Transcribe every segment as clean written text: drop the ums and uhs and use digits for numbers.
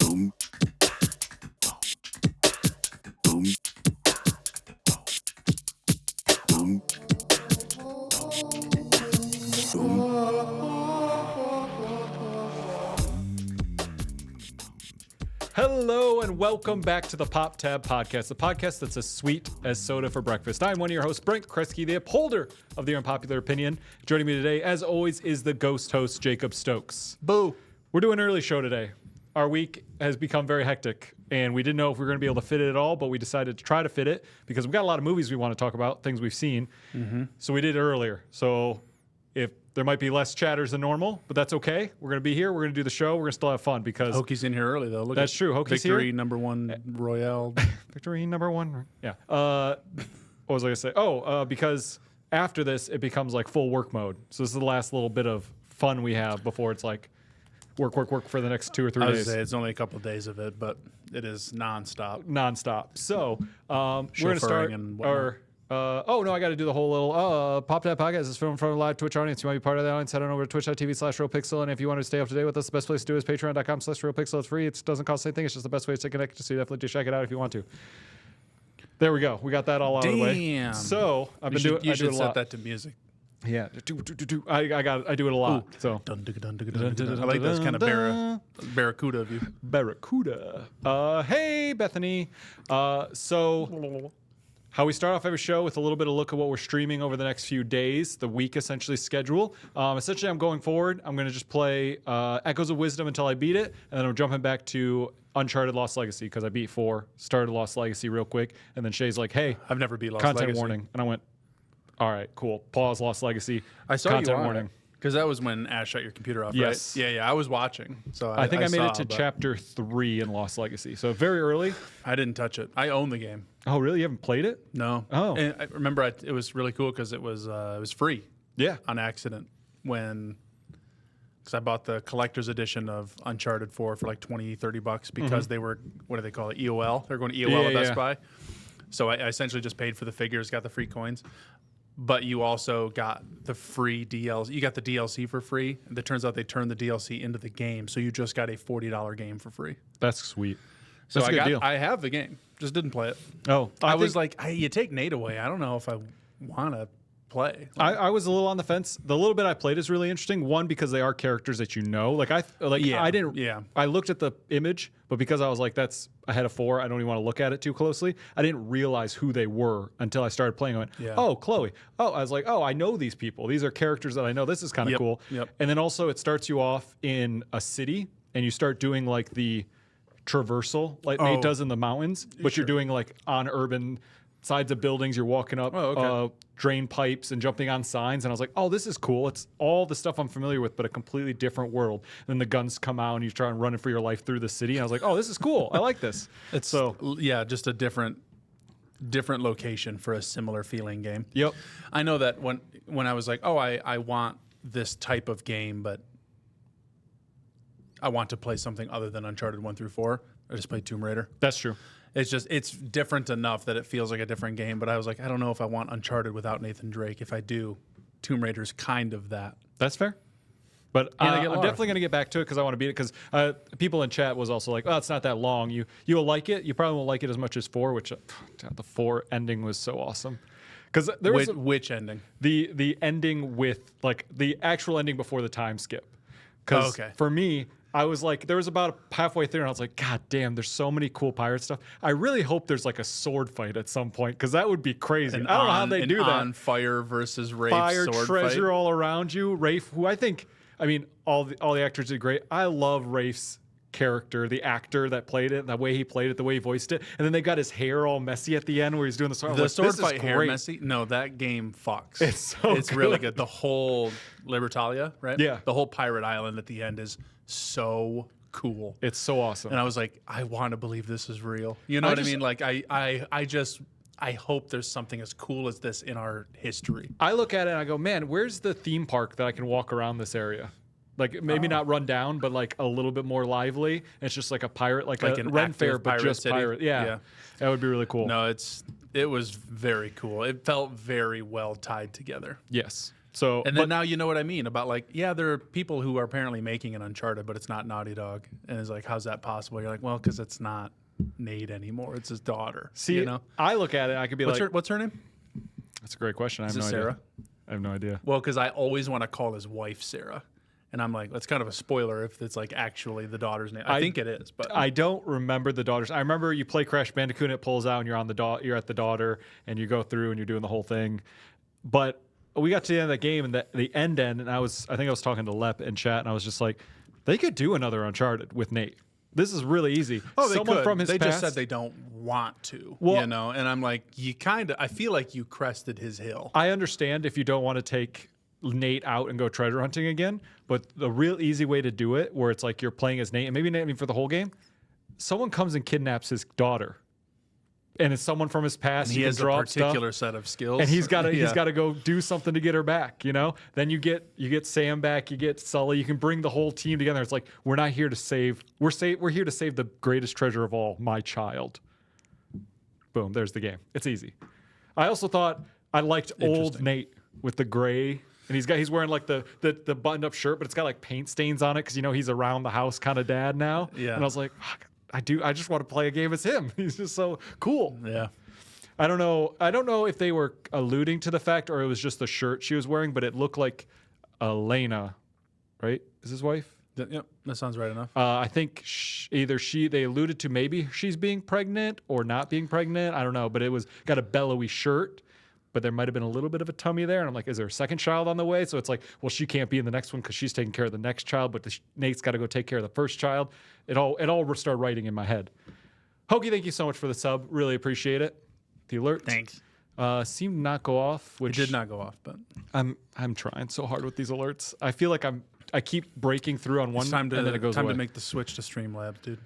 Boom. Boom. Boom. Hello and welcome back to the Pop Tab Podcast, the podcast that's as sweet as soda for breakfast. I'm one of your hosts, Brent Kruscke, the upholder of the unpopular opinion. Joining me today, as always, is the ghost host, Jacob Stokes. Boo. We're doing an early show today. Our week has become very hectic, and we didn't know if we were going to be able to fit it at all, but we decided to try to fit it because we've got a lot of movies we want to talk about, things we've seen. So we did it earlier. So if there might be less chatters than normal, but that's okay. We're going to be here. We're going to do the show. We're going to still have fun because Hoki's in here early, though. Look that's at true. Hoki's Victory here. number one Royale. Victory number one. Yeah. What was I going to say? Because after this, it becomes like full work mode. So this is the last little bit of fun we have before it's like work for the next 2 or 3 I was days. say it's only a couple of days of it, but it is nonstop. Nonstop. So we're going to start and our. I got to do the whole little Pop That Podcast is filmed from a live Twitch audience. You want to be part of that audience, head on over to twitch.tv/realpixel. And if you want to stay up to date with us, the best place to do is patreon.com/realpixel. It's free. It doesn't cost anything. It's just the best way to stay connected. So you definitely do check it out if you want to. There we go. We got that all out of the way. Damn. So I've been doing. You I do it should a set lot. that to music. Yeah. I do it a lot. So Dun, dun, dun, dun, dun, dun, dun. I like this kind of barracuda of you. Barracuda. Hey, Bethany. So how we start off every show with a little bit of look at what we're streaming over the next few days, the week essentially schedule. Essentially, I'm going forward. I'm going to just play Echoes of Wisdom until I beat it, and then I'm jumping back to Uncharted Lost Legacy because I beat 4, started Lost Legacy real quick, and then Shay's like, hey, I've never beat Lost content Legacy. warning. And I went, all right, cool. Pause Lost Legacy. I saw content you on warning. because that was when Ash shut your computer off, Yes. right? Yeah, I was watching. So I think I made saw, it to but chapter 3 in Lost Legacy. So very early. I didn't touch it. I own the game. Oh, really? You haven't played it? No. Oh. And I remember it was really cool because it was free. Yeah. On accident because I bought the collector's edition of Uncharted 4 for like $20-$30 because they were, what do they call it, EOL? They're going to EOL at Best Buy. So I essentially just paid for the figures, got the free coins, but you also got the free DLC. You got the DLC for free. It turns out they turned the DLC into the game, so you just got a $40 game for free. That's sweet. So That's a good deal. I have the game, just didn't play it. Oh, I was like, hey, you take Nate away. I don't know if I want to play. I was a little on the fence. The little bit I played is really interesting. One, because they are characters that you know. I didn't. Yeah. I looked at the image, but because I was like, that's ahead of 4. I don't even want to look at it too closely. I didn't realize who they were until I started playing. I went, oh, Chloe. Oh, I was like, oh, I know these people. These are characters that I know. This is kind of cool. Yep. And then also it starts you off in a city, and you start doing like the traversal, like Nate does in the mountains, but you're doing like on urban sides of buildings. You're walking up drain pipes and jumping on signs. And I was like, oh, this is cool. It's all the stuff I'm familiar with, but a completely different world. And then the guns come out and you try and running for your life through the city. And I was like, oh, this is cool. I like this. It's just a different location for a similar feeling game. Yep. I know that when I was like, oh, I want this type of game, but I want to play something other than Uncharted 1 through 4. I just played Tomb Raider. That's true. It's different enough that it feels like a different game, but I was like, I don't know if I want Uncharted without Nathan Drake. If I do, Tomb Raider's kind of that. That's fair. But And I'm definitely going to get back to it because I want to beat it because people in chat was also like, oh, it's not that long. You'll like it. You probably won't like it as much as 4, which the 4 ending was so awesome. Because there was which ending? The ending with like the actual ending before the time skip. Because for me, I was like, there was about halfway through, and I was like, God damn, there's so many cool pirate stuff. I really hope there's like a sword fight at some point, because that would be crazy. I don't know how they do that. On fire versus Rafe fire sword treasure fight. all around you. Rafe, who all the actors did great. I love Rafe's character, the actor that played it, the way he played it, the way he voiced it, and then they got his hair all messy at the end where he's doing the sword. The sword fight hair messy? No, that game fucks. It's really good. The whole Libertalia, right? Yeah. The whole pirate island at the end is so cool. It's so awesome. And I was like, I want to believe this is real. You know what I mean? Like I hope there's something as cool as this in our history. I look at it and I go, man, where's the theme park that I can walk around this area? Like maybe not run down, but like a little bit more lively. And it's just like a pirate, like a Ren Fair, but just city. pirate. Yeah, that would be really cool. No, it was very cool. It felt very well tied together. Yes. So, And then now you know what I mean about like, yeah, there are people who are apparently making an Uncharted, but it's not Naughty Dog. And it's like, how's that possible? You're like, well, because it's not Nate anymore. It's his daughter. see, you know? I look at it, I could be like, What's her name? that's a great question. I have Is no it idea. Sarah? I have no idea. Well, because I always want to call his wife Sarah. And I'm like, that's kind of a spoiler if it's like actually the daughter's name. I think it is, but I don't remember the daughters. I remember you play Crash Bandicoot and it pulls out and you're on the you're at the daughter and you go through and you're doing the whole thing. But we got to the end of the game and the end, and I think I was talking to Lep in chat and I was just like, they could do another Uncharted with Nate. This is really easy. oh, they Someone could. from his They past, just said they don't want to, Well- you know. And I'm like, I feel like you crested his hill. I understand if you don't want to take Nate out and go treasure hunting again, but the real easy way to do it, where it's like you're playing as Nate, and maybe not even for the whole game, someone comes and kidnaps his daughter, and it's someone from his past. And he you can has a drop particular stuff, set of skills, and he's got to Yeah. go do something to get her back. You know, then you get Sam back, you get Sully, you can bring the whole team together. It's like we're not here to save. We're here to save the greatest treasure of all, my child. Boom, there's the game. It's easy. I also thought I liked old Interesting. Nate with the gray, and he's wearing like the buttoned up shirt, but it's got like paint stains on it because he's around the house kind of dad now. Yeah. And I was like, fuck, I just want to play a game as him. He's just so cool. Yeah. I don't know if they were alluding to the fact or it was just the shirt she was wearing, but it looked like Elena, right? Is his wife? Yep, that sounds right enough. I think they alluded to maybe she's being pregnant or not being pregnant. I don't know, but it was got a bellowy shirt, but there might have been a little bit of a tummy there. And I'm like, is there a second child on the way? So it's like, well, she can't be in the next one because she's taking care of the next child, but Nate's got to go take care of the first child. It all started writing in my head. Hokey, thank you so much for the sub. Really appreciate it. The alert Thanks. seemed to not go off, It which did not go off, but I'm trying so hard with these alerts. I feel like I keep breaking through on one it's time and then it goes away. to make the switch to Streamlabs, dude.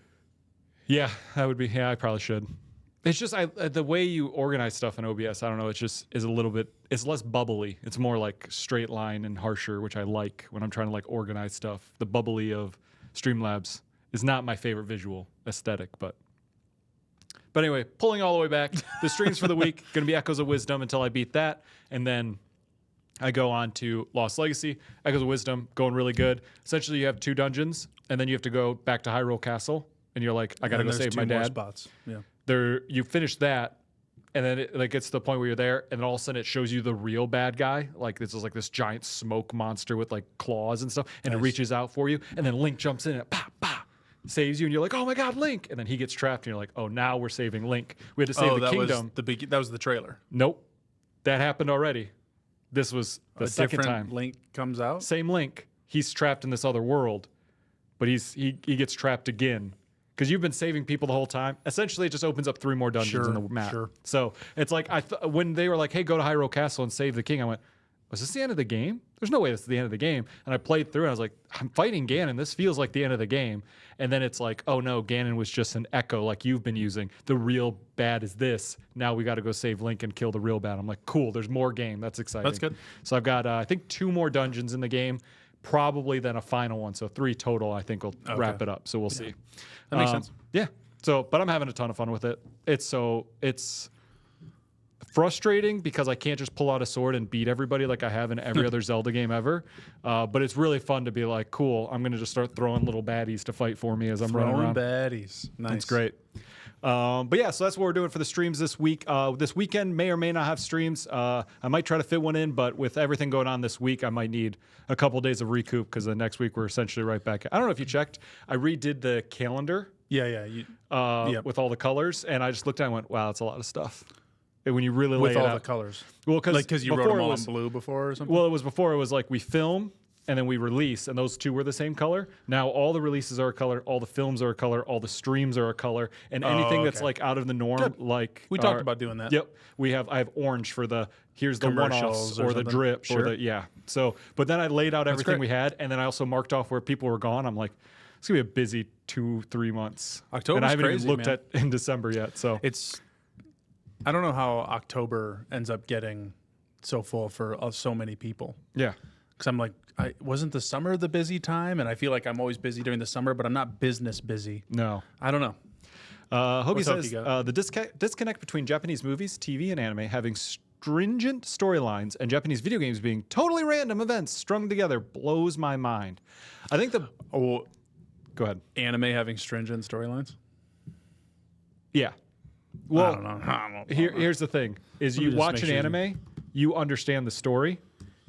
Yeah, that would be. Yeah, I probably should. It's just the way you organize stuff in OBS. I don't know. It just is a little bit. It's less bubbly. It's more like straight line and harsher, which I like when I'm trying to like organize stuff. The bubbly of Streamlabs is not my favorite visual aesthetic, but anyway, pulling all the way back. The streams for the week going to be Echoes of Wisdom until I beat that, and then I go on to Lost Legacy. Echoes of Wisdom going really good. Essentially, you have 2 dungeons, and then you have to go back to Hyrule Castle, and you're like, I got to go save my dad. Spots. Yeah. You finish that, and then it like gets to the point where you're there, and then all of a sudden it shows you the real bad guy. Like this is like this giant smoke monster with like claws and stuff, and it reaches out for you, and then Link jumps in and saves you, and you're like, oh my god, Link! And then he gets trapped, and you're like, oh, now we're saving Link. We had to save the kingdom. That was the trailer. Nope, that happened already. This was the second time. Link comes out. Same Link. He's trapped in this other world, but he gets trapped again. Because you've been saving people the whole time. Essentially, it just opens up 3 more dungeons in the map. Sure. So it's like when they were like, "Hey, go to Hyrule Castle and save the king," I went, "Was this the end of the game? There's no way this is the end of the game." And I played through, and I was like, "I'm fighting Ganon. This feels like the end of the game." And then it's like, "Oh no, Ganon was just an echo like you've been using. The real bad is this. Now we got to go save Link and kill the real bad." I'm like, "Cool. There's more game. That's exciting." That's good. So I've got I think 2 more dungeons in the game. Probably then a final one. So 3 total, I think, will wrap it up. So we'll see. That makes sense. Yeah. So, but I'm having a ton of fun with it. It's frustrating because I can't just pull out a sword and beat everybody like I have in every other Zelda game ever. But it's really fun to be like, cool, I'm going to just start throwing little baddies to fight for me as I'm running around. baddies. Nice. That's great. But yeah, so that's what we're doing for the streams this week. This weekend may or may not have streams. I might try to fit one in, but with everything going on this week, I might need a couple days of recoup because the next week we're essentially right back. I don't know if you checked. I redid the calendar. Yeah. With all the colors, and I just looked at it and went, wow, that's a lot of stuff. And when you really lay With it all out. the colors. Well, Because you wrote them all in blue before or something? Well, it was before. It was like we film and then we release, and those 2 were the same color. Now all the releases are a color, all the films are a color, all the streams are a color, and anything that's like out of the norm, like we talked about doing that. Yep, I have orange for here's the Commercials one-offs or or the something. drip Sure. or the So, but then I laid out everything great. we had, and then I also marked off where people were gone. I'm like, it's gonna be a busy 2-3 months. October's and I haven't crazy, even looked man. at in December yet. So I don't know how October ends up getting so full for so many people. yeah. Because I'm like, wasn't the summer the busy time? And I feel like I'm always busy during the summer, but I'm not business busy. No. I don't know. Hobie What's up, says you got? the disconnect between Japanese movies, TV, and anime having stringent storylines and Japanese video games being totally random events strung together blows my mind. I think the... Oh, go ahead. Anime having stringent storylines? Yeah. Well, I don't know. Here's the thing, is you just watch make an sure anime, you understand the story,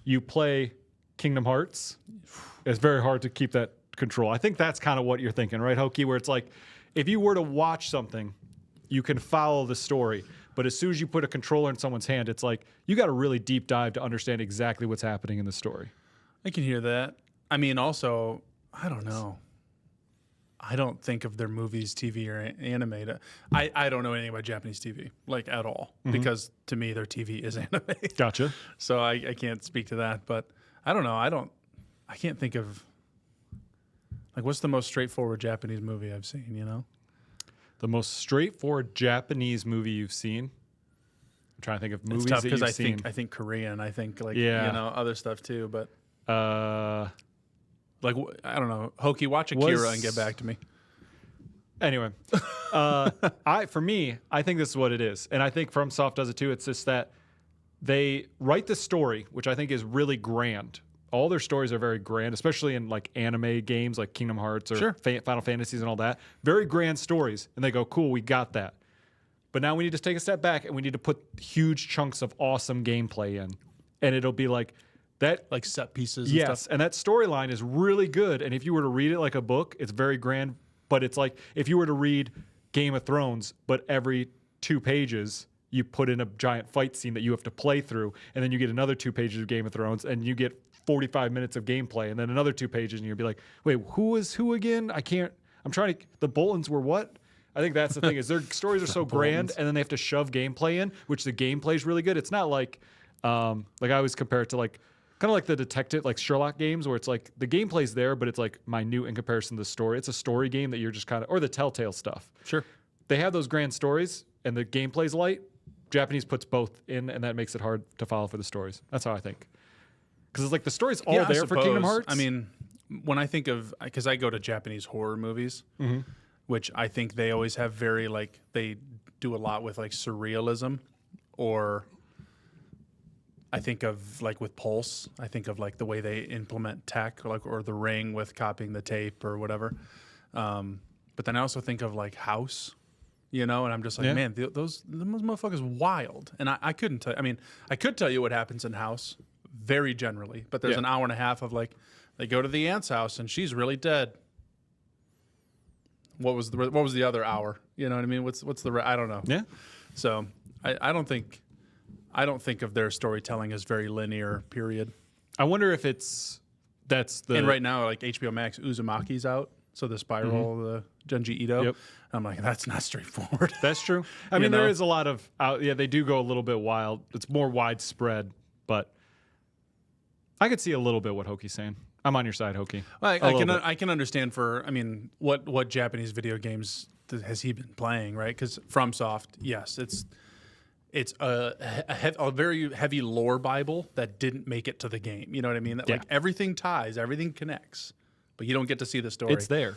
you play Kingdom Hearts, it's very hard to keep that control. I think that's kind of what you're thinking, right, Hokie? Where it's like, if you were to watch something, you can follow the story. But as soon as you put a controller in someone's hand, it's like, you got to really deep dive to understand exactly what's happening in the story. I can hear that. I mean, also, I don't know. I don't think of their movies, TV, or anime. I don't know anything about Japanese TV, like at all, because to me, their TV is anime. Gotcha. So I can't speak to that. But I don't know. I can't think of, like, what's the most straightforward Japanese movie I've seen, you know? The most straightforward Japanese movie you've seen? I'm trying to think of movies It's tough that because you've seen. I think Korean. I think, like, Yeah. you know, other stuff too. But Uh, like, I don't know. Hokie, watch Akira and get back to me. Anyway, for me, I think this is what it is, and I think FromSoft does it too. It's just that they write the story, which I think is really grand. All their stories are very grand, especially in like anime games like Kingdom Hearts or Sure. Final Fantasies and all that. Very grand stories, and they go, "Cool, we got that." But now we need to take a step back and we need to put huge chunks of awesome gameplay in, and it'll be like that. Like set pieces and Yes, stuff. and that storyline is really good. And if you were to read it like a book, it's very grand. But it's like if you were to read Game of Thrones, but every 2 pages you put in a giant fight scene that you have to play through, and then you get another 2 pages of Game of Thrones, and you get 45 minutes of gameplay, and then another 2 pages, and you'll be like, wait, who is who again? I'm trying to, the Boltons were what? I think that's the thing, is their stories are so grand, and then they have to shove gameplay in, which the gameplay is really good. It's not like I always compare it to like, kind of like the detective, like Sherlock games, where it's like the gameplay's there, but it's like minute in comparison to the story. It's a story game that you're just kind of, or the Telltale stuff. Sure. They have those grand stories, and the gameplay's light. Japanese puts both in, and that makes it hard to follow for the stories. That's how I think. Because it's like the story's all Yeah, there for Kingdom Hearts. I mean, when I think of, because I go to Japanese horror movies, which I think they always have very, like, they do a lot with like surrealism, or I think of like with Pulse, I think of like the way they implement tech, or The Ring with copying the tape or whatever. But then I also think of like House, you know, and I'm just like, Yeah. man, those motherfuckers wild. And I couldn't tell. I mean, I could tell you what happens in House very generally, but there's Yeah. an hour and a half of like, they go to the aunt's house and she's really dead. What was the other hour? You know what I mean? What's the I don't know. Yeah. So I don't think of their storytelling as very linear. Period. I wonder if that's the. And right now, like HBO Max, Uzumaki's out. So the Spiral, the Junji Ito. Yep. I'm like, that's not straightforward. That's true. I You mean, know? there is a lot of they do go a little bit wild. It's more widespread, but I could see a little bit what Hokie's saying. I'm on your side, Hokie. I can understand what Japanese video games has he been playing, right? Because FromSoft, yes, it's a very heavy lore Bible that didn't make it to the game. You know what I mean? That, Yeah. like, everything ties, everything connects, but you don't get to see the story. It's there.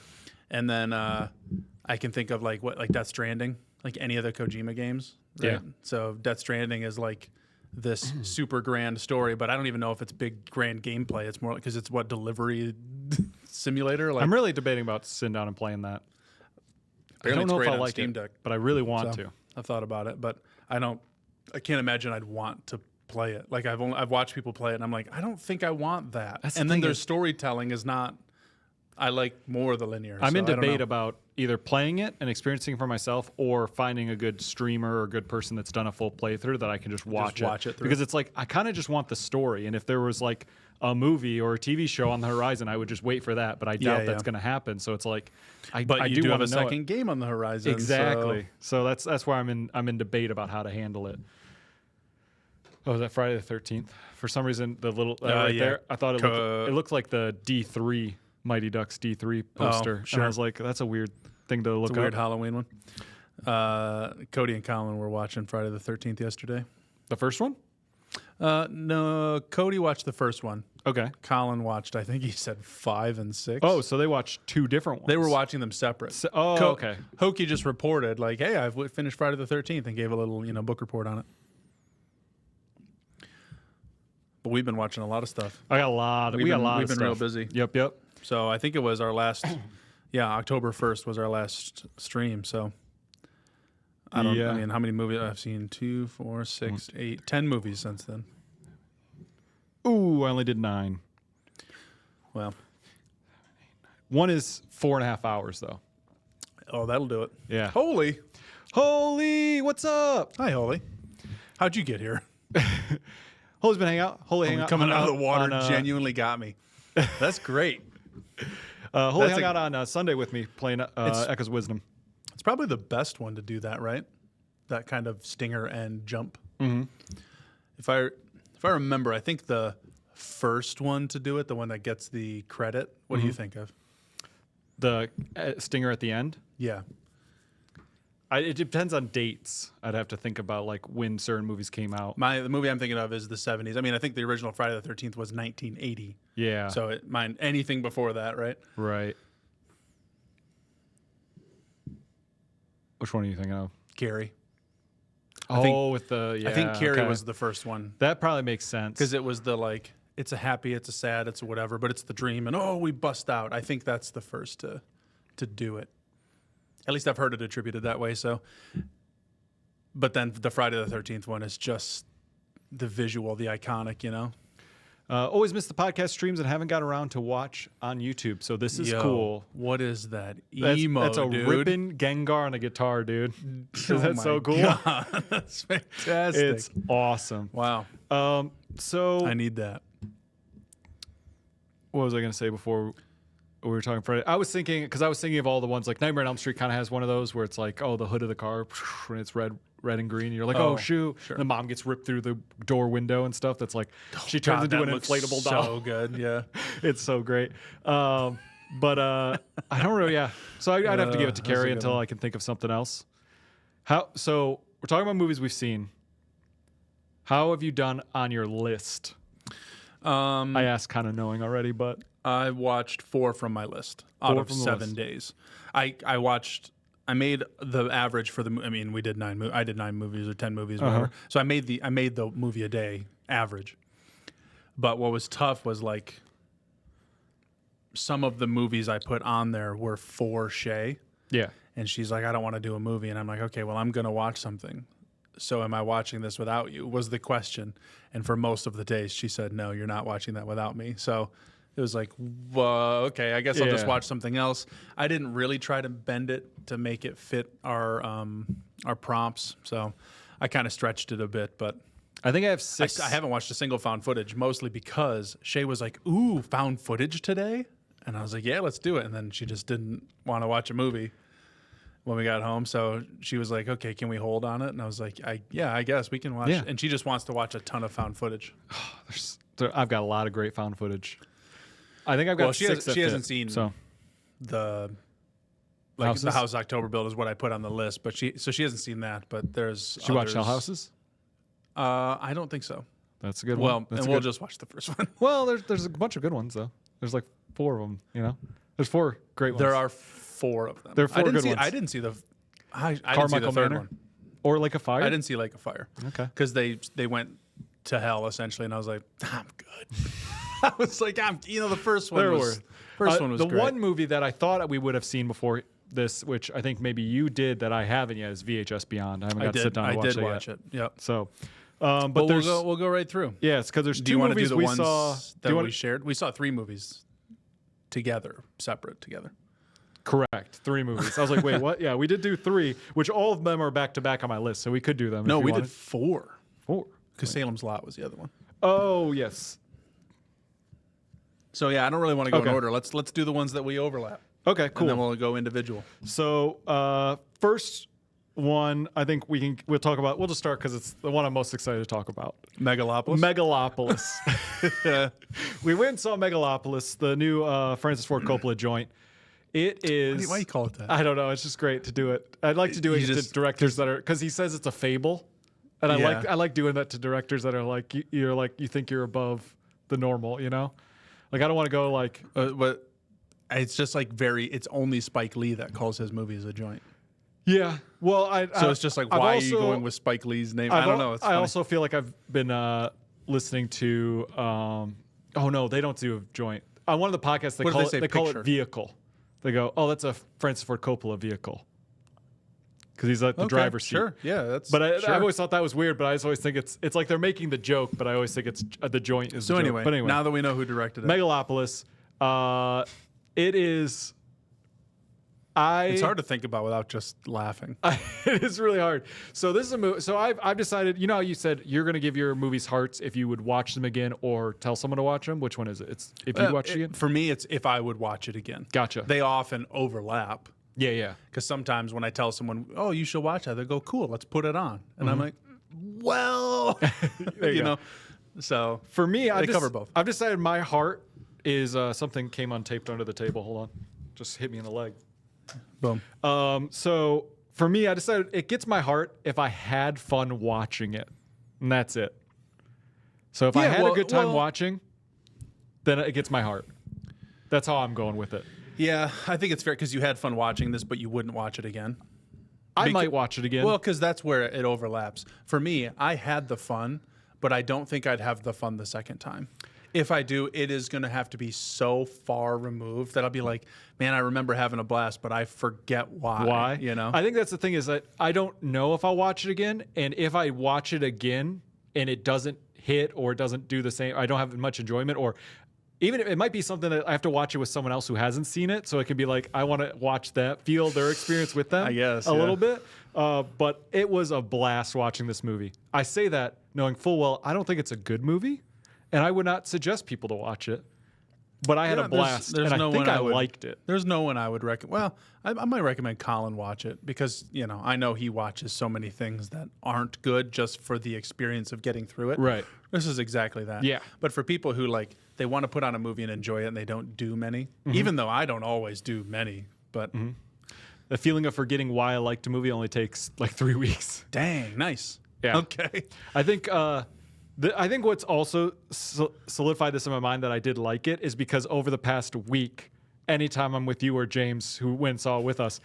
And then I can think of like Death Stranding, like any of the Kojima games. Right? Yeah. So Death Stranding is like this super grand story, but I don't even know if it's big grand gameplay. It's more because it's what delivery simulator. Like, I'm really debating about sitting down and playing that. I apparently don't it's know if great I on like Steam it, Deck. but I really want So, to. I've thought about it, but I can't imagine I'd want to play it. Like I've watched people play it, and I'm like, I don't think I want that. That's the And then thing their is- storytelling is not. I like more of the linear. I'm so in I don't debate know. about either playing it and experiencing it for myself, or finding a good streamer or a good person that's done a full playthrough that I can just watch watch it through. Because it's like I kind of just want the story, and if there was like a movie or a TV show on the horizon, I would just wait for that. But I doubt Yeah, that's yeah. going to happen. So it's like, I But you do have want a to know second game on the horizon. exactly. So that's where I'm in debate about how to handle it. Oh, was that Friday the 13th? For some reason, the little right yeah. there, I thought it looked like the D3 Mighty Ducks D3 poster. sure. And I was like, that's a weird thing to look It's a weird up. Halloween one. Cody and Colin were watching Friday the 13th yesterday. The first one? No, Cody watched the first one. Okay. Colin watched, I think he said 5 and 6. Oh, so they watched two different ones. They were watching them separate. Okay. Hokie just reported, like, hey, I've finished Friday the 13th and gave a little, book report on it. but we've been watching a lot of stuff. I got a lot. We've been real stuff. busy. Yep. So I think it was our last. Yeah, October 1st was our last stream. So I don't. Yeah. I mean, how many movies I've seen? 2, 4, 6, 8, 10 movies since then. Ooh, I only did 9. Well, one is 4.5 hours though. oh, that'll do it. Yeah. Holy, What's up? hi, Holy. How'd you get here? Holy's been hanging out. Holy hang out Coming out of the water on, genuinely got me. That's great. Holy That's hung out on Sunday with me playing Echoes of Wisdom. It's probably the best one to do that, right? That kind of stinger and jump. Mm-hmm. If I remember, I think the first one to do it, the one that gets the credit. What do you think of? The stinger at the end. Yeah. It depends on dates. I'd have to think about like when certain movies came out. The movie I'm thinking of is the 70s. I mean, I think the original Friday the 13th was 1980. Yeah. So anything before that, right? Right. Which one are you thinking of? Carrie. I think Carrie okay. was the first one. That probably makes sense. Because it was the like, it's a happy, it's a sad, it's a whatever, but it's the dream, and we bust out. I think that's the first to do it. At least I've heard it attributed that way. So, but then the Friday the 13th one is just the visual, the iconic, you know. Always miss the podcast streams and haven't got around to watch on YouTube. So this is cool. What is that That's a dude? ripping Gengar on a guitar, dude. Oh That's my so cool. God. That's fantastic. It's awesome. Wow. So I need that. what was I going to say before we were talking Friday? I was thinking of all the ones like Nightmare on Elm Street kind of has one of those where it's like, the hood of the car and it's red and green. And you're like, shoot. Sure. The mom gets ripped through the door window and stuff. That's like she turns into an inflatable doll. So good, yeah. It's so great. But I don't really. Yeah. So I'd have to give it to that's a Carrie good until one. I can think of something else. So we're talking about movies we've seen. How have you done on your list? I asked kind of knowing already, but I watched 4 from my list out of from the 7 list. days. I made the average for the. I mean, we did 9. I did 9 movies or 10 movies, whatever. So I made the movie a day average. But what was tough was like some of the movies I put on there were for Shay, yeah. and she's like, I don't want to do a movie, and I'm like, okay, well, I'm gonna watch something. So am I watching this without you? Was the question. And for most of the days, she said, no, you're not watching that without me. So it was like, well, okay, I guess I'll just watch something else. I didn't really try to bend it to make it fit our prompts. So I kind of stretched it a bit, but I think I have 6. I haven't watched a single found footage, mostly because Shay was like, ooh, found footage today? And I was like, yeah, let's do it. And then she just didn't want to watch a movie when we got home. So she was like, okay, can we hold on it? And I was like, I guess we can watch. Yeah. And she just wants to watch a ton of found footage. I've got a lot of great found footage. I think I've got 6 that she hasn't fit, seen so. the Houses? the House October Build is what I put on the list, but she hasn't seen that. But there's She watched Hell others. Houses? I don't think so. That's a good Well, one. and we'll just watch the first one. Well, there's a bunch of good ones though. There's like 4 of them. You know, there's 4 great ones. There are 4 of them. There are 4 good ones. I didn't see the. I didn't see Carmichael the third Manor? one. Or Lake of Fire. I didn't see Lake of Fire. Okay. Because they went to hell essentially, and I was like, I'm good. I was like, the first one was The great. one movie that I thought we would have seen before this, which I think maybe you did that I haven't yet, is VHS Beyond. I haven't got to sit down and watch I it did yet. watch it. Yep. So, But we'll go right through. Yeah, it's because there's Do you 2 want to do movies the we ones saw. that we shared? We saw 3 movies together, separate together. Correct. 3 movies. I was like, wait, what? Yeah, we did do 3, which all of them are back to back on my list, so we could do them. No, if you we wanted. did 4. 4. Because Salem's Lot was the other one. Oh yes. So yeah, I don't really want to go in Okay. order. Let's do the ones that we overlap. Okay, cool. And then we'll go individual. So first one, I think we'll talk about. We'll just start because it's the one I'm most excited to talk about. Megalopolis. Megalopolis. We went and saw Megalopolis, the new Francis Ford Coppola joint. It is. Why do you call it that? I don't know. It's just great to do it. I'd like to do it You to just- directors that are, because he says it's a fable, and Yeah. I like doing that to directors that are like you're like you think you're above the normal, you know. Like I don't want to go like. But it's just like it's only Spike Lee that calls his movies a joint. Yeah. Well, So it's just like, I've why are also- you going with Spike Lee's name? I don't know. It's I funny. also feel like I've been listening to. Oh no, they don't do a joint. On one of the podcasts, What do they call picture? it vehicle. They go, oh, that's a Francis Ford Coppola vehicle. Because he's like the driver's seat. Sure, yeah, that's. But sure. I've always thought that was weird. But I just always think it's like they're making the joke. But I always think it's the joint is. So the anyway, joke. But anyway, now that we know who directed it, Megalopolis. It is. it's hard to think about without just laughing. It is really hard. So this is a movie. So I've decided. You know, how you said you're going to give your movies hearts if you would watch them again or tell someone to watch them. Which one is it? It's if you watch it again. For me, it's if I would watch it again. Gotcha. They often overlap. Yeah. Because sometimes when I tell someone, "Oh, you should watch that," they go, "Cool, let's put it on," and I'm like, "Well, you know." So For me, they cover both. I've decided my heart is something came untaped under the table. Hold on, just hit me in the leg. Boom. So for me, I decided it gets my heart if I had fun watching it, and that's it. So if I had a good time watching, then it gets my heart. That's how I'm going with it. Yeah, I think it's fair because you had fun watching this, but you wouldn't watch it again. I might watch it again. Well, because that's where it overlaps. For me, I had the fun, but I don't think I'd have the fun the second time. If I do, it is going to have to be so far removed that I'll be like, man, I remember having a blast, but I forget why. Why? You know? I think that's the thing is that I don't know if I'll watch it again. And if I watch it again and it doesn't hit or it doesn't do the same, I don't have much enjoyment, or even it might be something that I have to watch it with someone else who hasn't seen it. So it can be like, I want to watch that, feel their experience with them I guess, a little bit. But it was a blast watching this movie. I say that knowing full well, I don't think it's a good movie. And I would not suggest people to watch it. But I had a blast, there's and no I think one I I would- liked it. There's no one I would recommend. Well, I might recommend Colin watch it because, you know, I know he watches so many things that aren't good just for the experience of getting through it. Right. This is exactly that. Yeah. But for people who, like, they want to put on a movie and enjoy it and they don't do many, Mm-hmm. even though I don't always do many, but The feeling of forgetting why I liked a movie only takes like 3 weeks. dang, nice. Yeah. Okay. I think I think what's also solidified this in my mind that I did like it is because over the past week, anytime I'm with you or James, who went and saw it with us,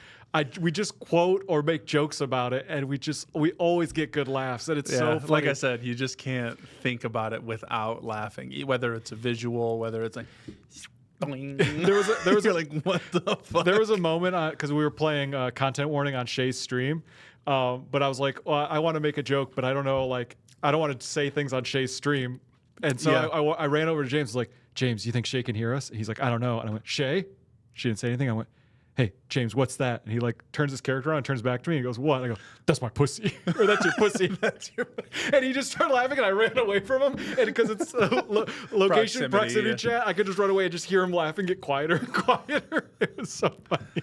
we just quote or make jokes about it, and we always get good laughs, and it's so funny. Like I said, you just can't think about it without laughing, whether it's a visual, whether it's like. there was You're like, what the fuck? There was a moment because we were playing content warning on Shay's stream, but I was like, well, I want to make a joke, but I don't know, like, I don't want to say things on Shay's stream, and so Yeah. I ran over to James, was like, James, you think Shay can hear us? And he's like, I don't know, and I went, Shay? She didn't say anything. I went, hey, James, what's that? And he like turns his character around and turns back to me and goes, what? And I go, that's my pussy. Or that's your pussy. And he just started laughing and I ran away from him. And because it's location proximity yeah. chat, I could just run away and just hear him laugh and get quieter and quieter. It was so funny.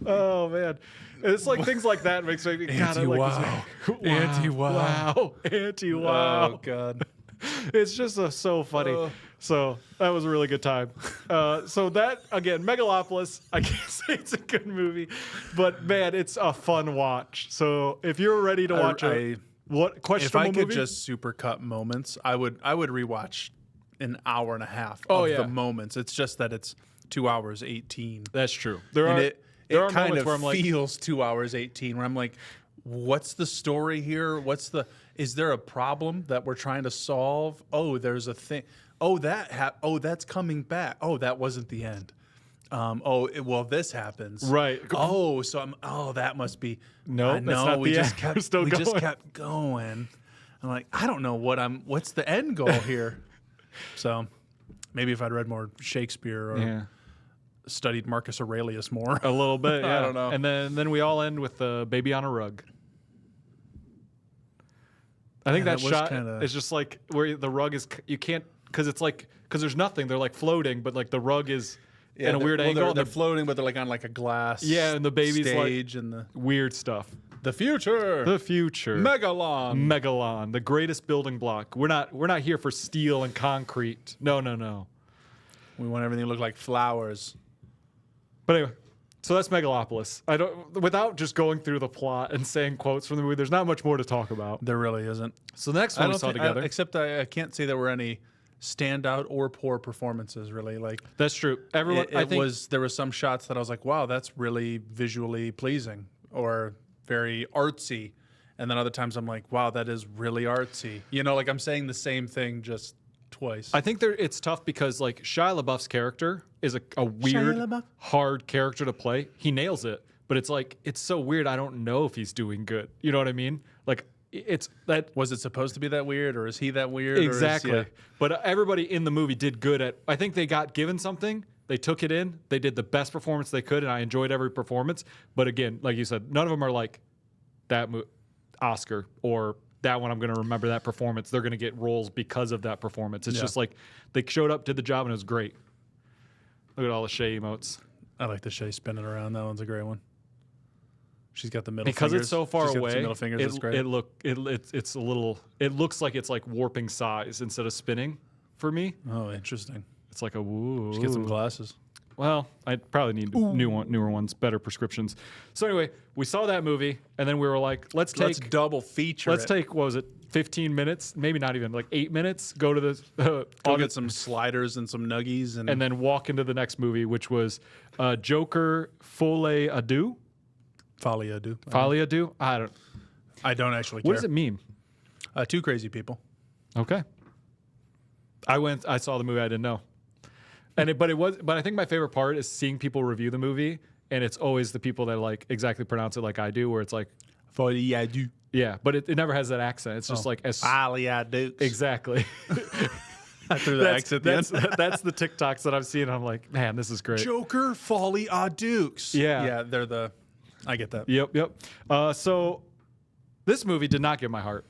Oh, man. It's like things like that makes me, God, I like this. Anti-wow. Wow. Anti-wow. Oh, God. It's just so funny. So that was a really good time. So that, again, Megalopolis, I can't say it's a good movie, but man, it's a fun watch. So if you're ready to watch it, what questionable If I could movie? just supercut moments, I would rewatch an hour and a half Oh, of yeah. the moments. It's just that it's 2 hours 18. That's true. There And are it there are kind moments of where I'm like, feels 2 hours 18 where I'm like, what's the story here? Is there a problem that we're trying to solve? Oh, there's a thing. Oh, that's coming back. Oh, that wasn't the end. Well, this happens. Right. Oh, so that must be. No, that's not we the just end. kept We're still we just going. kept going. I'm like, I don't know what's the end goal here. So maybe if I'd read more Shakespeare or yeah, studied Marcus Aurelius more. a little bit. Yeah. I don't know. And then we all end with the baby on a rug. I think Yeah, that that was shot kinda- is just like where the rug is. You can't because there's nothing. They're like floating, but like the rug is in a weird angle. and They're the floating, but they're like on like a glass. Yeah, and the baby's like- stage and the weird stuff. future. The future. Megalon, the greatest building block. We're not here for steel and concrete. No. We want everything to look like flowers. But anyway, so that's Megalopolis. Without just going through the plot and saying quotes from the movie, there's not much more to talk about. There really isn't. So the next one we saw together. Except I can't say there were any standout or poor performances. Really, like That's true. Everyone, I think, there were some shots that I was like, wow, that's really visually pleasing or very artsy. And then other times I'm like, wow, that is really artsy. You know, like I'm saying the same thing just twice. I think it's tough because like Shia LaBeouf's character is a weird, hard character to play. He nails it, but it's like it's so weird. I don't know if he's doing good. You know what I mean? Like it's that. Was it supposed to be that weird, or is he that weird? Exactly. Or is, But everybody in the movie did good at. I think they got given something. They took it in. They did the best performance they could, and I enjoyed every performance. But again, like you said, none of them are like that Oscar or that one. I'm going to remember that performance. They're going to get roles because of that performance. It's just like they showed up, did the job, and it was great. Look at all the Shay emotes. I like the Shay spinning around. That one's a great one. She's got the middle because fingers. it's so far away. Middle fingers. It's great. It's a little. It looks like it's like warping size instead of spinning. For me, oh, interesting. It's like a woo. Just get some glasses. Well, I probably need newer ones, better prescriptions. So anyway, we saw that movie, and then we were like, let's double feature. Let's take what was it, 15 minutes, maybe not even like 8 minutes. Go to the go get some sliders and some nuggies, and then walk into the next movie, which was Joker Folie à Deux. Folie à Deux. Folie à Deux. I don't actually care. What does it mean? Two crazy people. Okay. I saw the movie. I didn't know. But I think my favorite part is seeing people review the movie, and it's always the people that like exactly pronounce it like I do, where it's like Folie à Deux. Yeah, but it never has that accent. It's just like Folie à Deux. Exactly. I threw the accent. That's the TikToks that I've seen. And I'm like, man, this is great. Joker Folie à Dukes. Yeah, they're I get that. Yep. So this movie did not get my heart.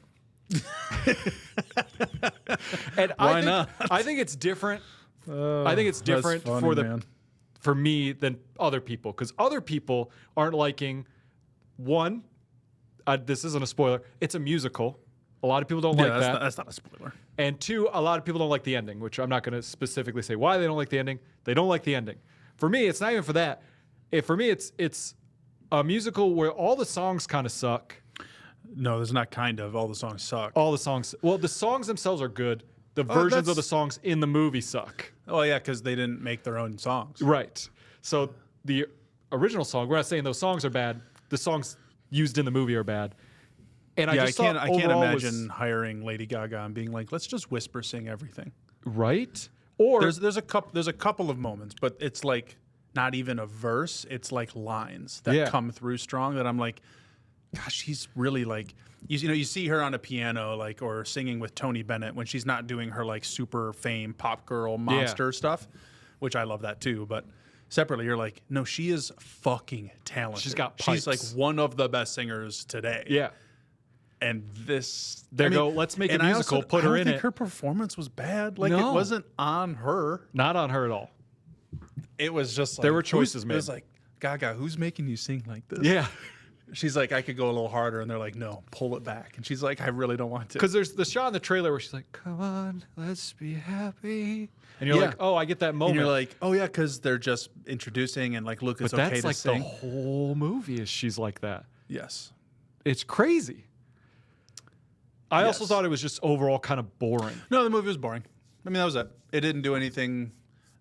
And Why not? I think it's different. I think it's different for me than other people, because other people aren't liking one. This isn't a spoiler. It's a musical. A lot of people don't like that. That's not a spoiler. And two, a lot of people don't like the ending, which I'm not going to specifically say why they don't like the ending. They don't like the ending. For me, it's not even for that. For me, it's a musical where all the songs kind of suck. No, there's not kind of. All the songs suck. All the songs. Well, the songs themselves are good. The versions of the songs in the movie suck. Oh, yeah, because they didn't make their own songs. Right. So the original song, we're not saying those songs are bad. The songs used in the movie are bad. And I can't imagine hiring Lady Gaga and being like, let's just whisper sing everything. Right? Or there's a couple of moments, but it's like not even a verse. It's like lines that come through strong that I'm like, gosh, she's really like, you see her on a piano like or singing with Tony Bennett when she's not doing her like super fame pop girl monster stuff, which I love that too. But separately, you're like, no, she is fucking talented. She's got pipes. She's like one of the best singers today. Yeah. And this, let's make a musical, put her in it. I don't think her performance was bad. Like, it wasn't on her. Not on her at all. It was just like, there were choices made. It was like, Gaga, who's making you sing like this? Yeah. She's like, I could go a little harder. And they're like, no, pull it back. And she's like, I really don't want to. Because there's the shot in the trailer where she's like, come on, let's be happy. And you're like, oh, I get that moment. And you're like, oh, yeah, because they're just introducing and like, look, it's okay to sing. But that's like the whole movie is she's like that. Yes. It's crazy. I also thought it was just overall kind of boring. No, the movie was boring. I mean, that was it. It didn't do anything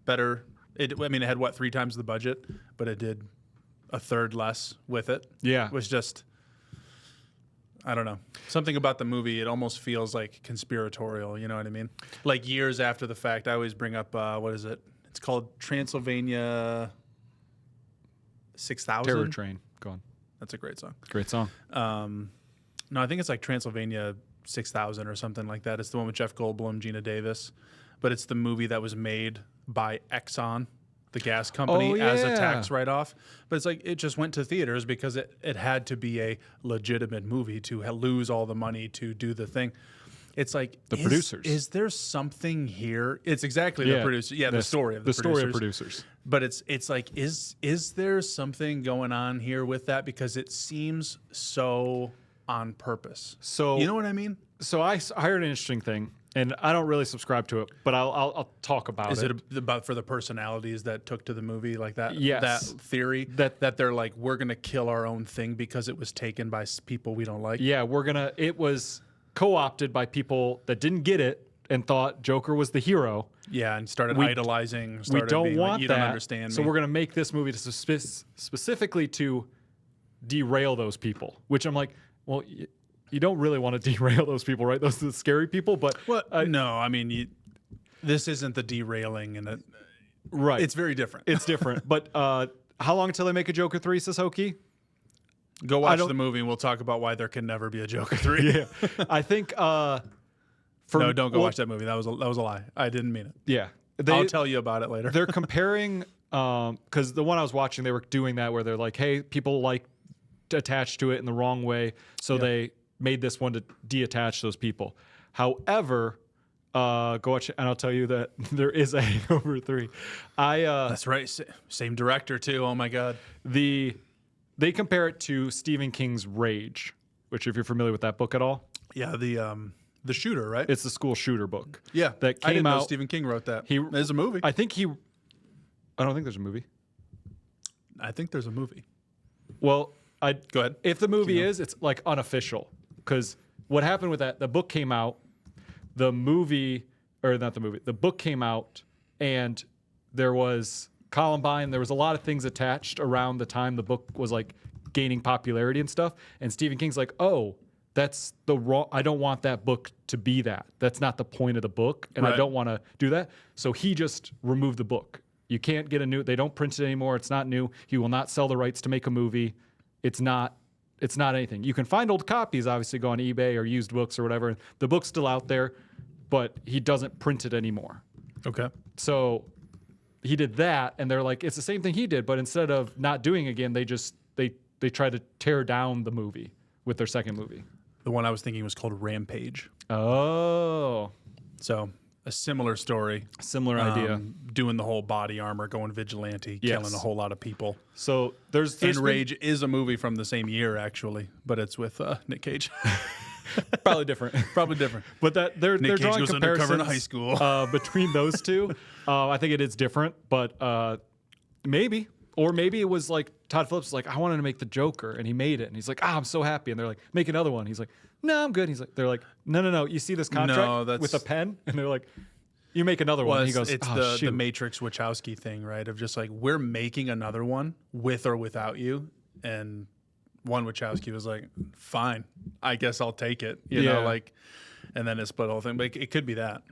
better. It had, 3 times the budget, but it did a third less with it. Yeah. It was just, I don't know. Something about the movie, it almost feels like conspiratorial, you know what I mean? Like years after the fact, I always bring up, what is it? It's called Transylvania 6000. Terror Train. Go on. That's a great song. Great song. No, I think it's like Transylvania 6000 or something like that. It's the one with Jeff Goldblum, Gina Davis. But it's the movie that was made by Exxon, the gas company, as a tax write-off. But it's like it just went to theaters because it had to be a legitimate movie to lose all the money to do the thing. It's like the producers. Is there something here? It's exactly the producer. Yeah, the story of the producers. Story of producers. But it's like is there something going on here with that? Because it seems so on purpose. So you know what I mean? So I heard an interesting thing, and I don't really subscribe to it, but I'll talk about it. Is it about for the personalities that took to the movie like that? Yes. That theory that they're like, we're gonna kill our own thing because it was taken by people we don't like. Yeah, it was co-opted by people that didn't get it and thought Joker was the hero. Yeah, and started idolizing. We don't being want like, you that. Don't understand me. So we're gonna make this movie specifically to derail those people. Which I'm like, well, you don't really want to derail those people, right? Those are the scary people. But no, I mean, this isn't the derailing, and right, it's very different. It's different. But how long until they make a Joker 3, says Hokie? Go watch the movie, and we'll talk about why there can never be a Joker 3. Yeah, I think. No, don't go watch that movie. That was a lie. I didn't mean it. Yeah, I'll tell you about it later. They're comparing because the one I was watching, they were doing that where they're like, hey, people like attached to it in the wrong way, so they made this one to deattach those people. However, go watch it, and I'll tell you that there is a Hangover 3. That's right. Same director too. Oh my God. They compare it to Stephen King's Rage, which, if you're familiar with that book at all, yeah, the shooter, right? it's the school shooter book. Yeah, that came I didn't know out. Stephen King wrote that. There's a movie. I don't think there's a movie. I think there's a movie. Well, Go ahead. If the movie it's like unofficial, because what happened with that, the book came out, the book came out, and there was Columbine. There was a lot of things attached around the time the book was like gaining popularity and stuff. And Stephen King's like, oh, that's the wrong. I don't want that book to be that. That's not the point of the book, and I don't want to do that. So he just removed the book. You can't get a new. They don't print it anymore. It's not new. He will not sell the rights to make a movie. It's not anything. You can find old copies, obviously, go on eBay or used books or whatever. The book's still out there, but he doesn't print it anymore. Okay. So he did that, and they're like, it's the same thing he did, but instead of not doing it again, they try to tear down the movie with their second movie. The one I was thinking was called Rampage. Oh. So a similar story. Similar idea. Doing the whole body armor, going vigilante, killing a whole lot of people. So there's Rage is a movie from the same year, actually, but it's with Nick Cage. Probably different. Probably different. But they're Nick Cage drawing goes comparisons undercover in high school. Between those two. I think it is different, but maybe. Or maybe it was like Todd Phillips was like, I wanted to make the Joker, and he made it, and he's like, I'm so happy. And they're like, make another one. He's like, no, I'm good. They're like, no. You see this contract with a pen? And they're like, you make another one. And he goes, it's the Matrix Wachowski thing, right? Of just like, we're making another one with or without you. And one Wachowski was like, fine, I guess I'll take it. You know, like, and then it split the whole thing. But it could be that.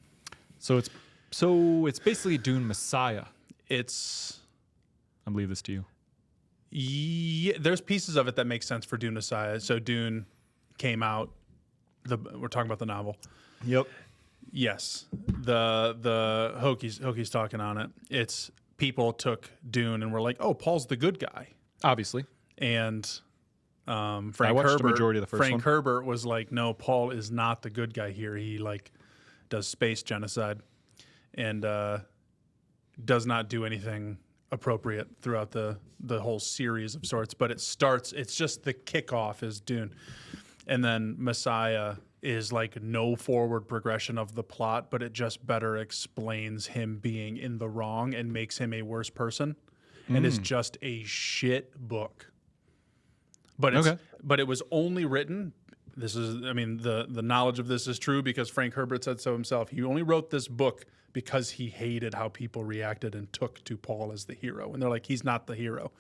So it's basically Dune Messiah. I'm leave this to you. Yeah, there's pieces of it that make sense for Dune Messiah. So Dune came out. We're talking about the novel. Yep. Yes. The Hokie's talking on it. It's people took Dune and were like, oh, Paul's the good guy. Obviously. And Frank I watched Herbert, the majority of the first Frank one. Herbert was like, no, Paul is not the good guy here. He like does space genocide and does not do anything appropriate throughout the whole series of sorts. But it's just the kickoff is Dune. And then Messiah is like no forward progression of the plot, but it just better explains him being in the wrong and makes him a worse person. And is just a shit book. But it was only written. The knowledge of this is true because Frank Herbert said so himself. He only wrote this book because he hated how people reacted and took to Paul as the hero. And they're like, he's not the hero.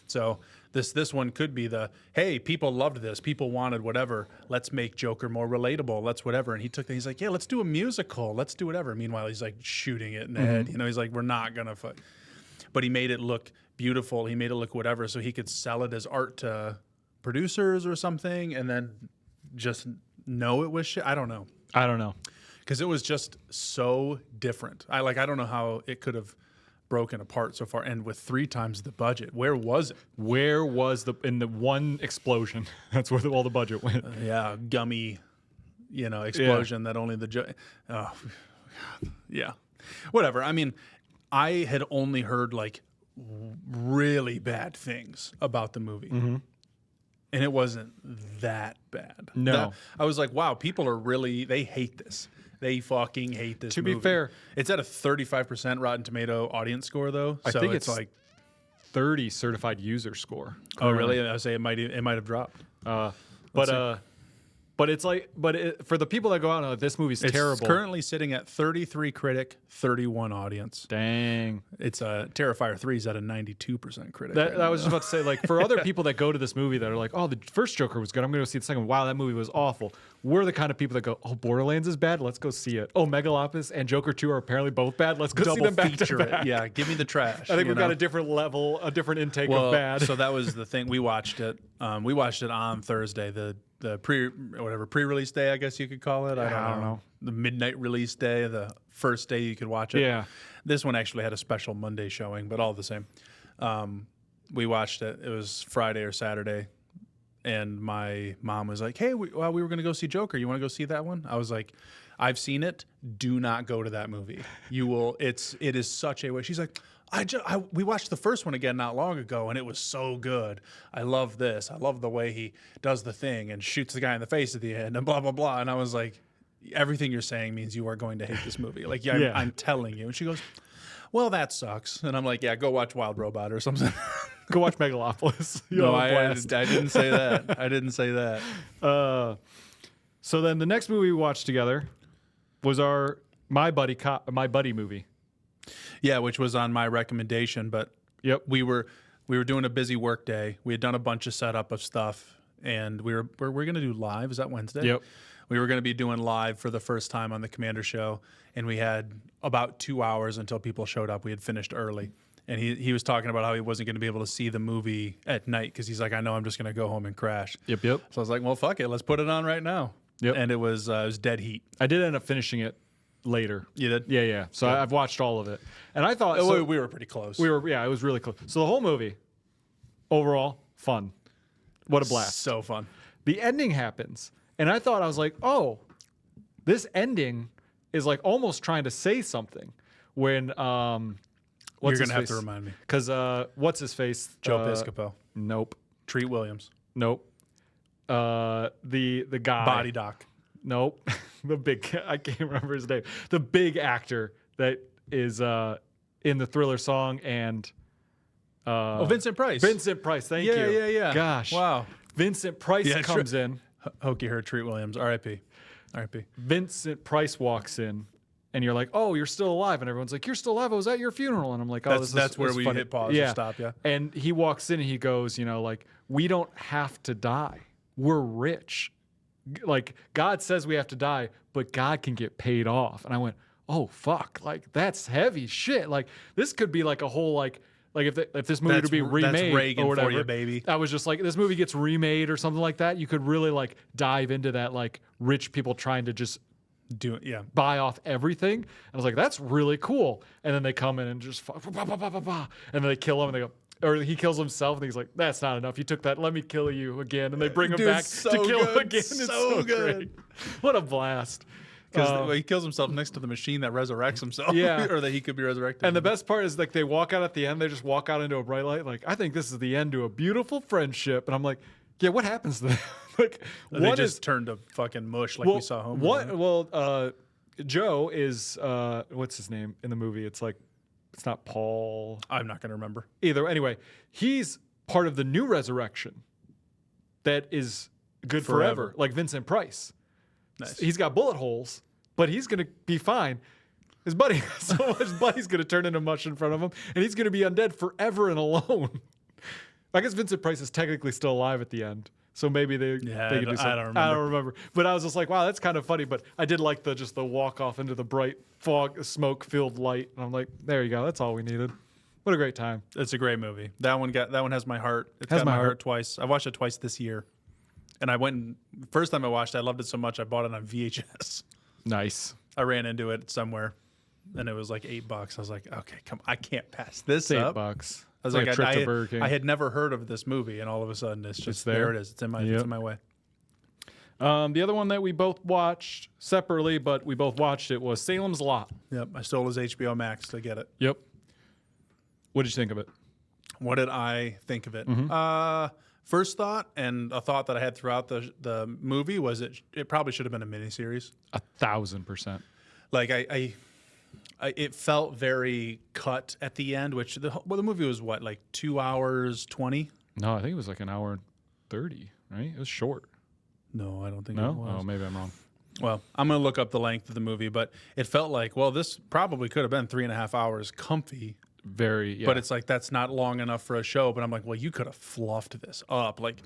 So this one could be hey, people loved this. People wanted whatever. Let's make Joker more relatable. Let's whatever. And he's like, yeah, let's do a musical. Let's do whatever. Meanwhile, he's like shooting it in the head. You know, he's like, we're not going to fuck. But he made it look beautiful. He made it look whatever so he could sell it as art to producers or something and then just know it was shit. I don't know. Because it was just so different. I don't know how it could have broken apart so far. And with 3 times the budget, where was it? Where was in the one explosion? That's where all the budget went. Gummy, explosion that only whatever. I mean, I had only heard like really bad things about the movie. Mm-hmm. And it wasn't that bad. No. I was like, wow, people are they hate this. They fucking hate this movie. To be fair. It's at a 35% Rotten Tomato audience score, though. I think it's like 30 certified user score. Oh, really? I would say it might have dropped. But But it's like, for the people that go out and like, this movie's terrible. It's currently sitting at 33 critic, 31 audience. Dang. It's Terrifier 3 is at a 92% critic. I was just about to say, like, for other people that go to this movie that are like, oh, the first Joker was good, I'm going to go see the second one. Wow, that movie was awful. We're the kind of people that go, oh, Borderlands is bad? Let's go see it. Oh, Megalopolis and Joker 2 are apparently both bad? Let's go see them back to back. Yeah, give me the trash. I think we've got a different level, a different intake of bad. So that was the thing. We watched it. We watched it on Thursday, the pre-release day, I guess you could call it. I don't know. The midnight release day, the first day you could watch it. Yeah. This one actually had a special Monday showing, but all the same. We watched it. It was Friday or Saturday, and my mom was like, "Hey, we were going to go see Joker. You want to go see that one?" I was like, "I've seen it. Do not go to that movie. You will. It is such a waste." She's like, we watched the first one again not long ago, and it was so good. I love this. I love the way he does the thing and shoots the guy in the face at the end and blah, blah, blah. And I was like, everything you're saying means you are going to hate this movie. Like, I'm telling you. And she goes, well, that sucks. And I'm like, yeah, go watch Wild Robot or something. Go watch Megalopolis. No, I didn't say that. I didn't say that. So then the next movie we watched together was my buddy movie. Yeah, which was on my recommendation, but yep, we were doing a busy work day. We had done a bunch of setup of stuff, and we're going to do live. Is that Wednesday? Yep. We were going to be doing live for the first time on the Commander Show, and we had about 2 hours until people showed up. We had finished early, and he was talking about how he wasn't going to be able to see the movie at night because he's like, I know I'm just going to go home and crash. Yep. So I was like, well, fuck it, let's put it on right now. Yep. And it was dead heat. I did end up finishing it later. You did? Yeah. So Yeah. I've watched all of it, and I thought we were pretty close. It was really close. So the whole movie, overall, fun. What a blast! So fun. The ending happens, and I thought, I was like, oh, this ending is like almost trying to say something. When You're gonna have to remind me, because what's his face? Joe Piscopo. Nope. Treat Williams. Nope. The guy. Body Doc. Nope. I can't remember his name. The big actor that is in the Thriller song and Vincent Price. Vincent Price, thank you. Yeah. Gosh. Wow. Vincent Price comes in. Hokey Heard Treat Williams. R.I.P. R.I.P. Vincent Price walks in, and you're like, "Oh, you're still alive," and everyone's like, "You're still alive. I was at your funeral," and I'm like, "Oh, that's where we funny. hit pause and stop." Yeah. And he walks in and he goes, like, we don't have to die. We're rich. Like, God says we have to die, but God can get paid off. And I went, oh, fuck. Like, that's heavy shit. Like, this could be like a whole, like if this movie would be remade that's Reagan or whatever. For you, baby. I was just like, this movie gets remade or something like that. You could really, like, dive into that, like, rich people trying to just do it. Yeah. buy off everything. And I was like, that's really cool. And then they come in and just, and then they kill him and they go, or he kills himself and he's like, that's not enough. You took that. Let me kill you again. And they bring him back to kill him again. It's so good. Great. What a blast. Because he kills himself next to the machine that resurrects himself. Yeah. Or that he could be resurrected. And the best part is, like, they walk out at the end. They just walk out into a bright light. Like, I think this is the end to a beautiful friendship. And I'm like, yeah, what happens to them? Like, they just turned to fucking mush like we saw home. Joe is, what's his name in the movie? It's not Paul. I'm not going to remember. Either. Anyway, he's part of the new resurrection that is good forever. Like Vincent Price. Nice. He's got bullet holes, but he's going to be fine. His buddy, his buddy's going to turn into mush in front of him, and he's going to be undead forever and alone. I guess Vincent Price is technically still alive at the end. So maybe they can do something. I don't remember. But I was just like, wow, that's kind of funny. But I did like the walk off into the bright fog, smoke-filled light. And I'm like, there you go. That's all we needed. What a great time. It's a great movie. That one has my heart. It's got my heart twice. I watched it twice this year. And I went, first time I watched it, I loved it so much, I bought it on VHS. Nice. I ran into it somewhere, and it was like $8. I was like, okay, come on, I can't pass this up. $8. I was like, I had never heard of this movie, and all of a sudden it's there. It is. It's in my way. The other one that we both watched separately, but we both watched it, was Salem's Lot. Yep, I stole his HBO Max to get it. Yep. What did you think of it? What did I think of it? Mm-hmm. First thought, and a thought that I had throughout the movie, was it probably should have been a miniseries. 1,000%. Like it felt very cut at the end, which the movie was what, like 2 hours 20? No, I think it was like an hour and 30. Right? It was short. No, I don't think it No? was. Oh, maybe I'm wrong. Well, I'm going to look up the length of the movie, but it felt like, well, this probably could have been 3.5 hours comfy. Very, yeah. But it's like, that's not long enough for a show. But I'm like, well, you could have fluffed this up. Like,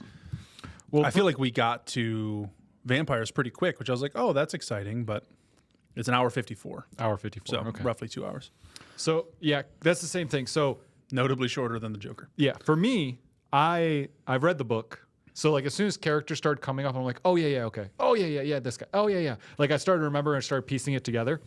well, I feel like we got to vampires pretty quick, which I was like, oh, that's exciting. But it's an hour 54. Hour 54. So Okay. roughly 2 hours. So, yeah, that's the same thing. So, Notably shorter than the Joker. yeah, for me, I've read the book. So, like, as soon as characters started coming up, I'm like, oh, yeah, okay. Oh, yeah, this guy. Oh, yeah. Like, I started to remember and started piecing it together.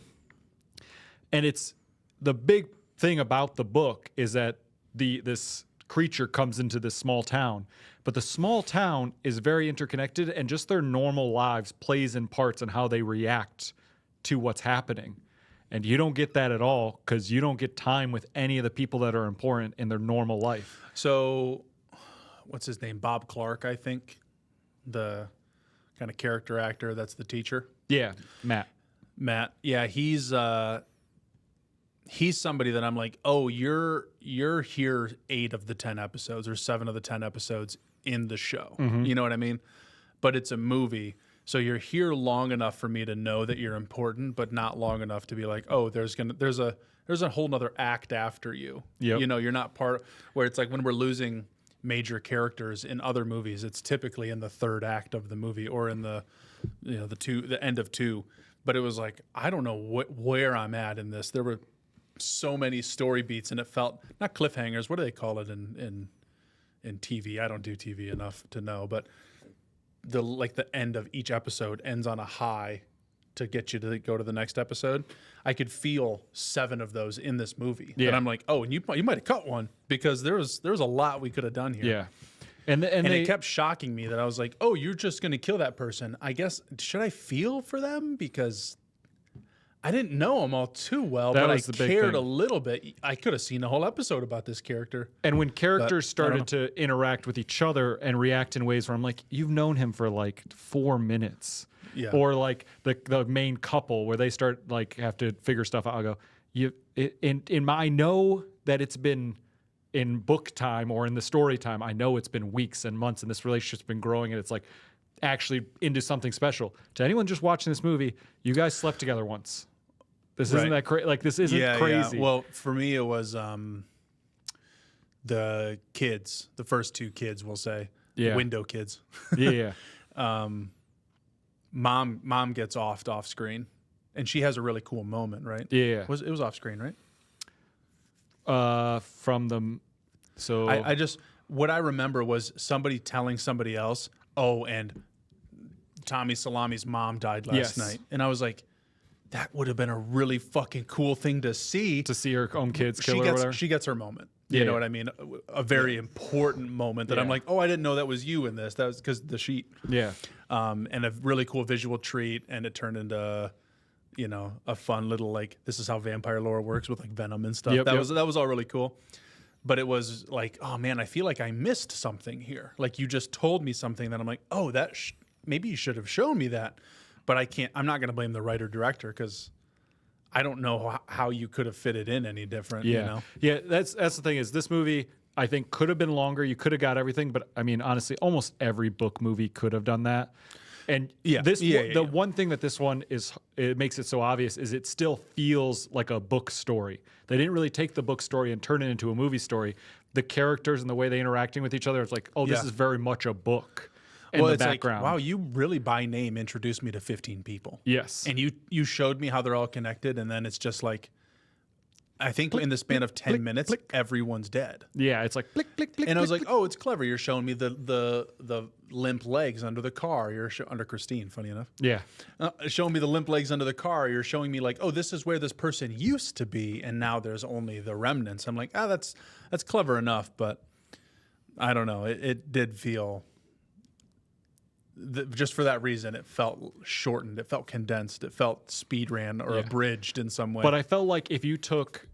And it's the big thing about the book is that this creature comes into this small town. But the small town is very interconnected, and just their normal lives plays in parts on how they react to what's happening. And you don't get that at all because you don't get time with any of the people that are important in their normal life. So, what's his name? Bob Clark, I think. The kind of character actor that's the teacher. Yeah, Matt. Yeah, he's somebody that I'm like, oh, you're here 8 of the 10 episodes or 7 of the 10 episodes in the show. You know what I mean? But it's a movie. So you're here long enough for me to know that you're important, but not long enough to be like, oh, there's a whole nother act after you. Yep. You know, you're not part where it's like when we're losing major characters in other movies, it's typically in the 3rd act of the movie or in the end of 2. But it was like, I don't know where I'm at in this. There were so many story beats, and it felt not cliffhangers. What do they call it in TV? I don't do TV enough to know, but the end of each episode ends on a high to get you to go to the next episode. I could feel 7 of those in this movie, and I'm like, oh, and you might have cut one because there was a lot we could have done here. Yeah, and it kept shocking me that I was like, oh, you're just going to kill that person. I guess should I feel for them because I didn't know them all too well, but I cared a little bit. I could have seen a whole episode about this character. And when characters started to interact with each other and react in ways where I'm like, you've known him for like 4 minutes. Yeah. Or like the main couple where they start like have to figure stuff out. I go, I know that it's been in book time or in the story time. I know it's been weeks and months and this relationship's been growing and it's like actually into something special. To anyone just watching this movie, you guys slept together once. This isn't that crazy. Like, this isn't crazy. Yeah. Well, for me, it was the kids, the first 2 kids, we'll say. Yeah. The window kids. Yeah. Mom gets off screen, and she has a really cool moment, right? Yeah. It was off screen, right? From the... So... I just... What I remember was somebody telling somebody else, oh, and Tommy Salami's mom died last night. And I was like... That would have been a really fucking cool thing to see. To see her own kids kill her or whatever? She gets her moment. You know what I mean? A very important moment that I'm like, oh, I didn't know that was you in this. That was because the sheet. Yeah. And a really cool visual treat. And it turned into, a fun little, like, this is how vampire lore works with, like, venom and stuff. That was all really cool. But it was like, oh, man, I feel like I missed something here. Like, you just told me something that I'm like, oh, maybe you should have shown me that. But I'm not going to blame the writer-director because I don't know how you could have fit it in any different. Yeah. Yeah, that's the thing is this movie, I think, could have been longer. You could have got everything. But, I mean, honestly, almost every book movie could have done that. And the one thing that this one it makes it so obvious is it still feels like a book story. They didn't really take the book story and turn it into a movie story. The characters and the way they're interacting with each other, it's like, oh, this is very much a book. Well, it's background. Like, wow, you really by name introduced me to 15 people. Yes. And you showed me how they're all connected, and then it's just like, I think in the span of 10 minutes, everyone's dead. Yeah, it's like click, click, click. And I was like, oh, it's clever. You're showing me the limp legs under the car. You're under Christine, funny enough. Yeah. Showing me the limp legs under the car. You're showing me like, oh, this is where this person used to be, and now there's only the remnants. I'm like, that's clever enough, but I don't know. It did feel... just for that reason, it felt shortened. It felt condensed. It felt speed ran or abridged in some way. But I felt like if you took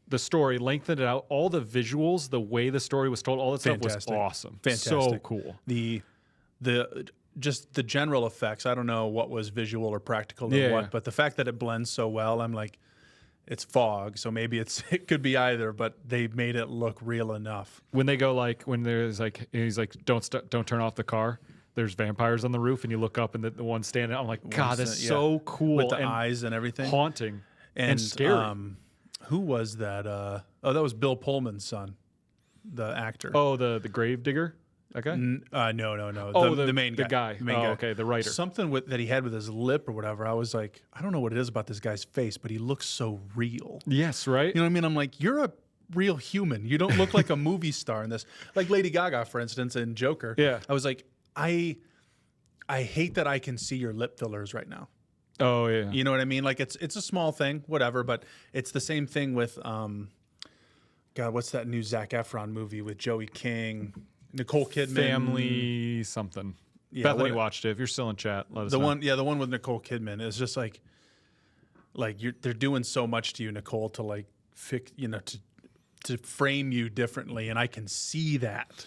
the story, lengthened it out, all the visuals, the way the story was told, all that stuff was awesome. Fantastic. So cool. Just the general effects. I don't know what was visual or practical or what, but the fact that it blends so well, I'm like, it's fog, so maybe it could be either, but they made it look real enough. When they go like, when there's like, he's like, don't turn off the car. there's vampires on the roof, and you look up and the one standing. I'm like, God, that's yeah. so cool with the and eyes and everything, haunting and scary. Who was that? That was Bill Pullman's son, the actor. Oh, the grave digger. That guy? No. Oh, the main guy. The guy. The main guy. Okay, the writer. Something that he had with his lip or whatever. I was like, I don't know what it is about this guy's face, but he looks so real. Yes, right? You know what I mean? I'm like, you're a real human. You don't look like a movie star in this. Like Lady Gaga, for instance, in Joker. Yeah. I was like, I hate that I can see your lip fillers right now. Oh, yeah. You know what I mean? Like it's a small thing, whatever, but it's the same thing with God, what's that new Zac Efron movie with Joey King, Nicole Kidman? Family something. Yeah, Bethany watched it. If you're still in chat, let us know. The one with Nicole Kidman is just like they're doing so much to you, Nicole, to like fix, to frame you differently, and I can see that.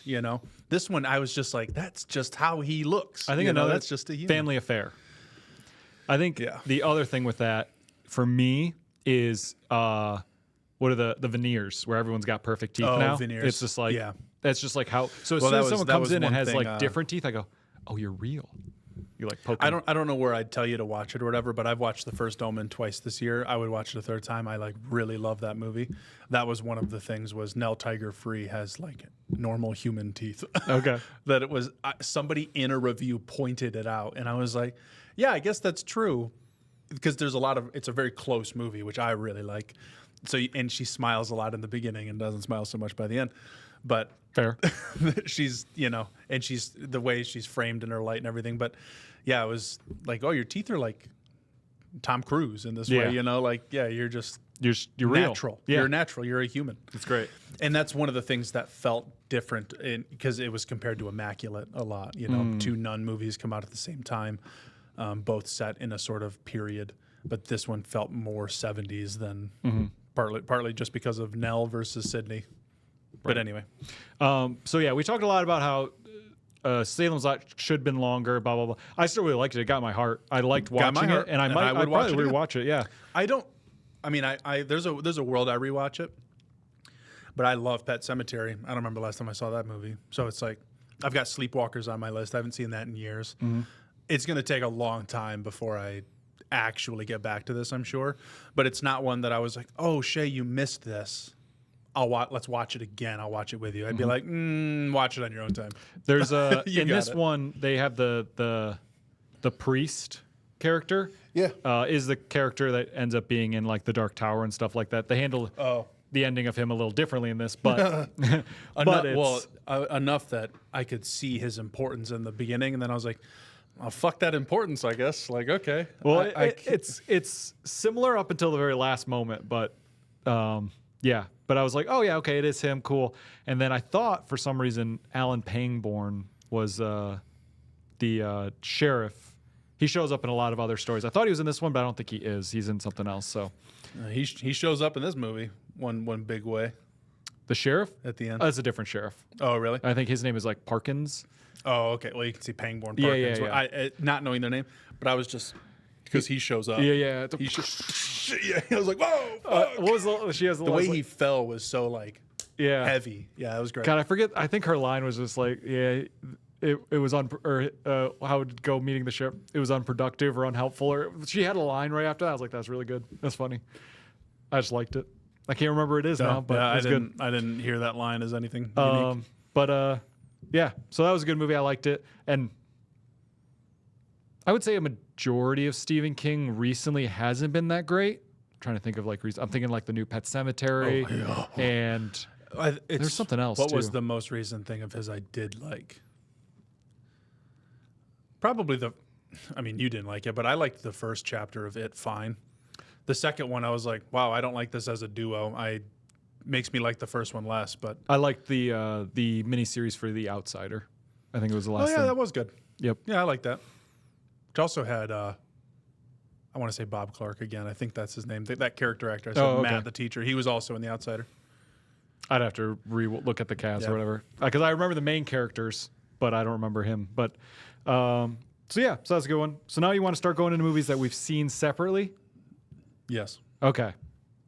This one I was just like, that's just how he looks. I think that's just a human. Family Affair. I think the other thing with that for me is what are the veneers where everyone's got perfect teeth now? Veneers. It's just like that's just like how. So as soon as someone comes in and has like different teeth, I go, "Oh, you're real." You like poke. I don't know where I'd tell you to watch it or whatever, but I've watched The First Omen twice this year. I would watch it a third time. I like really love that movie. That was one of the things was Nell Tiger Free has like normal human teeth. Okay. That it was somebody in a review pointed it out, and I was like, yeah, I guess that's true, because there's it's a very close movie, which I really like. So and she smiles a lot in the beginning and doesn't smile so much by the end, but fair. she's and she's the way she's framed in her light and everything. But yeah, it was like, oh, your teeth are like Tom Cruise in this way, you're just you're natural. Real. Yeah. You're natural. You're a human. It's great. And that's one of the things that felt different because it was compared to Immaculate a lot. Two nun movies come out at the same time, both set in a sort of period, but this one felt more 70s than partly just because of Nell versus Sydney. But anyway. So yeah, we talked a lot about how Salem's Lot should have been longer, blah, blah, blah. I still really liked it. It got my heart. I liked watching it, and I'd probably rewatch it, yeah. There's a world I rewatch it, but I love Pet Sematary. I don't remember the last time I saw that movie. So it's like, I've got Sleepwalkers on my list. I haven't seen that in years. It's going to take a long time before I actually get back to this, I'm sure. But it's not one that I was like, oh, Shay, you missed this. Let's watch it again. I'll watch it with you. I'd be like, watch it on your own time. There's in this one, they have the priest character. Yeah. Is the character that ends up being in like the Dark Tower and stuff like that. They handle the ending of him a little differently in this, but enough that I could see his importance in the beginning, and then I was like, oh, fuck that importance, I guess. Like, okay. Well, it's similar up until the very last moment, but yeah. But I was like, oh yeah, okay, it is him, cool. And then I thought for some reason Alan Pangborn was the sheriff. He shows up in a lot of other stories. I thought he was in this one, but I don't think he is. He's in something else. So he shows up in this movie one big way. The sheriff at the end. Oh, that's a different sheriff. Oh, really? I think his name is like Parkins. Oh, okay. Well, you can see Pangborn Parkins. Yeah. I not knowing their name, but I was just because he shows up. Yeah. Yeah. I was like, whoa. What was she has the way he fell was so like heavy. Yeah, it was great. God, I forget. I think her line was just like, it was how would it go meeting the ship? It was unproductive or unhelpful. Or she had a line right after that. I was like, that's really good. That's funny. I just liked it. I can't remember what it is now, but it was good. I didn't hear that line as anything unique. But yeah, so that was a good movie. I liked it. And I would say a majority of Stephen King recently hasn't been that great. I'm trying to think of like I'm thinking like the new Pet Sematary and there's something else. What was the most recent thing of his I did like? Probably you didn't like it, but I liked the first chapter of it fine. The second one, I was like, wow, I don't like this as a duo. Makes me like the first one less, but I liked the miniseries for The Outsider. I think it was the last. Oh yeah, that was good. Yep. Yeah, I like that. Which also had, I want to say Bob Clark again. I think that's his name. That character actor. I said Matt, the teacher. He was also in The Outsider. I'd have to look at the cast or whatever because I remember the main characters, but I don't remember him. But so that's a good one. So now you want to start going into movies that we've seen separately. Yes. Okay.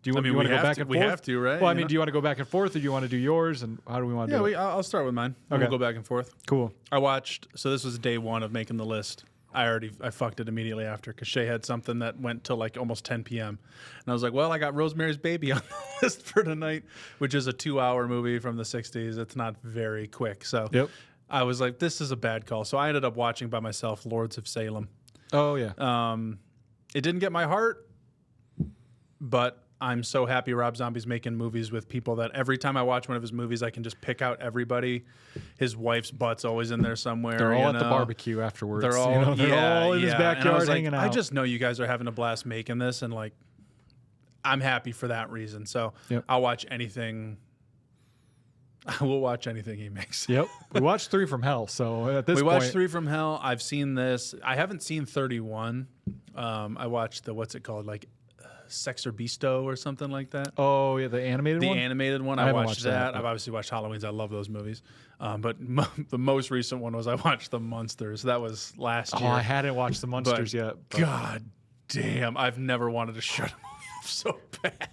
Do you, I mean, you want we to go have back to- and we forth? have to, right? Well, I You mean, know? do you want to go back and forth, or do you want to do yours? And how do we want to do it? I'll start with mine. Okay. We'll go back and forth. Cool. I watched. So this was day one of making the list. I fucked it immediately after because Shay had something that went till like almost 10 p.m. And I was like, well, I got Rosemary's Baby on the list for tonight, which is a 2-hour movie from the 60s. It's not very quick. So Yep. I was like, this is a bad call. So I ended up watching by myself Lords of Salem. Oh yeah. It didn't get my heart, but I'm so happy Rob Zombie's making movies with people that every time I watch one of his movies, I can just pick out everybody. His wife's butt's always in there somewhere. They're all you at the know? barbecue afterwards. They're all, they're all in his And I backyard was like, hanging out. I just know you guys are having a blast making this, and like, I'm happy for that reason. So Yep. I'll watch anything. I will watch anything he makes. Yep. We watched 3 from Hell, so at this We point, watched 3 from Hell. I've seen this. I haven't seen 31. I watched the what's it called, like Sex or Beasto or something like that. Oh yeah, the animated The one. animated one, I I haven't watched watched that. that, but- I've obviously watched Halloween's. I love those movies. But the most recent one was I watched The Munsters. That was last Oh, year. I hadn't watched the Munsters yet. but- God damn, I've never wanted to shut a movie off so bad.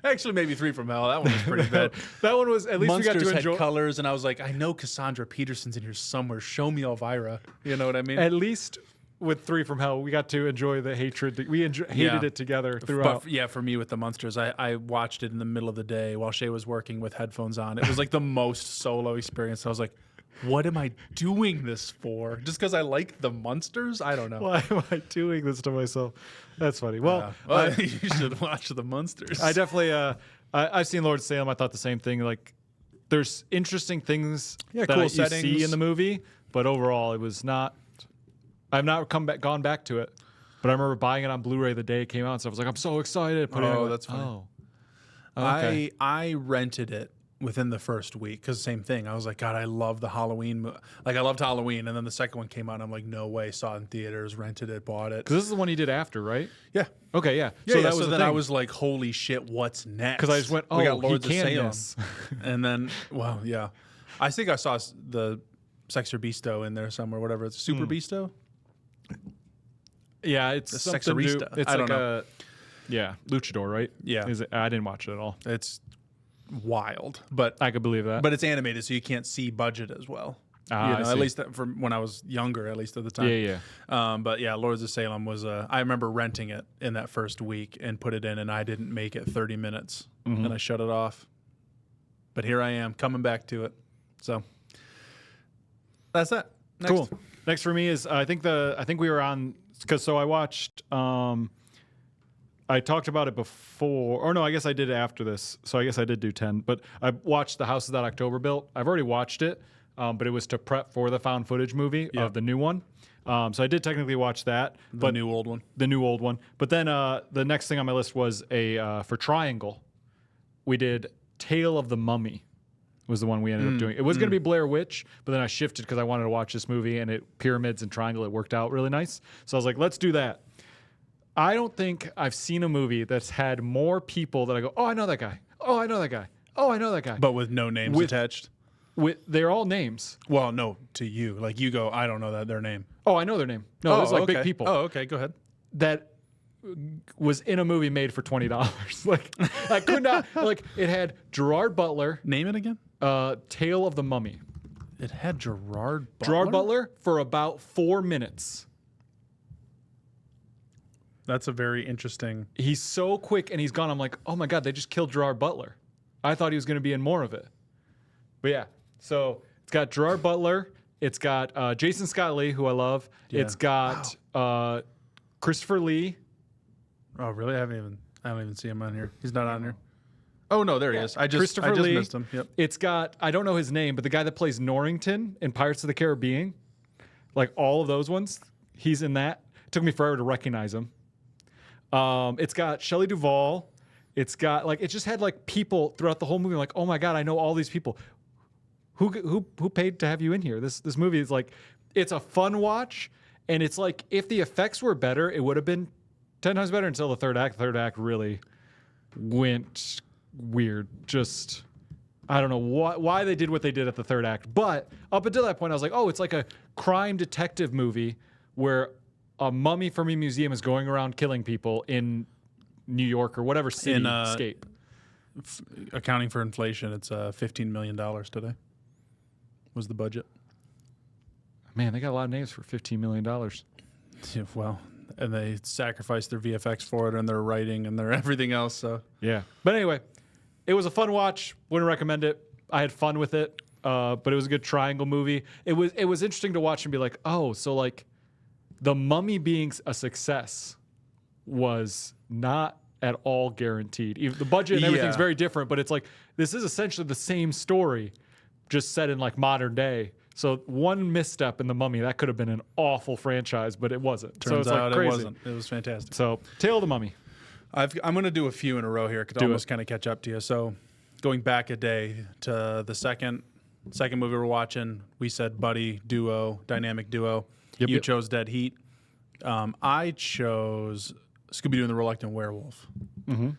Actually, maybe 3 from Hell. That one was pretty bad. That one was at least Munsters we got to enjoy. had colors, and I was like, I know Cassandra Peterson's in here somewhere. Show me Elvira. You know what I mean? At least with 3 from Hell, we got to enjoy the hatred. We hated it together throughout. But yeah, for me with the Munsters, I watched it in the middle of the day while Shay was working with headphones on. It was like the most solo experience. I was like, what am I doing this for? Just because I like the Munsters? I don't know. Why am I doing this to myself? That's funny. Well, You should watch the Munsters. I definitely. I've seen Lord of Salem. I thought the same thing. Like, there's interesting things that cool you settings. see in the movie, but overall, it was not. I've not gone back to it, but I remember buying it on Blu-ray the day it came out. So I was like, I'm so excited. Put it in. Oh, I went, that's funny. Oh, okay. I rented it within the first week because same thing. I was like, God, I love the Halloween. Like I loved Halloween, and then the second one came out. And I'm like, no way. Saw it in theaters, rented it, bought it. Because this is the one you did after, right? Yeah. Okay, yeah. So that was so the then thing. I was like, holy shit, what's next? Because I just went, we got oh, Lords he of can Salem. this. And then, well, yeah. I think I saw the Sex or Beasto in there somewhere, whatever. It's Super Beasto? Yeah, it's The something new. Sexorista. It's I like don't know. yeah, Luchador, right? Yeah. Is it, I didn't watch it at all. It's wild. But I could believe that. but it's animated, so you can't see budget as well. I At see. least from when I was younger, at least at the time. Yeah. But yeah, Lords of Salem was. I remember renting it in that first week and put it in, and I didn't make it 30 minutes, and I shut it off. But here I am coming back to it. So that's that. Next. Cool. Next for me is I think we were on because I watched. I talked about it before, or no, I guess I did it after this. So I guess I did do 10. But I watched The Houses That October Built. I've already watched it, but it was to prep for the found footage movie of the new one. So I did technically watch that, The new old one. the new old one. But then the next thing on my list was for Triangle. We did Tale of the Mummy. Was the one we ended up doing. It was going to be Blair Witch, but then I shifted because I wanted to watch this movie, and Pyramids and Triangle, it worked out really nice. So I was like, let's do that. I don't think I've seen a movie that's had more people that I go, oh, I know that guy. Oh, I know that guy. Oh, I know that guy. But with no names attached. They're all names. Well, no, to you. Like you go, I don't know their name. Oh, I know their name. No, it's like okay. big people. Oh, okay. Go ahead. That was in a movie made for $20. Like I could not. Like it had Gerard Butler, Name it again. Tale of the Mummy. It had Gerard Butler. Gerard Butler for about 4 minutes. That's a very interesting. He's so quick and he's gone. I'm like, oh my God, they just killed Gerard Butler. I thought he was going to be in more of it. But yeah, so it's got Gerard Butler. It's got Jason Scott Lee, who I love. Yeah. It's got Christopher Lee. Oh, really? I don't even see him on here. He's not on here. Oh no, there he is. I just Christopher Lee. missed him. Yep. It's got, I don't know his name, but the guy that plays Norrington in Pirates of the Caribbean, like all of those ones, he's in that. It took me forever to recognize him. It's got Shelley Duvall. It's got it just had like people throughout the whole movie. Like, oh my God, I know all these people. Who paid to have you in here? This movie is like, it's a fun watch, and it's like if the effects were better, it would have been 10 times better until the third act. The third act really went weird. Just I don't know why they did what they did at the third act. But up until that point, I was like, oh, it's like a crime detective movie where a mummy from a museum is going around killing people in New York or whatever cityscape. Accounting for inflation, it's $15 million today. Was the budget? Man, they got a lot of names for $15 million. Yeah, well, and they sacrificed their VFX for it and their writing and their everything else. So yeah, but anyway, it was a fun watch. Wouldn't recommend it. I had fun with it, but it was a good triangle movie. It was interesting to watch and be like, oh, so like The Mummy being a success was not at all guaranteed. Even the budget and everything's very different, but it's like this is essentially the same story, just set in like modern day. So one misstep in The Mummy, that could have been an awful franchise, but it wasn't. Turns so it's out like crazy. it wasn't. It was fantastic. So Tale of the Mummy. I'm going to do a few in a row here because I almost kind of catch up to you. So going back a day to the second movie we're watching, we said buddy duo, dynamic duo. You chose Dead Heat. I chose Scooby-Doo and the Reluctant Werewolf. Mm-hmm.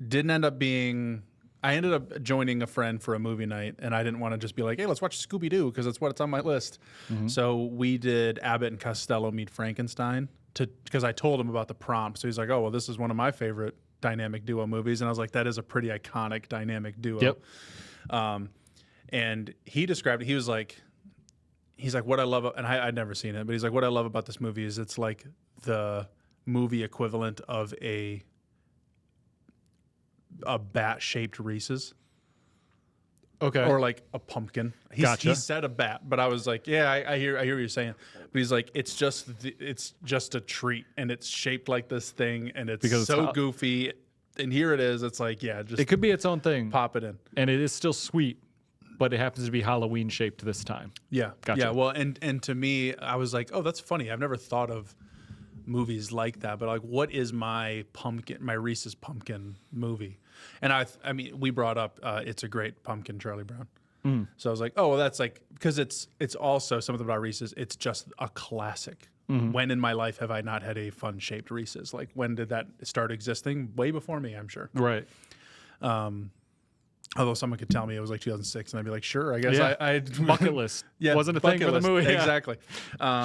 Didn't end up being... I ended up joining a friend for a movie night, and I didn't want to just be like, hey, let's watch Scooby-Doo because that's what's on my list. Mm-hmm. So we did Abbott and Costello Meet Frankenstein because I told him about the prompt. So he's like, oh, well, this is one of my favorite dynamic duo movies. And I was like, that is a pretty iconic dynamic duo. Yep. And he described it. He's like, what I love, and I'd never seen it, but he's like, what I love about this movie is it's like the movie equivalent of a bat-shaped Reese's. Okay. Or like a pumpkin. Gotcha. He said a bat, but I was like, yeah, I hear what you're saying. But he's like, it's just a treat, and it's shaped like this thing, and it's so goofy. And here it is. It's like, yeah, just it could be its own thing. Pop it in, and it is still sweet, but it happens to be Halloween shaped this time. Yeah, gotcha. Yeah. Well, and to me, I was like, oh, that's funny. I've never thought of movies like that, but like, what is my Reese's pumpkin movie? And I mean, we brought up It's a Great Pumpkin, Charlie Brown. Mm. So I was like, oh, well, that's like, because it's also something about Reese's. It's just a classic. Mm-hmm. When in my life have I not had a fun shaped Reese's? Like, when did that start existing? Way before me, I'm sure. Right. Although someone could tell me it was like 2006, and I'd be like, sure, I guess I bucket list. Yeah, wasn't a thing for the movie. Yeah. Exactly.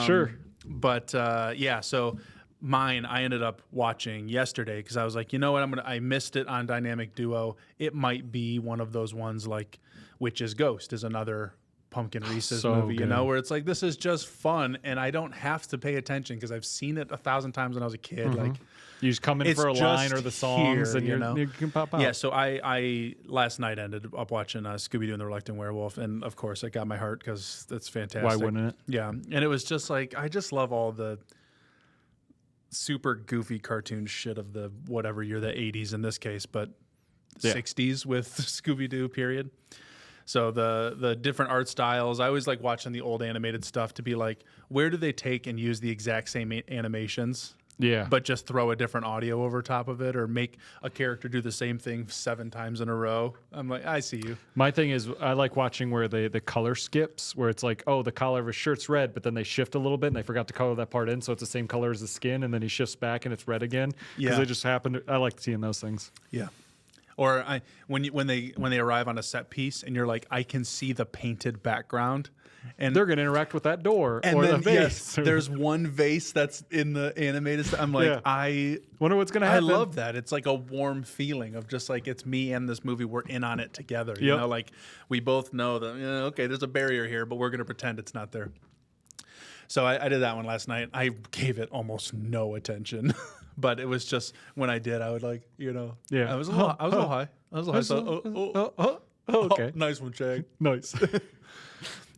Sure. But yeah, so mine I ended up watching yesterday because I was like, you know what, I missed it on Dynamic Duo. It might be one of those ones like Witch's Ghost is another pumpkin Reese's movie, good. You know, where it's like, this is just fun and I don't have to pay attention because I've seen it 1,000 times when I was a kid. Mm-hmm. Like, you just come in for a line or the songs here, and you can pop out. Yeah, so I last night ended up watching Scooby-Doo and the Reluctant Werewolf, and of course it got my heart because it's fantastic. Why wouldn't it? Yeah, and it was just like, I just love all the super goofy cartoon shit of the whatever year, the 80s in this case, but 60s with Scooby-Doo period. So the different art styles, I always like watching the old animated stuff to be like, where do they take and use the exact same animations? Yeah. But just throw a different audio over top of it or make a character do the same thing 7 times in a row. I'm like, I see you. My thing is I like watching where the color skips, where it's like, oh, the collar of his shirt's red, but then they shift a little bit and they forgot to color that part in, so it's the same color as the skin, and then he shifts back and it's red again. Because they just happen. I like seeing those things. Yeah. Or when they arrive on a set piece and you're like, I can see the painted background. And they're going to interact with that door and or then, the vase. Yes, there's one vase that's in the animated stuff. I'm like, I wonder what's going to happen. I love that. It's like a warm feeling of just like, it's me and this movie. We're in on it together. You know, like we both know that, okay, there's a barrier here, but we're going to pretend it's not there. So I did that one last night. I gave it almost no attention, but it was just when I did, I would like, I was a little high. So, okay. Nice one, Shag. Nice.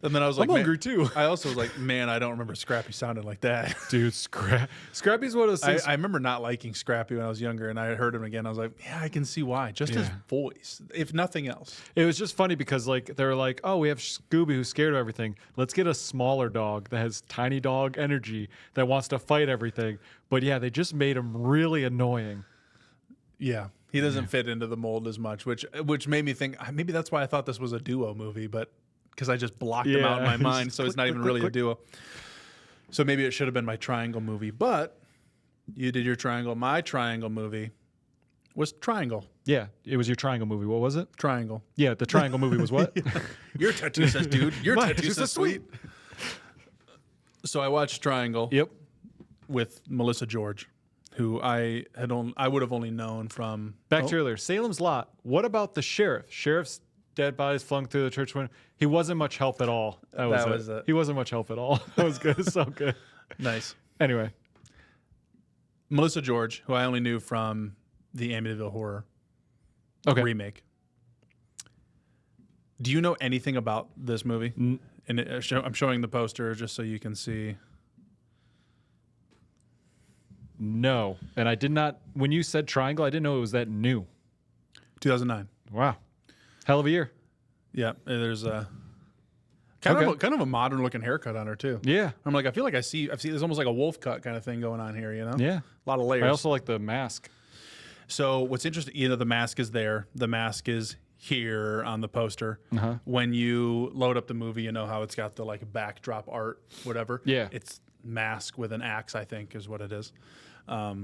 And then I was like, I'm hungry too. I also was like, man, I don't remember Scrappy sounding like that. Dude, Scrappy's one of those things. I remember not liking Scrappy when I was younger, and I heard him again. I was like, yeah, I can see why. Just his voice, if nothing else. It was just funny because like they're like, oh, we have Scooby who's scared of everything. Let's get a smaller dog that has tiny dog energy that wants to fight everything. But yeah, they just made him really annoying. Yeah. He doesn't fit into the mold as much, which made me think maybe that's why I thought this was a duo movie, but because I just blocked him out in my mind, so it's not even really a duo. So maybe it should have been my triangle movie, but you did your triangle. My triangle movie was Triangle. Yeah, it was your triangle movie. What was it? Triangle. Yeah, the triangle movie was what? Your tattoo says, dude. Your tattoo says sweet. So I watched Triangle. Yep. with Melissa George, who I would have only known from Back to earlier, Salem's Lot. What about the sheriff? Sheriff's dead bodies flung through the church window. He wasn't much help at all. That was it. He wasn't much help at all. That was good. So good. Nice. Anyway, Melissa George, who I only knew from the Amityville Horror remake. Do you know anything about this movie? And I'm showing the poster just so you can see. no. And I did not, when you said triangle, I didn't know it was that new. 2009. Wow. Hell of a year. Yeah, there's a kind of a modern looking haircut on her too. Yeah. I'm like, I feel like I see there's almost like a wolf cut kind of thing going on here, you know? Yeah. A lot of layers. I also like the mask. So what's interesting, the mask is there. The mask is here on the poster. Uh-huh. When you load up the movie, you know how it's got the like backdrop art, whatever. Yeah. It's mask with an axe, I think, is what it is. A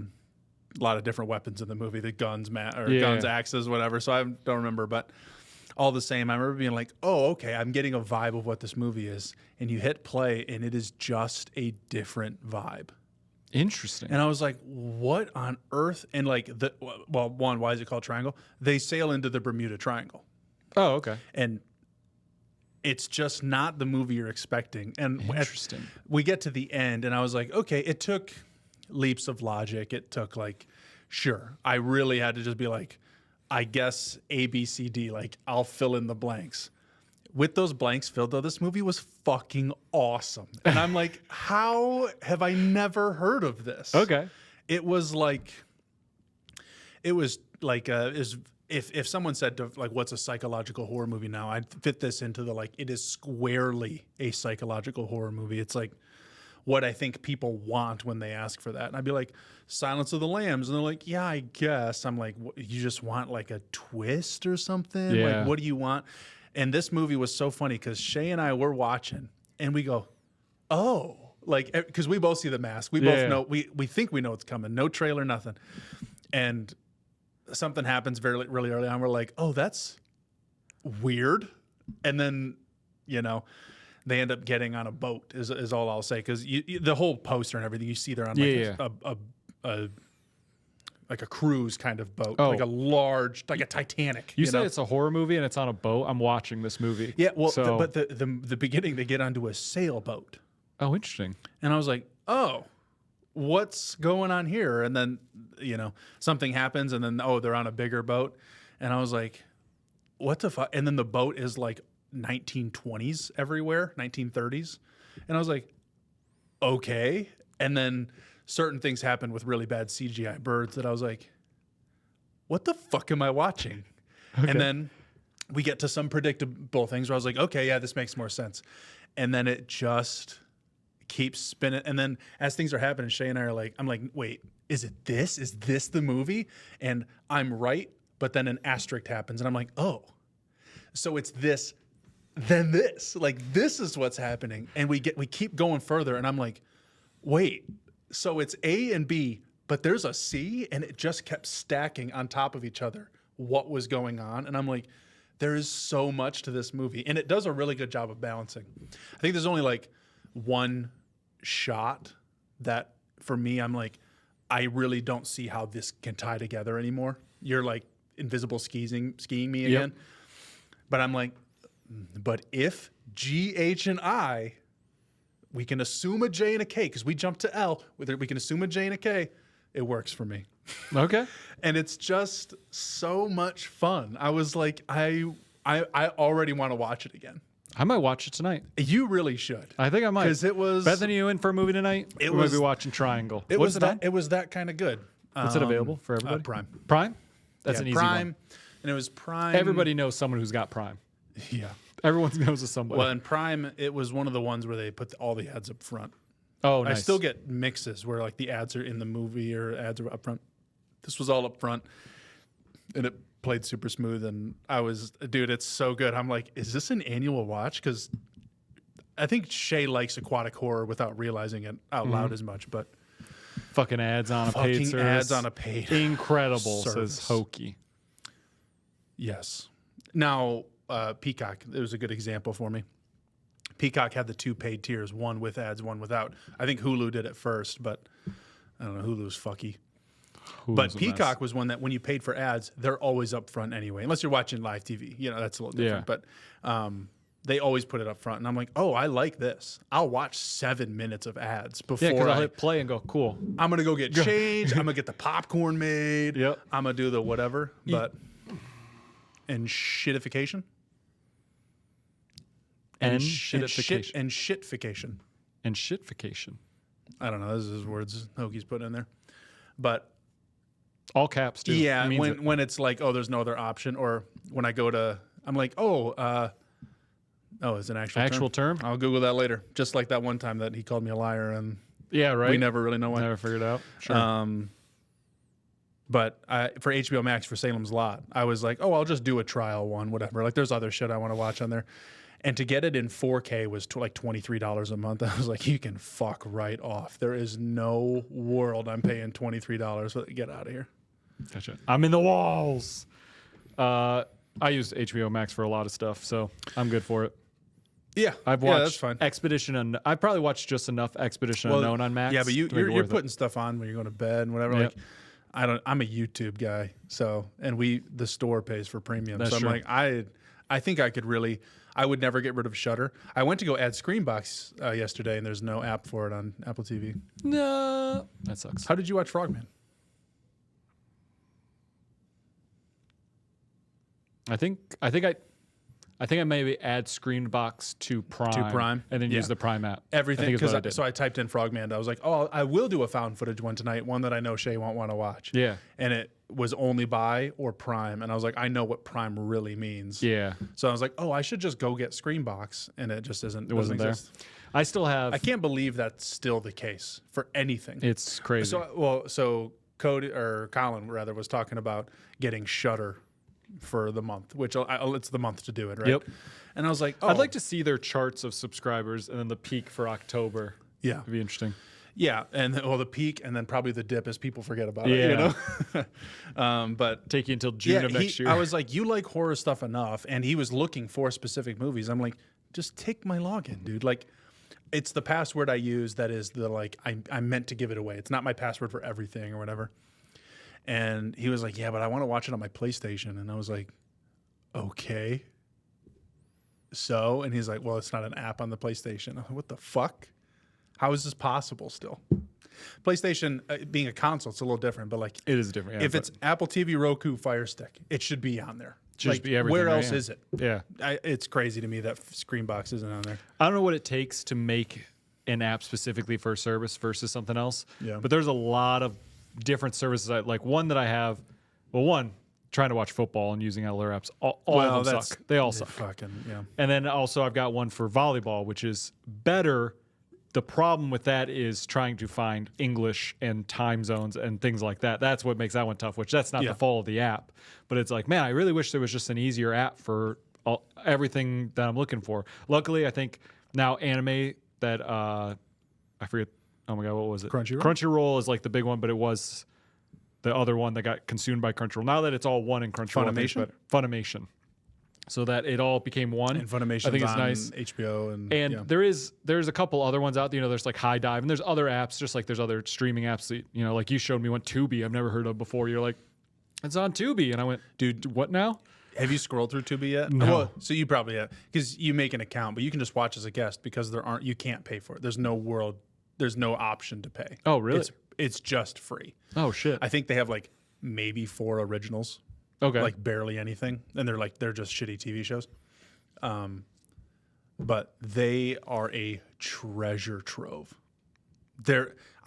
lot of different weapons in the movie, the guns, guns, axes, whatever. So I don't remember, but all the same, I remember being like, oh, okay, I'm getting a vibe of what this movie is. And you hit play, and it is just a different vibe. Interesting. And I was like, what on earth? And like, one, why is it called Triangle? They sail into the Bermuda Triangle. Oh, okay. And it's just not the movie you're expecting. And Interesting. We get to the end, and I was like, okay, it took leaps of logic. It took like, sure, I really had to just be like, I guess A, B, C, D, like I'll fill in the blanks. With those blanks filled, though, this movie was fucking awesome. And I'm like, how have I never heard of this? Okay. It was like if someone said to, like, what's a psychological horror movie now, I'd fit this into the like, it is squarely a psychological horror movie. It's like what I think people want when they ask for that. And I'd be like, Silence of the Lambs. And they're like, yeah, I guess. I'm like, you just want like a twist or something? Yeah. Like, what do you want? And this movie was so funny because Shay and I were watching and we go, oh, like, because we both see the mask. We both know, we think we know what's coming. No trailer, nothing. And something happens really early on. We're like, oh, that's weird. And then, they end up getting on a boat is all I'll say. Because the whole poster and everything, you see they're on like a cruise kind of boat, like a large, like a Titanic. You said it's a horror movie and it's on a boat. I'm watching this movie. Yeah, well, but the beginning, they get onto a sailboat. Oh, interesting. And I was like, oh, what's going on here? And then, something happens and then, they're on a bigger boat. And I was like, what the fuck? And then the boat is like 1920s everywhere, 1930s. And I was like, okay. And then certain things happen with really bad CGI birds that I was like, what the fuck am I watching? Okay. And then we get to some predictable things where I was like, okay, yeah, this makes more sense. And then it just keeps spinning. And then as things are happening, Shay and I are like, I'm like, wait, is it this? Is this the movie? And I'm right, but then an asterisk happens and I'm like, oh, so it's this, then this. Like, this is what's happening. And we keep going further and I'm like, wait, so it's A and B, but there's a C, and it just kept stacking on top of each other. What was going on? And I'm like, there is so much to this movie, and it does a really good job of balancing. I think there's only like one shot that, for me, I'm like, I really don't see how this can tie together anymore. You're like invisible skiing me again. But I'm like, but if G, H, and I, we can assume a J and a K because we jumped to L. We can assume a J and a K. It works for me. Okay. And it's just so much fun. I was like, I already want to watch it again. I might watch it tonight. You really should. I think I might. Because it was... Bethany, you in for a movie tonight? We might be watching Triangle. It was that kind of good. What's it available for everybody? Prime. Prime? That's an easy Prime, one. And it was Prime. Everybody knows someone who's got Prime. Yeah. Everyone knows of somebody. Well, in Prime, it was one of the ones where they put all the ads up front. Oh, nice. I still get mixes where like the ads are in the movie or ads are up front. This was all up front, and it played super smooth. And I was, dude, it's so good. I'm like, is this an annual watch? Because I think Shay likes aquatic horror without realizing it out loud as much. But fucking ads on a paid service. Ads on a paid Incredible, service. says Hokey. Yes. Now, Peacock, it was a good example for me. Peacock had the 2 paid tiers, one with ads, one without. I think Hulu did it first, but I don't know. Hulu's fucky. But Peacock was one that when you paid for ads, they're always up front anyway, unless you're watching live TV. That's a little different. Yeah. But they always put it up front. And I'm like, oh, I like this. I'll watch 7 minutes of ads before because I'll hit play and go, cool. I'm going to go get changed. I'm going to get the popcorn made. Yep. I'm going to do the whatever. But and shitification. And shitification. And shitfication. And shitfication. I don't know. Those are his words Hoagie's put in there. But all caps, too. Yeah, when it's like, oh, there's no other option, or when I go to, I'm like, it's an actual term? I'll Google that later. Just like that one time that he called me a liar, and yeah, right. We never really know why. Never figured out. Sure. But for HBO Max for Salem's Lot, I was like, oh, I'll just do a trial one, whatever. Like, there's other shit I want to watch on there. And to get it in 4K was like $23 a month. I was like, you can fuck right off. There is no world I'm paying $23. Get out of here. Gotcha. I'm in the walls. I use HBO Max for a lot of stuff, so I'm good for it. Yeah, I've watched that's fine. Expedition. I probably watched just enough Expedition Unknown on Max. Yeah, but you're putting stuff on when you're going to bed and whatever. Yep. Like, I'm a YouTube guy, and the store pays for premium. That's so I'm true. like, I think I could really. I would never get rid of Shudder. I went to go add Screenbox yesterday, and there's no app for it on Apple TV. No, that sucks. How did you watch Frogman? I think I maybe add Screenbox to Prime. And then use the Prime app. Everything. So I typed in Frogman. I was like, oh, I will do a found footage one tonight, one that I know Shay won't want to watch. Yeah. And it was only buy or Prime. And I was like, I know what Prime really means. Yeah. So I was like, oh, I should just go get Screenbox. And it just isn't. It wasn't there. I still have. I can't believe that's still the case for anything. It's crazy. So Colin rather was talking about getting Shudder for the month, which it's the month to do it, right? Yep. And I was like, oh. I'd like to see their charts of subscribers and then the peak for October. Yeah. It'd be interesting. Yeah, and the peak and then probably the dip as people forget about it, but take you until June of next year. I was like, you like horror stuff enough, and he was looking for specific movies. I'm like, just take my login, dude. Like, it's the password I use that is I meant to give it away. It's not my password for everything or whatever. And he was like, yeah, but I want to watch it on my PlayStation. And I was like, okay. So, and he's like, well, it's not an app on the PlayStation. I'm like, what the fuck? How is this possible still? PlayStation, being a console, it's a little different, but like, it is different. Yeah, if it's Apple TV, Roku, Fire Stick, it should be on there. Should be everything. Where else is it? Yeah. It's crazy to me that Screenbox isn't on there. I don't know what it takes to make an app specifically for a service versus something else. Yeah. But there's a lot of different services. Like one that I have, one, trying to watch football and using other apps. All of them suck. They all suck. Fucking, yeah. And then also I've got one for volleyball, which is better. The problem with that is trying to find English and time zones and things like that. That's what makes that one tough, which that's not the fault of the app. But it's like, man, I really wish there was just an easier app for everything that I'm looking for. Luckily, I think now anime that, I forget, oh my God, what was it? Crunchyroll? Crunchyroll is like the big one, but it was the other one that got consumed by Crunchyroll. Now that it's all one in Crunchyroll. Funimation? Funimation. So that it all became one. And Funimation, I think it's on nice. HBO and there's a couple other ones out there. There's like High Dive, and there's other apps, just like there's other streaming apps that, like you showed me one, Tubi, I've never heard of before. You're like, it's on Tubi, and I went, dude, what now? Have you scrolled through Tubi yet? No. Well, so you probably have, because you make an account, but you can just watch as a guest because you can't pay for it. There's no option to pay. Oh, really? It's just free. Oh shit. I think they have like maybe 4 originals. Okay. Like barely anything, and they're just shitty TV shows. But they are a treasure trove.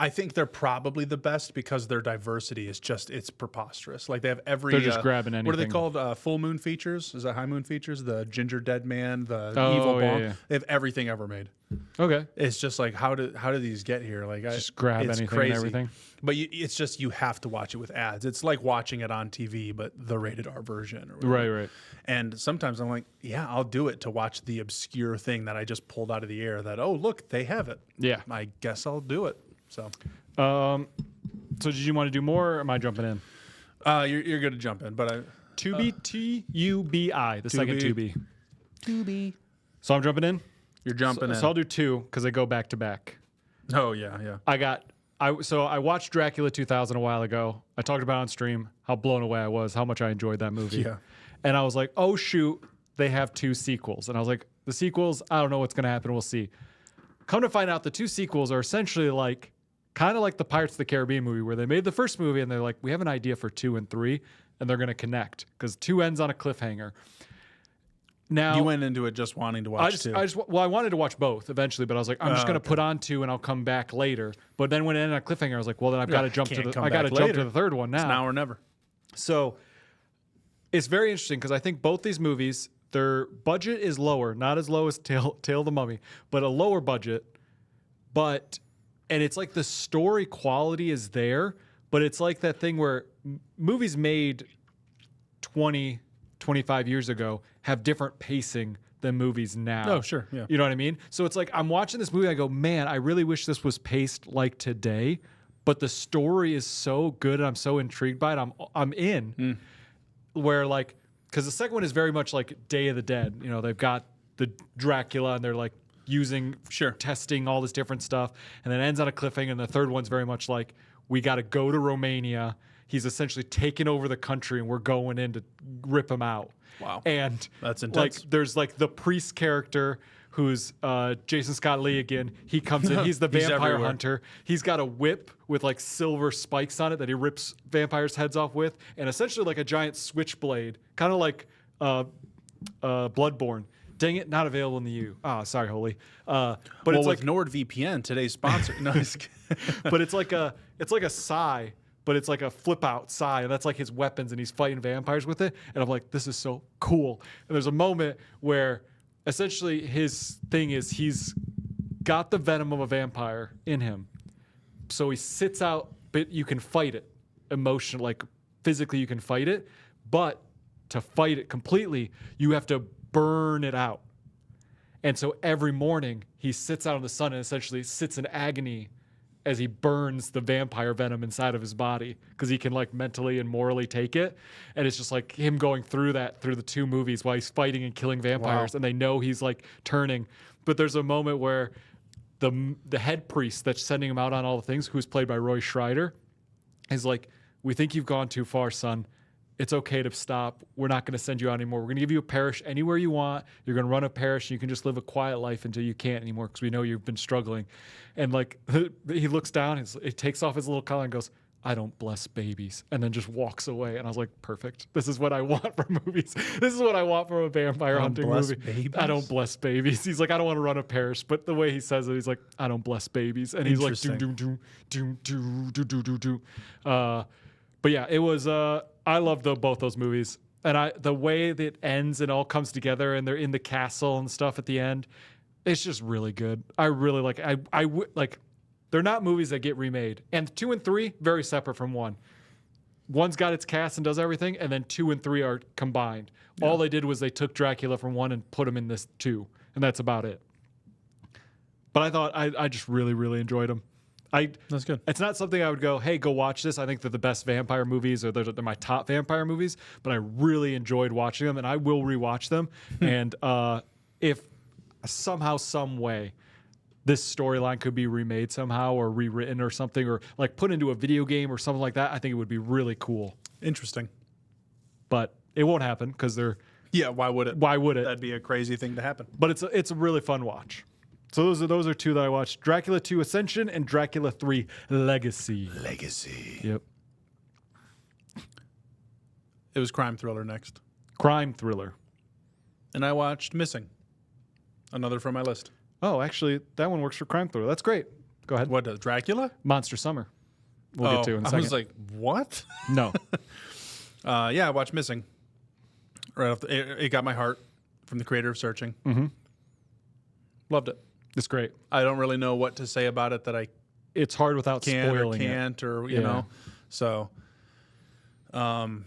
I think they're probably the best because their diversity is it's preposterous. Like they have every. They're just grabbing anything. What are they called? Full moon features? Is that high moon features? The ginger dead man, the evil bomb. Yeah. They have everything ever made. Okay. It's just like how do these get here? Like just grab it's anything crazy. and everything. But it's just you have to watch it with ads. It's like watching it on TV, but the rated R version. Or whatever. Right. And sometimes I'm like, yeah, I'll do it to watch the obscure thing that I just pulled out of the air. That look, they have it. Yeah. I guess I'll do it. So, so did you want to do more? Or am I jumping in? You're going to jump in, but Tubi, Tubi, the second Tubi. Tubi. So I'm jumping in. You're jumping in. So I'll do 2 because they go back to back. Oh yeah. I watched Dracula 2000 a while ago. I talked about it on stream how blown away I was, how much I enjoyed that movie. Yeah. And I was like, oh shoot, they have 2 sequels. And I was like, the sequels, I don't know what's going to happen. We'll see. Come to find out, the 2 sequels are essentially like kind of like the Pirates of the Caribbean movie, where they made the first movie and they're like, we have an idea for 2 and 3, and they're going to connect because 2 ends on a cliffhanger. Now You went into it just wanting to watch 2. I wanted to watch both eventually, but I was like, I'm just going to put on 2 and I'll come back later. But then when it ended on a cliffhanger, I was like, well, then I've got to jump to the third one now. It's now or never. So it's very interesting because I think both these movies, their budget is lower, not as low as Tale of the Mummy, but a lower budget. And it's like the story quality is there, but it's like that thing where movies made 20, 25 years ago have different pacing than movies now. Oh, sure. Yeah. You know what I mean? So it's like I'm watching this movie, I go, man, I really wish this was paced like today, but the story is so good and I'm so intrigued by it. I'm in. Where like, because the second one is very much like Day of the Dead. You know, they've got the Dracula and they're like using, testing all this different stuff, and then it ends on a cliffhanger. And the third one's very much like, we got to go to Romania. He's essentially taken over the country and we're going in to rip him out. Wow. And that's intense. Like, there's like the priest character who's Jason Scott Lee again. He comes in. He's the vampire hunter. He's got a whip with like silver spikes on it that he rips vampires' heads off with, and essentially like a giant switchblade, kind of like Bloodborne. Dang it, not available in the EU. Ah, sorry, Holy. But it's with like NordVPN, today's sponsor. No, but it's like a sai, but it's like a flip out sai, and that's like his weapons, and he's fighting vampires with it. And I'm like, this is so cool. And there's a moment where essentially his thing is he's got the venom of a vampire in him. So he sits out, but you can fight it emotionally, like physically you can fight it. But to fight it completely, you have to burn it out. And so every morning he sits out in the sun and essentially sits in agony as he burns the vampire venom inside of his body because he can like mentally and morally take it. And it's just like him going through that through the 2 movies while he's fighting and killing vampires. Wow. And they know he's like turning. But there's a moment where the head priest that's sending him out on all the things, who's played by Roy Schreider, is like, we think you've gone too far, son. It's okay to stop. We're not going to send you out anymore. We're going to give you a parish anywhere you want. You're going to run a parish, and you can just live a quiet life until you can't anymore because we know you've been struggling. And like he looks down, he takes off his little collar and goes, I don't bless babies, and then just walks away. And I was like, perfect. This is what I want from movies. This is what I want from a vampire hunting movie. Babies? I don't bless babies. He's like, I don't want to run a parish, but the way he says it, he's like, I don't bless babies, and he's like, do. But yeah, it was. I love both those movies, and the way that it ends and all comes together, and they're in the castle and stuff at the end. It's just really good. I really like. I like. They're not movies that get remade, and 2 and 3 very separate from 1. 1's got its cast and does everything, and then 2 and 3 are combined. Yeah. All they did was they took Dracula from 1 and put him in this 2, and that's about it. But I thought I just really, really enjoyed them. That's good. It's not something I would go, hey, go watch this. I think they're the best vampire movies, or they're my top vampire movies. But I really enjoyed watching them, and I will rewatch them. And if somehow, some way, this storyline could be remade somehow, or rewritten, or something, or like put into a video game or something like that, I think it would be really cool. Interesting. But it won't happen because they're. Yeah, why would it? Why would it? That'd be a crazy thing to happen. But it's a really fun watch. So those are 2 that I watched: Dracula 2 Ascension and Dracula 3 Legacy. Yep. It was crime thriller next. Crime thriller. And I watched Missing. Another from my list. Oh, actually, that one works for crime thriller. That's great. Go ahead. What does Dracula? Monster Summer. We'll get to in a second. I was like, what? No. Yeah, I watched Missing. Right off it got my heart from the creator of Searching. Mm-hmm. Loved it. It's great. I don't really know what to say about it that I it's hard without spoiling can't or you know. So I'm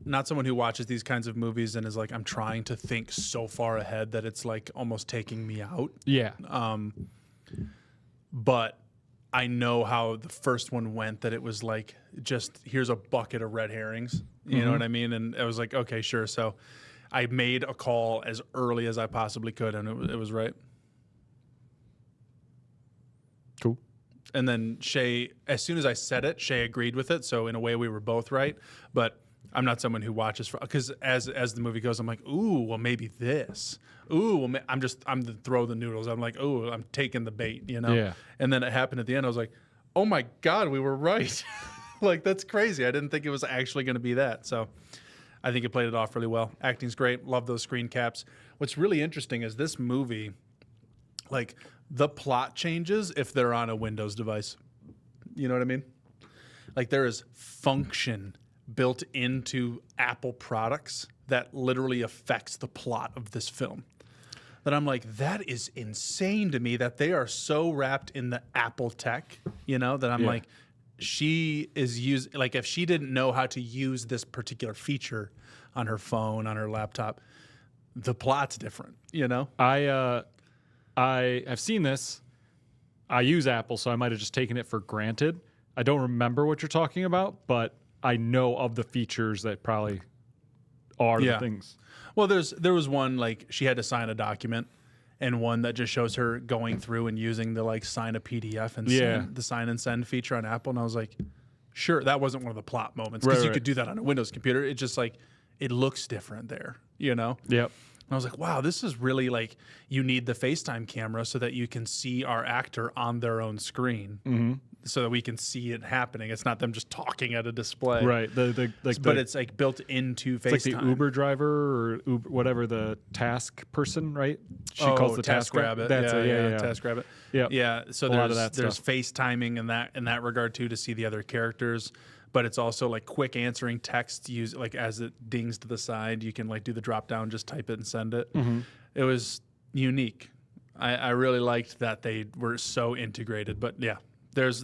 not someone who watches these kinds of movies and is like, I'm trying to think so far ahead that it's like almost taking me out. Yeah. But I know how the first one went, that it was like, just here's a bucket of red herrings. You know what I mean? And I was like, okay, sure. So I made a call as early as I possibly could, and it was right. Cool. And then Shay, as soon as I said it, Shay agreed with it. So in a way, we were both right. But I'm not someone who watches because as the movie goes, I'm like, ooh, well maybe this. Ooh, well, I'm the throw the noodles. I'm like, ooh, I'm taking the bait, you know. Yeah. And then it happened at the end. I was like, oh my God, we were right. Like that's crazy. I didn't think it was actually going to be that. So I think it played it off really well. Acting's great. Love those screen caps. What's really interesting is this movie, like the plot changes if they're on a Windows device. You know what I mean? Like there is function built into Apple products that literally affects the plot of this film. That I'm like, that is insane to me that they are so wrapped in the Apple tech, you know, that I'm like, she is like if she didn't know how to use this particular feature on her phone, on her laptop, the plot's different, you know? I have seen this. I use Apple, so I might have just taken it for granted. I don't remember what you're talking about, but I know of the features that probably are the things. Well, there was one like she had to sign a document, and one that just shows her going through and using the like sign a PDF and send, the sign and send feature on Apple, and I was like, sure, that wasn't one of the plot moments because you could do that on a Windows computer. It just like it looks different there, you know? Yep. And I was like, wow, this is really like you need the FaceTime camera so that you can see our actor on their own screen, so that we can see it happening. It's not them just talking at a display, Right. But it's like built into FaceTime. It's like the Uber driver or Uber, whatever the task person, right? She calls the task rabbit. That's yeah, Task Rabbit. Yep. Yeah. So A lot of that there's stuff. FaceTiming in that regard too to see the other characters. But it's also like quick answering text. Use like as it dings to the side, you can like do the drop down, just type it and send it. It was unique. I really liked that they were so integrated. But yeah, there's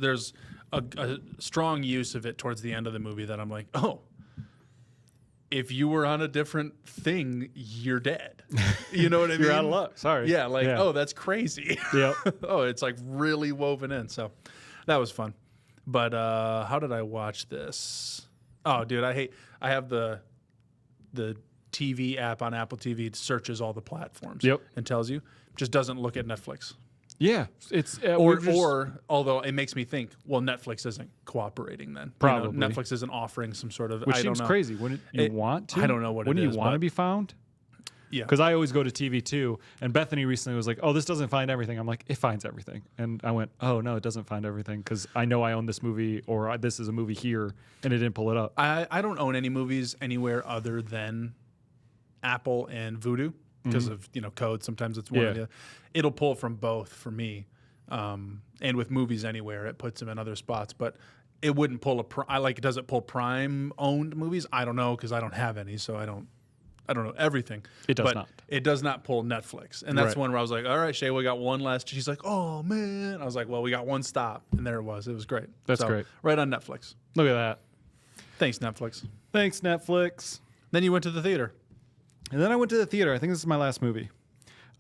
a strong use of it towards the end of the movie that I'm like, oh, if you were on a different thing, you're dead. You know what I mean? You're out of luck. Sorry. Yeah, like, oh, that's crazy. Yep. Oh, it's like really woven in. So that was fun. But how did I watch this? Oh, dude, I have the TV app on Apple TV. It searches all the platforms. Yep. And tells you. Just doesn't look at Netflix. Yeah. It's Or although it makes me think, well, Netflix isn't cooperating then. Probably. You know, Netflix isn't offering some sort of. which I seems don't know. crazy. Wouldn't you want to? I don't know what it Wouldn't is, you want to but- be found? Yeah. Because I always go to TV too, and Bethany recently was like, "Oh, this doesn't find everything." I'm like, "It finds everything," and I went, "Oh no, it doesn't find everything," because I know I own this movie or this is a movie here, and it didn't pull it up. I don't own any movies anywhere other than Apple and Vudu because of code. Sometimes it's one of the. It'll pull from both for me, and with Movies Anywhere, it puts them in other spots, but it wouldn't pull does it pull Prime owned movies? I don't know because I don't have any, so I don't know everything. It does but not. It does not pull Netflix, and that's Right. one where I was like, "All right, Shay, we got one last." She's like, "Oh man," I was like, "Well, we got one stop," and there it was. It was great. That's So, great. Right on Netflix. Look at that. Thanks, Netflix. Thanks, Netflix. Then you went to the theater. And then I went to the theater. I think this is my last movie.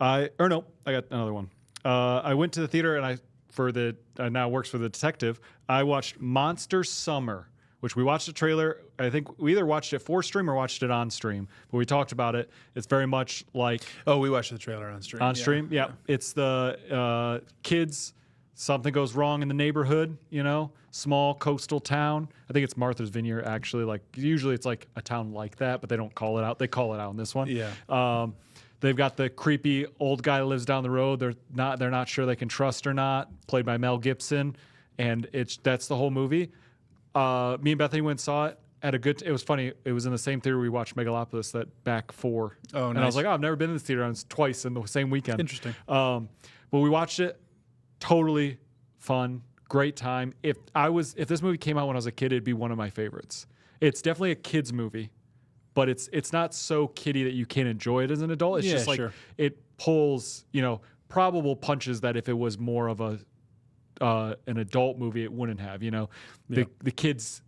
I got another one. I went to the theater and now works for the detective. I watched Monster Summer, which we watched the trailer. I think we either watched it for stream or watched it on stream, but we talked about it. It's very much like Oh, we watched the trailer on stream. on stream. Yeah. It's the kids. Something goes wrong in the neighborhood, small coastal town. I think it's Martha's Vineyard, actually. Like usually it's like a town like that, but they don't call it out. They call it out in this one. Yeah. They've got the creepy old guy that lives down the road. They're not sure they can trust or not, played by Mel Gibson. And that's the whole movie. Me and Bethany went and saw it. It was funny. It was in the same theater we watched Megalopolis that back 4. Oh, And I was nice. like, I've never been in this theater. It's twice in the same weekend. Interesting. But we watched it. Totally fun. Great time. If this movie came out when I was a kid, it'd be one of my favorites. It's definitely a kid's movie, but it's not so kiddie that you can't enjoy it as an adult. It's just like it pulls, probable punches that if it was more of an adult movie, it wouldn't have. The kids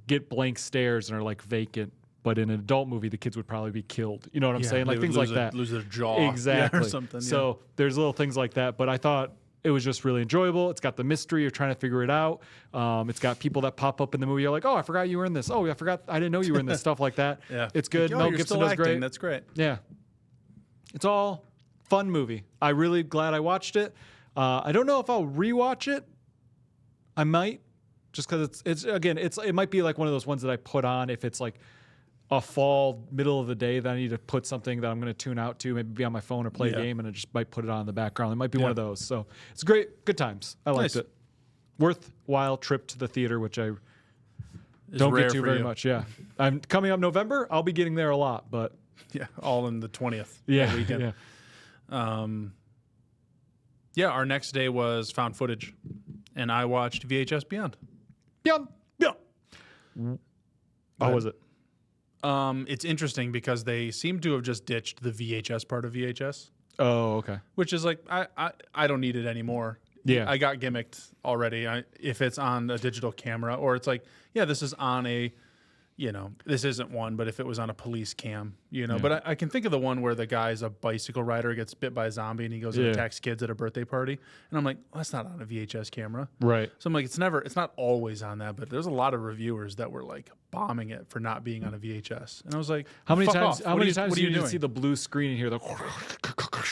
get blank stares and are like vacant, but in an adult movie, the kids would probably be killed. You know what I'm saying? Like things like that. Lose their jaw. Exactly. Or something. So there's little things like that. But I thought it was just really enjoyable. It's got the mystery of trying to figure it out. It's got people that pop up in the movie. You're like, oh, I forgot you were in this. Oh, I didn't know you were in this. Stuff like that. Yeah. It's good. Oh, Mel you're Gibson still does acting. great. That's great. Yeah. It's all fun movie. I'm really glad I watched it. I don't know if I'll rewatch it. I might, just because it might be like one of those ones that I put on if it's like a fall middle of the day that I need to put something that I'm going to tune out to, maybe be on my phone or play a game, and I just might put it on in the background. It might be one of those. So it's great. Good times. I liked it. Worthwhile trip to the theater, which I don't get to very much. Yeah. I'm coming up November. I'll be getting there a lot, but yeah, all in the 20th. Yeah. Weekend. Yeah. Our next day was found footage, and I watched VHS Beyond. Yeah. How was it? It's interesting because they seem to have just ditched the VHS part of VHS. Oh, okay. Which is like, I don't need it anymore. Yeah. I got gimmicked already. If it's on a digital camera, or it's like, yeah, this is on a, this isn't one, but if it was on a police cam, but I can think of the one where the guy's a bicycle rider, gets bit by a zombie, and he goes and attacks kids at a birthday party. And I'm like, well, that's not on a VHS camera. Right. So I'm like, it's not always on that, but there's a lot of reviewers that were like bombing it for not being on a VHS. And I was like, how many times what do you need to see the blue screen and hear the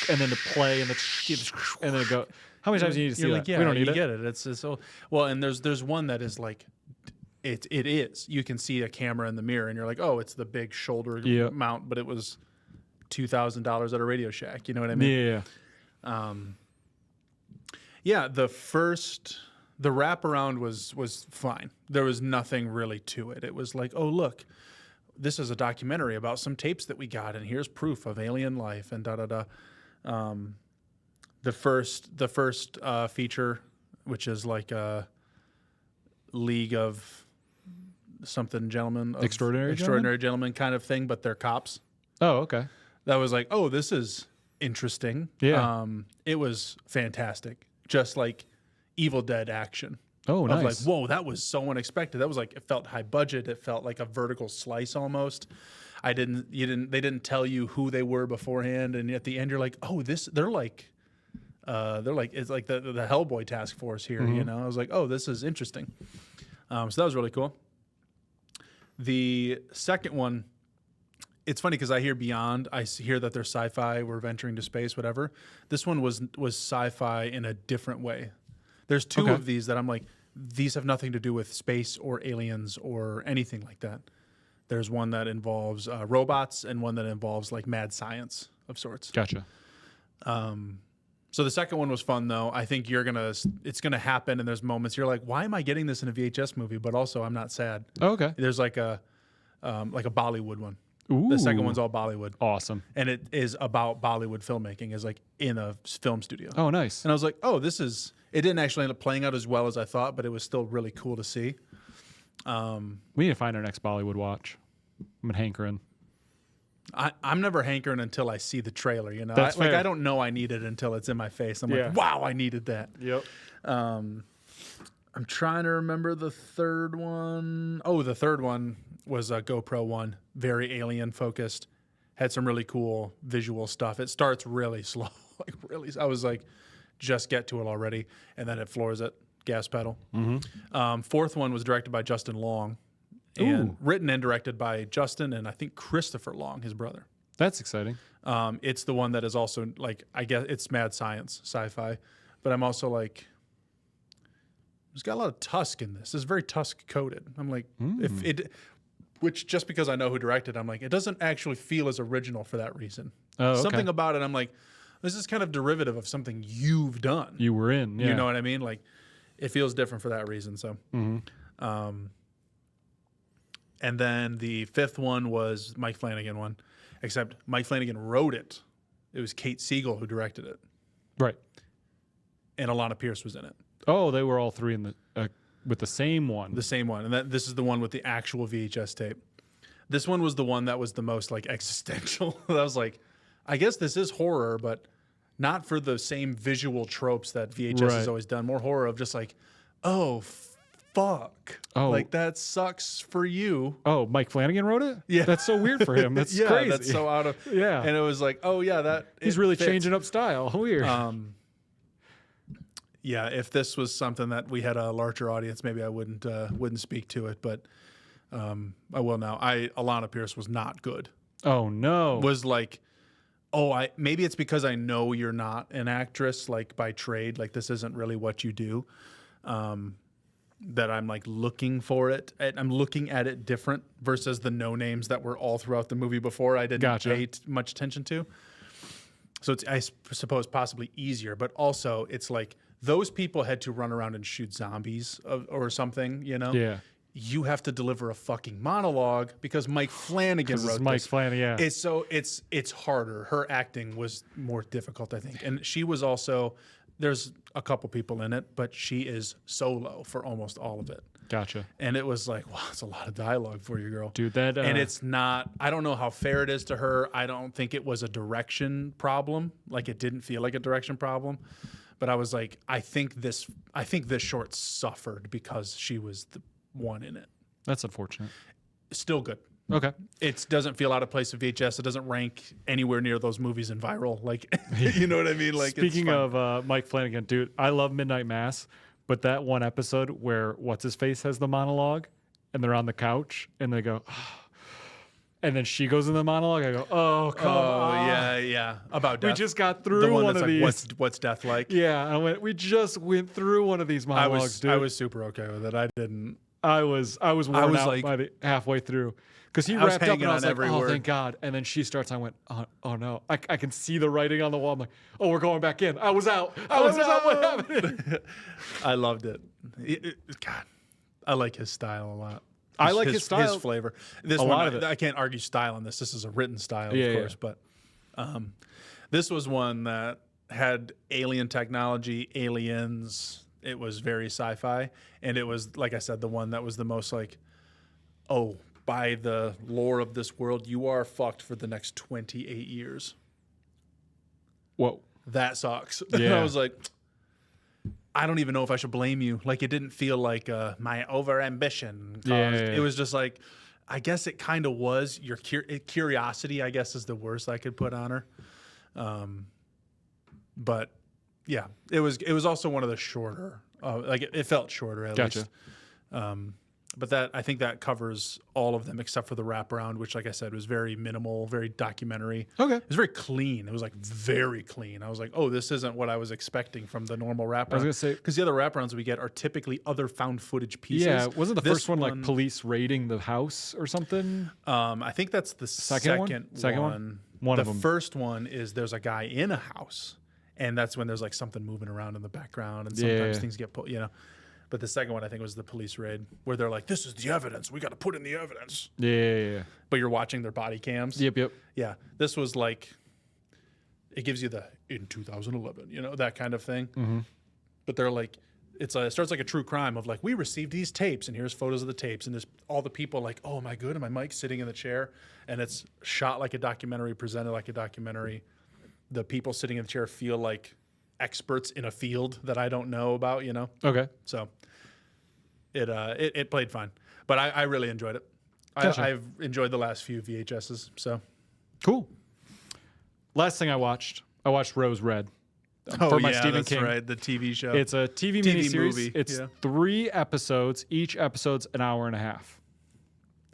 and then the play and and then it go? How many times do you need to see that? Yeah, we don't need you it. get it. It's so well, and there's one that is like, it is. You can see a camera in the mirror, and you're like, oh, it's the big shoulder mount, but it was $2,000 at a Radio Shack. You know what I mean? Yeah. Yeah. The wraparound was fine. There was nothing really to it. It was like, oh, look, this is a documentary about some tapes that we got, and here's proof of alien life and da da da. The first feature, which is like a League of something gentlemen, extraordinary gentlemen kind of thing, but they're cops. Oh, okay. That was like, oh, this is interesting. Yeah. It was fantastic, just like Evil Dead action. Oh, nice. Of like, whoa, that was so unexpected. That was like, it felt high budget. It felt like a vertical slice almost. They didn't tell you who they were beforehand, and at the end you're like, oh, they're like it's like the Hellboy task force here. Mm-hmm. I was like, oh, this is interesting. So that was really cool. The second one, it's funny because I hear Beyond, I hear that they're sci-fi, we're venturing to space, whatever. This one was sci-fi in a different way. There's two of these that I'm like, these have nothing to do with space or aliens or anything like that. There's one that involves robots and one that involves like mad science of sorts. Gotcha. So the second one was fun though. I think it's gonna happen, and there's moments you're like, why am I getting this in a VHS movie? But also I'm not sad. Oh, okay. There's like a Bollywood one. Ooh. The second one's all Bollywood. Awesome. And it is about Bollywood filmmaking, is like in a film studio. Oh, nice. And I was like, oh, it didn't actually end up playing out as well as I thought, but it was still really cool to see. We need to find our next Bollywood watch. I'm hankering. I'm never hankering until I see the trailer, That's fair. I don't know I need it until it's in my face. I'm like, wow, I needed that. Yep. I'm trying to remember the third one. Oh, the third one was a GoPro one, very alien focused. Had some really cool visual stuff. It starts really slow, I was like, just get to it already, and then it floors it, gas pedal. Mm-hmm. Fourth one was directed by Justin Long. And written and directed by Justin and I think Christopher Long, his brother. That's exciting. It's the one that is also like, I guess it's mad science, sci-fi, but I'm also like, there's got a lot of Tusk in this. It's very Tusk coded. I'm like, which just because I know who directed, I'm like, it doesn't actually feel as original for that reason. Oh, okay. Something about it, I'm like, this is kind of derivative of something you've done. You were in, yeah. You know what I mean? Like, it feels different for that reason. So, and then the fifth one was Mike Flanagan one, except Mike Flanagan wrote it. It was Kate Siegel who directed it. Right. And Alana Pierce was in it. Oh, they were all three in the with the same one. The same one. And this is the one with the actual VHS tape. This one was the one that was the most like existential. I was like, I guess this is horror, but not for the same visual tropes that VHS has always done. More horror of just like, oh, fuck. Oh. Like, that sucks for you. Oh, Mike Flanagan wrote it? Yeah. That's so weird for him. That's crazy. That's so out of... Yeah. And it was like, oh, yeah, that... He's really changing up style. Weird. yeah, if this was something that we had a larger audience, maybe I wouldn't speak to it, but I will now. Alana Pierce was not good. Oh no. Was like, maybe it's because I know you're not an actress like by trade, like this isn't really what you do. That I'm like looking for it. I'm looking at it different versus the no names that were all throughout the movie before I didn't pay much attention to. So it's, I suppose, possibly easier, but also it's like those people had to run around and shoot zombies or something, you know? Yeah. You have to deliver a fucking monologue because Mike Flanagan wrote Mike this. Flanagan, yeah. It's harder. Her acting was more difficult, I think. And she was also, there's a couple people in it, but she is solo for almost all of it. Gotcha. And it was like, wow, it's a lot of dialogue for you, girl. Dude, that... and it's not, I don't know how fair it is to her. I don't think it was a direction problem. Like, it didn't feel like a direction problem. But I was like, I think this short suffered because she was the one in it. That's unfortunate. Still good. Okay. It doesn't feel out of place at VHS. It doesn't rank anywhere near those movies in viral. Like, you know what I mean? Like, speaking of Mike Flanagan, dude, I love Midnight Mass, but that one episode where what's his face has the monologue, and they're on the couch, and they go, and then she goes in the monologue. I go, oh, come on. Yeah. About death. We just got through one of like, these. What's death like? Yeah, we just went through one of these monologues, dude. I was super okay with it. I didn't. I was worn out like, by the halfway through. Because he wrapped up and I was like, every oh, word. thank God. And then she starts, I went, oh no. I can see the writing on the wall. I'm like, oh, we're going back in. I was out. What happened? I loved it. God, I like his style a lot. I like his style. His flavor. This one, I can't argue style on this. This is a written style, of course. But this was one that had alien technology, aliens. It was very sci-fi. And it was, like I said, the one that was the most like, oh, by the lore of this world, you are fucked for the next 28 years. Whoa. That sucks. Yeah. And I was like, I don't even know if I should blame you. Like, it didn't feel like my over-ambition. It was just like, I guess it kind of was. Your curiosity, I guess, is the worst I could put on her. But, yeah, it was also one of the shorter. It felt shorter, at least. But I think that covers all of them except for the wraparound, which, like I said, was very minimal, very documentary. Okay. It was very clean. It was like very clean. I was like, oh, this isn't what I was expecting from the normal wraparound. I was going to say. Because the other wraparounds we get are typically other found footage pieces. Yeah. Wasn't the first one like police raiding the house or something? I think that's the second one. Second one? One of them. The first one is there's a guy in a house, and that's when there's like something moving around in the background, and sometimes things get pulled, you know. But the second one, I think, was the police raid, where they're like, this is the evidence. We got to put in the evidence. Yeah. But you're watching their body cams. Yep. Yeah. This was like, it gives you the, in 2011, you know, that kind of thing. Mm-hmm. But they're like, it starts like a true crime of like, we received these tapes, and here's photos of the tapes. And there's all the people like, oh, my good, and my Mike sitting in the chair. And it's shot like a documentary, presented like a documentary. The people sitting in the chair feel like experts in a field that I don't know about, you know? Okay. So it played fine. But I really enjoyed it. Gotcha. I've enjoyed the last few VHSs, so. Cool. Last thing I watched Rose Red. For my Stephen King. Right, the TV show. It's a TV miniseries. movie. It's 3 episodes. Each episode's an hour and a half.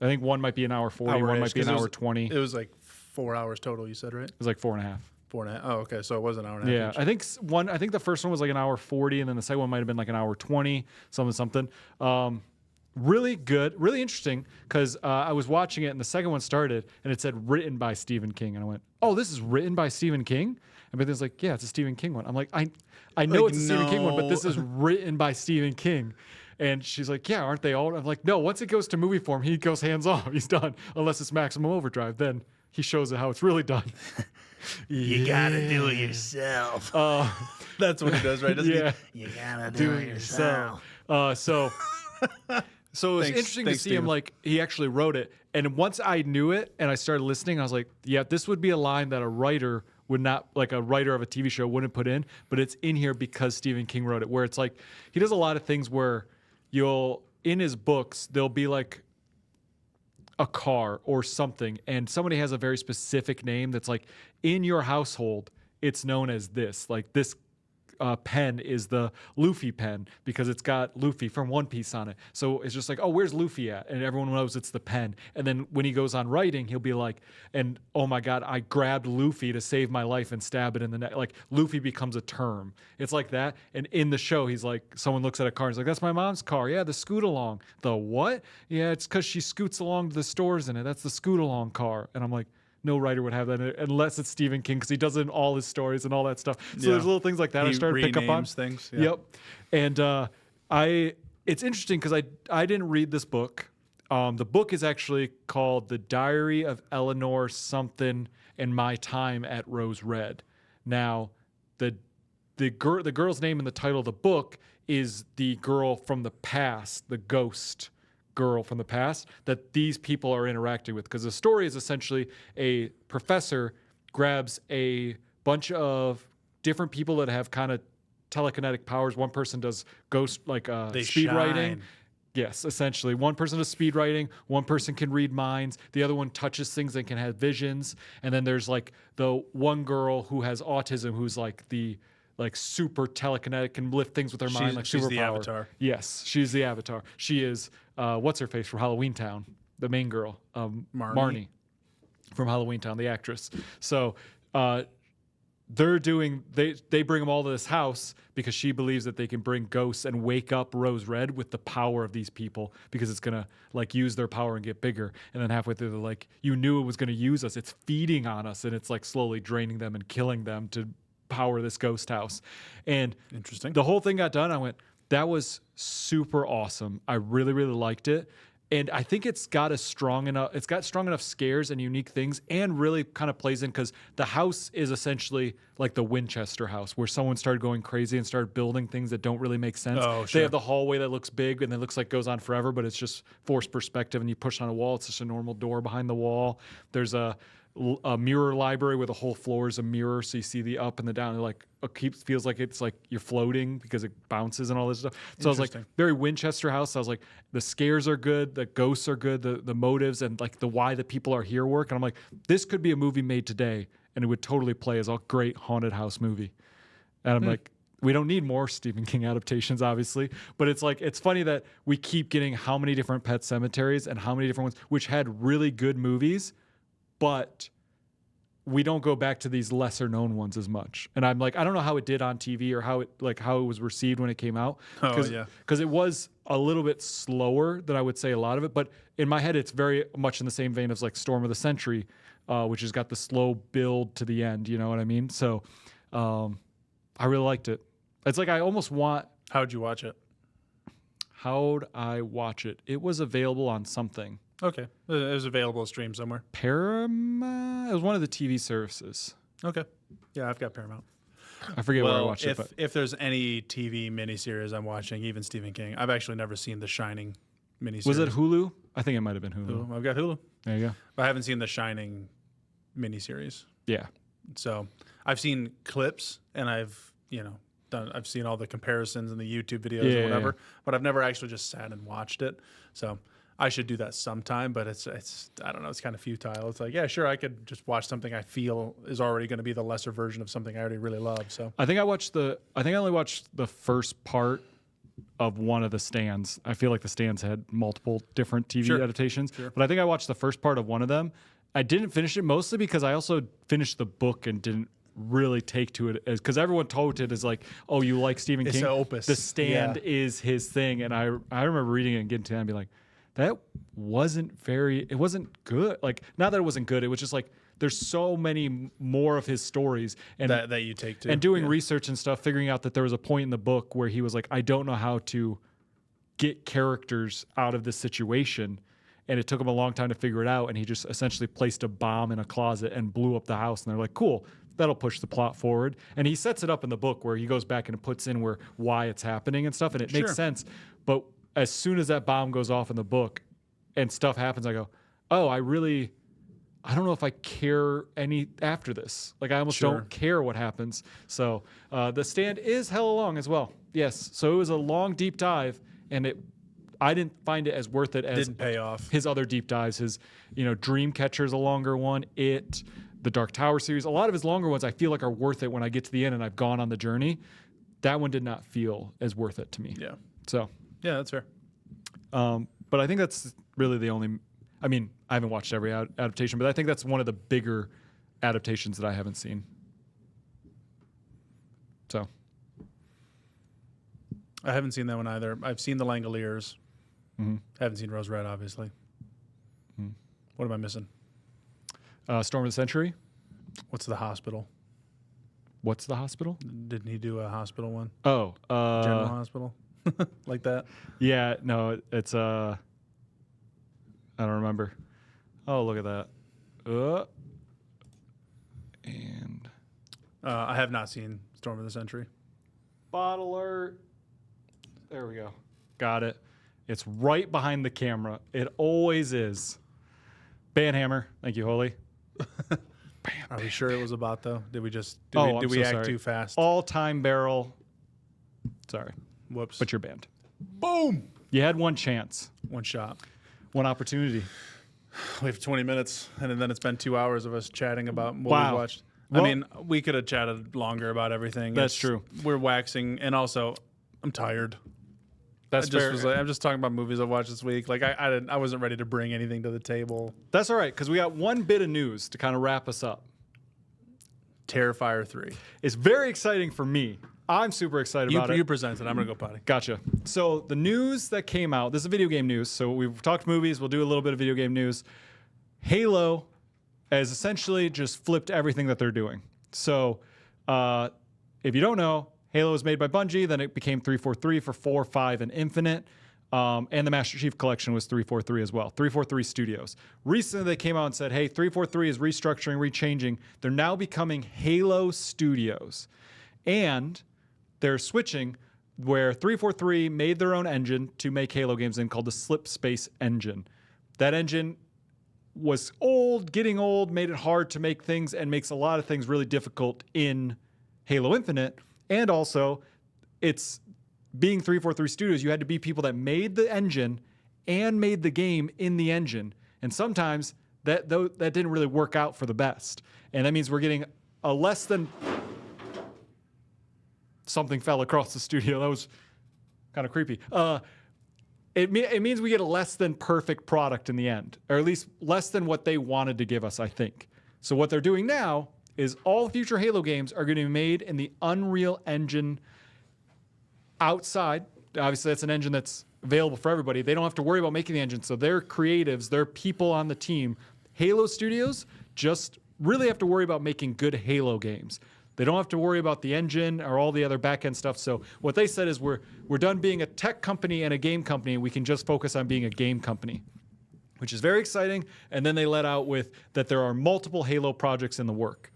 I think one might be an hour 40, one might be an hour 20. It was like 4 hours total, you said, right? It was like 4.5. 4.5. Oh, okay. So it was an hour and a half. Yeah, each. I think the first one was like an hour 40, and then the second one might have been like an hour 20, something. Really good, really interesting, because I was watching it, and the second one started, and it said written by Stephen King, and I went, oh, this is written by Stephen King? And Bethany's like, yeah, it's a Stephen King one. I'm like, I know it's a Stephen King one, but this is written by Stephen King. And she's like, yeah, aren't they all? I'm like, no, once it goes to movie form, he goes hands off. He's done, unless it's Maximum Overdrive. Then he shows it how it's really done. You gotta do it yourself. That's what he does, right? Doesn't he? You gotta do it yourself. So it was interesting to see him, like, he actually wrote it. And once I knew it and I started listening, I was like, yeah, this would be a line that a writer would not, like a writer of a TV show wouldn't put in, but it's in here because Stephen King wrote it, where it's like, he does a lot of things where in his books, there'll be like a car or something, and somebody has a very specific name that's like, in your household, it's known as this, like this pen is the Luffy pen because it's got Luffy from One Piece on it. So it's just like, oh, where's Luffy at? And everyone knows it's the pen. And then when he goes on writing, he'll be like, and oh my God, I grabbed Luffy to save my life and stab it in the neck. Like Luffy becomes a term. It's like that. And in the show, he's like, someone looks at a car and he's like, that's my mom's car. Yeah, the scoot along. The what? Yeah, it's because she scoots along to the stores in it. That's the scoot along car. And I'm like, no writer would have that unless it's Stephen King because he does it in all his stories and all that stuff. So there's little things like that I started to pick up on. Things. Yeah. Yep. And it's interesting because I didn't read this book. The book is actually called The Diary of Eleanor Something and My Time at Rose Red. Now, the girl's name in the title of the book is the girl from the past, the ghost girl from the past that these people are interacting with, because the story is essentially a professor grabs a bunch of different people that have kind of telekinetic powers. One person does ghost speed writing. Yes, essentially. One person does speed writing. One person can read minds. The other one touches things and can have visions. And then there's like the one girl who has autism who's like the super telekinetic, can lift things with her mind like she's superpower. The Avatar. Yes, she's the Avatar. She is what's her face from Halloween Town, the main girl, Marnie from Halloween Town, the actress. So they bring them all to this house because she believes that they can bring ghosts and wake up Rose Red with the power of these people because it's gonna like use their power and get bigger. And then halfway through they're like, you knew it was gonna use us. It's feeding on us and it's like slowly draining them and killing them to power this ghost house. And interesting. The whole thing got done. I went, that was super awesome. I really, really liked it. And I think it's got strong enough scares and unique things, and really kind of plays in because the house is essentially like the Winchester house where someone started going crazy and started building things that don't really make sense. Oh, sure. They have the hallway that looks big and it looks like goes on forever, but it's just forced perspective and you push on a wall. It's just a normal door behind the wall. There's a mirror library where the whole floor is a mirror, so you see the up and the down. Like it feels like it's like you're floating because it bounces and all this stuff. So I was like, very Winchester house. I was like, the scares are good, the ghosts are good, the motives and like the why the people are here work. And I'm like, this could be a movie made today, and it would totally play as a great haunted house movie. And I'm like, we don't need more Stephen King adaptations, obviously, but it's like, it's funny that we keep getting how many different Pet Cemeteries and how many different ones, which had really good movies, but we don't go back to these lesser known ones as much. And I'm like, I don't know how it did on TV or how it was received when it came out. Because it was a little bit slower than I would say a lot of it. But in my head, it's very much in the same vein as like Storm of the Century, which has got the slow build to the end. You know what I mean? So I really liked it. It's like I almost want... How'd you watch it? How'd I watch it? It was available on something. Okay. It was available to stream somewhere. Paramount? It was one of the TV services. Okay. Yeah, I've got Paramount. I forget where I watched it. But if there's any TV miniseries I'm watching, even Stephen King, I've actually never seen The Shining miniseries. Was it Hulu? I think it might have been Hulu. I've got Hulu. There you go. But I haven't seen The Shining miniseries. Yeah. So I've seen clips and I've seen all the comparisons and the YouTube videos or whatever, but I've never actually just sat and watched it. So I should do that sometime, but it's I don't know, it's kind of futile. It's like, yeah, sure, I could just watch something I feel is already going to be the lesser version of something I already really love. So I think I only watched the first part of one of the Stands. I feel like the Stands had multiple different TV adaptations, but I think I watched the first part of one of them. I didn't finish it mostly because I also finished the book and didn't really take to it because everyone told it as like, oh, you like Stephen King? It's an opus. The Stand is his thing. And I remember reading it and getting to that and be like, it wasn't good. Like, not that it wasn't good. It was just like, there's so many more of his stories and that you take to. And doing research and stuff, figuring out that there was a point in the book where he was like, I don't know how to get characters out of this situation. And it took him a long time to figure it out. And he just essentially placed a bomb in a closet and blew up the house. And they're like, cool, that'll push the plot forward. And he sets it up in the book where he goes back and puts in why it's happening and stuff. And it makes sense. But as soon as that bomb goes off in the book and stuff happens, I go, oh, I don't know if I care any after this. Like, I almost don't care what happens. So The Stand is hella long as well. Yes. So it was a long, deep dive, and I didn't find it as worth it as didn't pay off. His other deep dives. His, Dreamcatcher is a longer one. The Dark Tower series, a lot of his longer ones I feel like are worth it when I get to the end and I've gone on the journey. that one did not feel as worth it to me. Yeah. So Yeah, that's fair. but I think that's really the only. I mean, I haven't watched every adaptation, but I think that's one of the bigger adaptations that I haven't seen. So I haven't seen that one either. I've seen The Langoliers. Mm-hmm. I haven't seen Rose Red, obviously. Mm-hmm. What am I missing? Storm of the Century. What's The Hospital? What's the hospital? Didn't he do a hospital one? Oh, General Hospital? Like that? Yeah, no, it's I don't remember. Oh, look at that. And I have not seen Storm of the Century. bot alert. There we go. Got it. It's right behind the camera. It always is. Banhammer. Thank you, Holy. Are we sure it was a bot though? Did we just I'm did we so act sorry. too fast? All-time barrel. Sorry, Whoops. but you're banned. Boom. You had one chance, One shot. one opportunity. We have 20 minutes, and then it's been 2 hours of us chatting about what Wow. we watched. Well- I mean, we could have chatted longer about everything. That's true. We're waxing, and also, I'm tired. That's fair. I'm just talking about movies I watched this week. Like I wasn't ready to bring anything to the table. That's all right, because we got one bit of news to kind of wrap us up. Terrifier 3. It's very exciting for me. I'm super excited about it. You present it. I'm gonna go potty. Gotcha. So the news that came out, this is video game news. So we've talked movies. We'll do a little bit of video game news. Halo has essentially just flipped everything that they're doing. So if you don't know, Halo was made by Bungie. Then it became 343 for 4, 5, and Infinite. And the Master Chief Collection was 343 as well. 343 Studios. Recently, they came out and said, hey, 343 is restructuring, rechanging. They're now becoming Halo Studios. And they're switching where 343 made their own engine to make Halo games in called the Slip Space engine. That engine was old, getting old, made it hard to make things, and makes a lot of things really difficult in Halo Infinite. And also, it's being 343 Studios, you had to be people that made the engine and made the game in the engine. And sometimes that didn't really work out for the best. And that means we're getting a less than... Something fell across the studio. That was kind of creepy. It means we get a less than perfect product in the end, or at least less than what they wanted to give us, I think. So what they're doing now is all future Halo games are going to be made in the Unreal Engine outside. Obviously, that's an engine that's available for everybody. They don't have to worry about making the engine. So their creatives, their people on the team, Halo Studios, just really have to worry about making good Halo games. They don't have to worry about the engine or all the other back-end stuff. So what they said is we're done being a tech company and a game company. We can just focus on being a game company, which is very exciting. And then they let out with that there are multiple Halo projects in the work,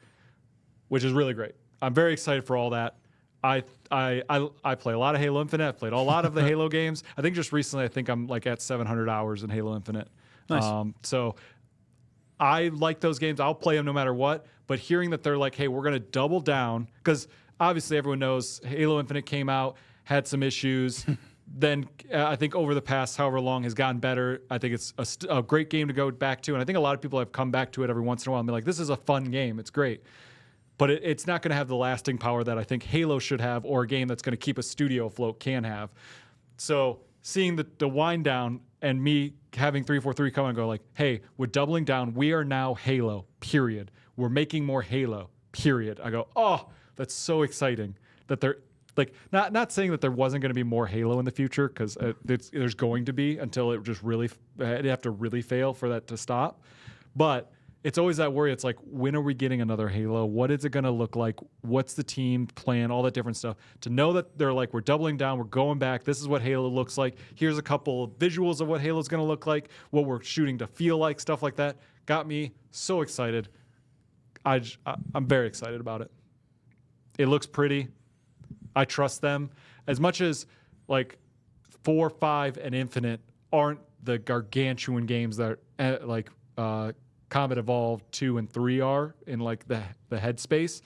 which is really great. I'm very excited for all that. I play a lot of Halo Infinite. I've played a lot of the Halo games. I think just recently, I think I'm like at 700 hours in Halo Infinite. Nice. So I like those games. I'll play them no matter what. But hearing that they're like, hey, we're going to double down, because obviously everyone knows Halo Infinite came out, had some issues. Then I think over the past however long has gotten better. I think it's a great game to go back to. And I think a lot of people have come back to it every once in a while and be like, this is a fun game. It's great. But it's not going to have the lasting power that I think Halo should have, or a game that's going to keep a studio afloat can have. So seeing the wind down and me having 343 come and go like, hey, we're doubling down. We are now Halo, period. We're making more Halo, period. I go, oh, that's so exciting that they're like, not saying that there wasn't going to be more Halo in the future, because there's going to be until it just really, it'd have to really fail for that to stop. But it's always that worry. It's like, when are we getting another Halo? What is it going to look like? What's the team plan? All that different stuff. To know that they're like, we're doubling down. We're going back. This is what Halo looks like. Here's a couple of visuals of what Halo's going to look like, what we're shooting to feel like, stuff like that. Got me so excited. I'm very excited about it. It looks pretty. I trust them. As much as like 4, 5, and Infinite aren't the gargantuan games that like Combat Evolved 2 and 3 are in like the headspace,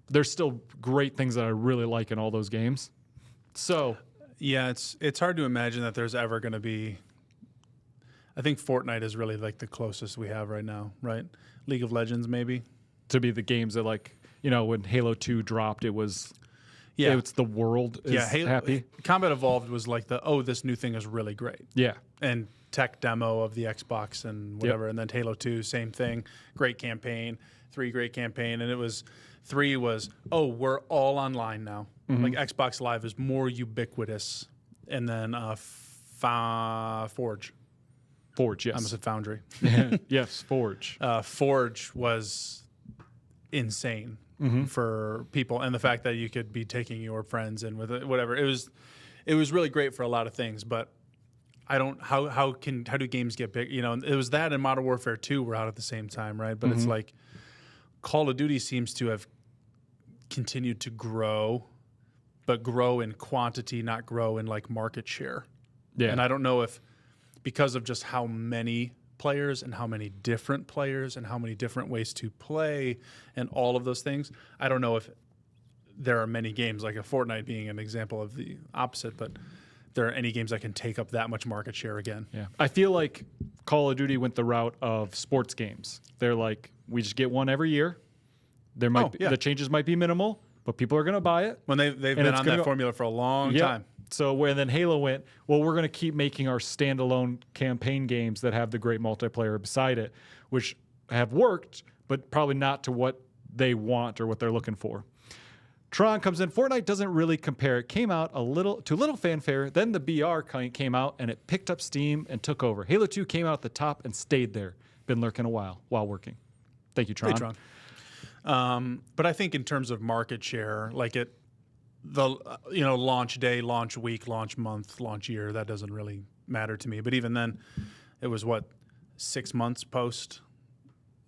there's still great things that I really like in all those games. So yeah, it's hard to imagine that there's ever going to be. I think Fortnite is really like the closest we have right now, right? League of Legends maybe. To be the games that, like, you know, when Halo 2 dropped, it was... Yeah. it's the world is happy. Combat Evolved was like this new thing is really great. Yeah. And tech demo of the Xbox and whatever. And then Halo 2, same thing. Great campaign. 3, great campaign. And it was 3 was, we're all online now. Like Xbox Live is more ubiquitous. And then Forge. Forge, yes. I almost said Foundry. Yes, Forge. Forge was insane for people, and the fact that you could be taking your friends in with it, whatever. It was really great for a lot of things, but I don't how do games get big? It was that and Modern Warfare 2 were out at the same time, right? But it's like Call of Duty seems to have continued to grow, but grow in quantity, not grow in like market share. Yeah. And I don't know if because of just how many players and how many different players and how many different ways to play and all of those things, I don't know if there are many games, like a Fortnite being an example of the opposite, but there are any games that can take up that much market share again. Yeah. I feel like Call of Duty went the route of sports games. They're like, we just get one every year. There might the changes might be minimal, but people are going to buy it. When they've been on that formula for a long time. So when then Halo went, well, we're going to keep making our standalone campaign games that have the great multiplayer beside it, which have worked, but probably not to what they want or what they're looking for. Tron comes in. Fortnite doesn't really compare. It came out to little fanfare. Then the BR came out and it picked up steam and took over. Halo 2 came out at the top and stayed there. Been lurking a while working. Thank you, Tron. Hey, Tron. But I think in terms of market share, like launch day, launch week, launch month, launch year, that doesn't really matter to me. But even then, it was 6 months post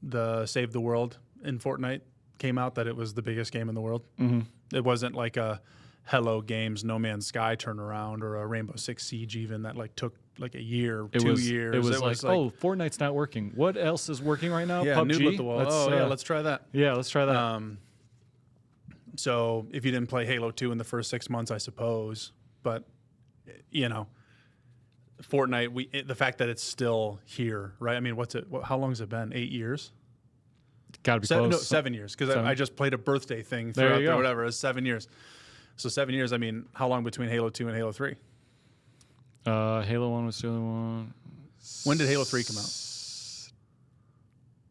the Save the World in Fortnite came out that it was the biggest game in the world. It wasn't like a Hello Games No Man's Sky turnaround or a Rainbow Six Siege even that took a year, 2 years. It was like, Fortnite's not working. What else is working right now? Yeah, PUBG. noodle at the wall. Let's try that. Yeah, let's try that. So if you didn't play Halo 2 in the first 6 months, I suppose, but Fortnite, the fact that it's still here, right? I mean, how long has it been? 8 years? Gotta be close. No, 7 years, because I just played a birthday thing throughout there, whatever. It's 7 years. So 7 years, I mean, how long between Halo 2 and Halo 3? Halo 1 was the other one. When did Halo 3 come out?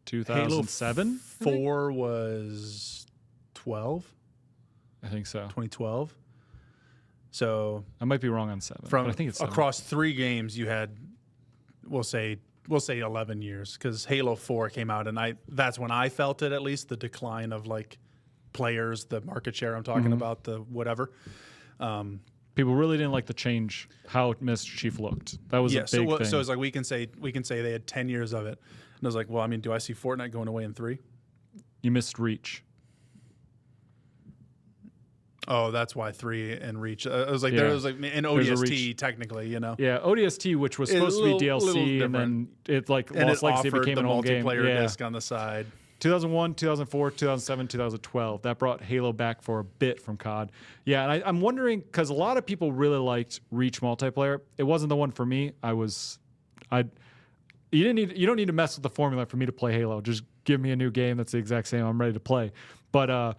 2007? Halo 4 was 12? I think so. 2012? So I might be wrong on 7. But I think it's 7. Across 3 games, you had, we'll say 11 years, because Halo 4 came out, and that's when I felt it, at least, the decline of players, the market share I'm talking about, the whatever. People really didn't like the change how Master Chief looked. That was a big thing. So it's like we can say they had 10 years of it, and I was like, well, I mean, do I see Fortnite going away in 3? You missed Reach. Oh, that's why 3 and Reach. It was like there was an ODST technically, Yeah, ODST, which was supposed to be DLC, and then it lost legacy, became an old game. Multiplayer disc on the side. 2001, 2004, 2007, 2012. That brought Halo back for a bit from COD. Yeah, and I'm wondering, because a lot of people really liked Reach multiplayer. It wasn't the one for me. You don't need to mess with the formula for me to play Halo. Just give me a new game that's the exact same. I'm ready to play. But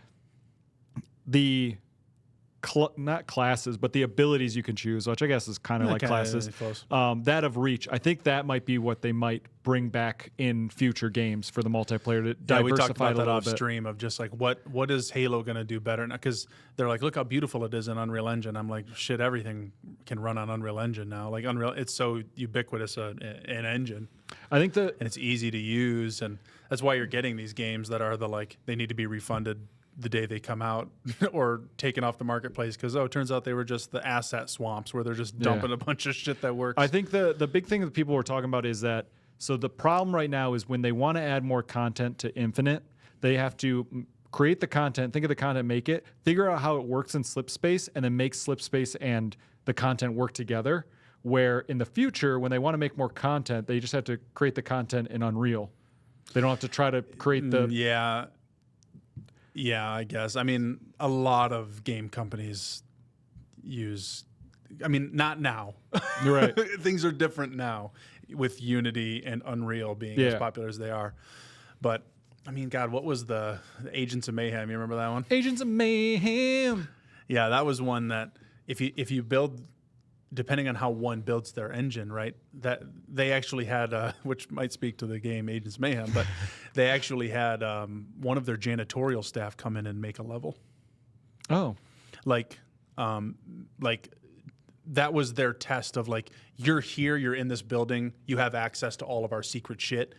not classes, but the abilities you can choose, which I guess is kind of like classes. That of Reach, I think that might be what they might bring back in future games for the multiplayer to diversify we talked about it a little off bit. Stream of just what is Halo going to do better? Because they're like, look how beautiful it is in Unreal Engine. I'm like, shit, everything can run on Unreal Engine now. Like Unreal, it's so ubiquitous an engine. I think and it's easy to use, and that's why you're getting these games that are they need to be refunded the day they come out or taken off the marketplace because it turns out they were just the asset swamps where they're just dumping a bunch of shit that works. I think the big thing that people were talking about is that the problem right now is when they want to add more content to Infinite, they have to create the content, think of the content, make it, figure out how it works in Slipspace, and then make Slipspace and the content work together. Where in the future, when they want to make more content, they just have to create the content in Unreal. They don't have to try to create the... Yeah, I guess. I mean, a lot of game companies not now. You're right. Things are different now with Unity and Unreal being as popular as they are. But, I mean, God, what was the Agents of Mayhem? You remember that one? Agents of Mayhem. Yeah, that was one that if you build, depending on how one builds their engine, right? That they actually had, which might speak to the game Agents Mayhem, but they actually had one of their janitorial staff come in and make a level. Oh, Like that was their test of like, you're here, you're in this building, you have access to all of our secret shit.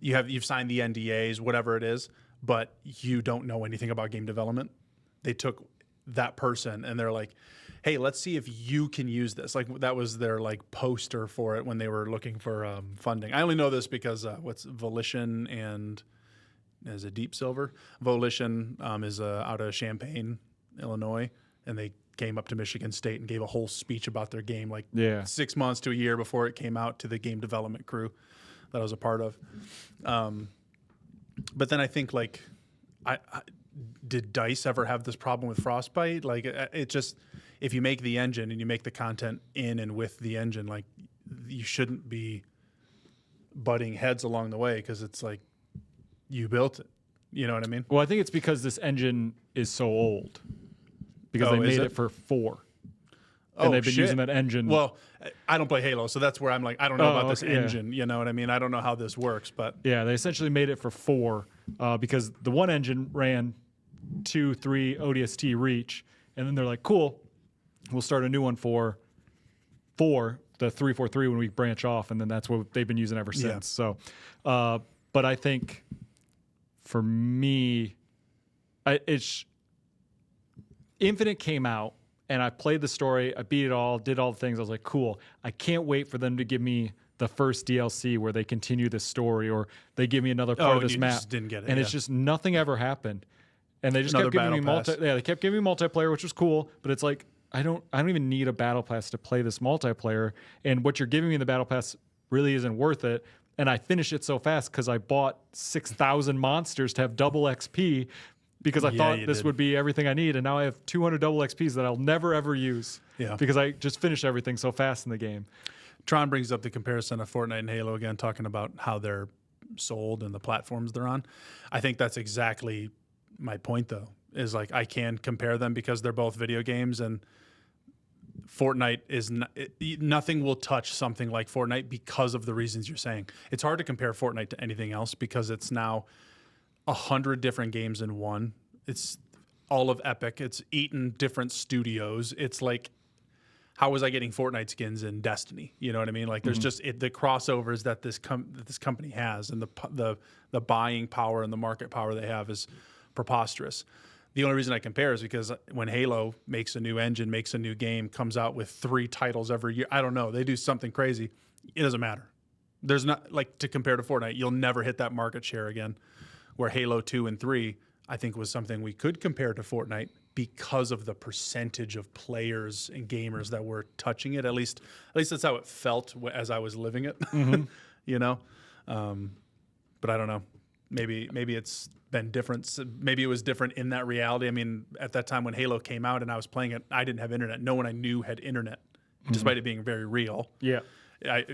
You've signed the NDAs, whatever it is, but you don't know anything about game development. They took that person and they're like, hey, let's see if you can use this. Like that was their like poster for it when they were looking for funding. I only know this because what's Volition and is it Deep Silver? Volition is out of Champaign, Illinois, and they came up to Michigan State and gave a whole speech about their game like 6 months to a year before it came out to the game development crew that I was a part of. But then I think like, did DICE ever have this problem with Frostbite? Like it just, if you make the engine and you make the content in and with the engine, like you shouldn't be butting heads along the way because it's like you built it. You know what I mean? Well, I think it's because this engine is so old because they made it for 4. And they've been using that engine. Well, I don't play Halo, so that's where I'm like, I don't know about this engine. You know what I mean? I don't know how this works, but yeah, they essentially made it for 4 because the one engine ran 2, 3 ODST reach, and then they're like, cool, we'll start a new one for 4, the 343 when we branch off, and then that's what they've been using ever since. So, but I think for me, Infinite came out. And I played the story, I beat it all, did all the things. I was like, cool. I can't wait for them to give me the first DLC where they continue this story or they give me another part of this map. Just didn't get it. And it's just nothing ever happened. And they just kept giving me they kept giving me multiplayer, which was cool, but it's like I don't even need a battle pass to play this multiplayer. And what you're giving me in the battle pass really isn't worth it. And I finished it so fast because I bought 6,000 monsters to have double XP. Because I thought this would be everything I need, and now I have 200 double XPs that I'll never, ever use. Yeah. Because I just finished everything so fast in the game. Tron brings up the comparison of Fortnite and Halo again, talking about how they're sold and the platforms they're on. I think that's exactly my point, though, is like I can compare them because they're both video games, and Fortnite is nothing will touch something like Fortnite because of the reasons you're saying. It's hard to compare Fortnite to anything else because it's now 100 different games in one. It's all of Epic. It's eaten different studios. It's like, how was I getting Fortnite skins in Destiny? You know what I mean? Like, there's just the crossovers that this company has, and the buying power and the market power they have is preposterous. The only reason I compare is because when Halo makes a new engine, makes a new game, comes out with 3 titles every year, I don't know, they do something crazy. It doesn't matter. There's not, like, to compare to Fortnite, you'll never hit that market share again. Where Halo 2 and 3, I think, was something we could compare to Fortnite because of the percentage of players and gamers that were touching it. At least that's how it felt as I was living it. You know, but I don't know. Maybe it's been different. Maybe it was different in that reality. I mean, at that time when Halo came out and I was playing it, I didn't have internet. No one I knew had internet, despite it being very real. Yeah,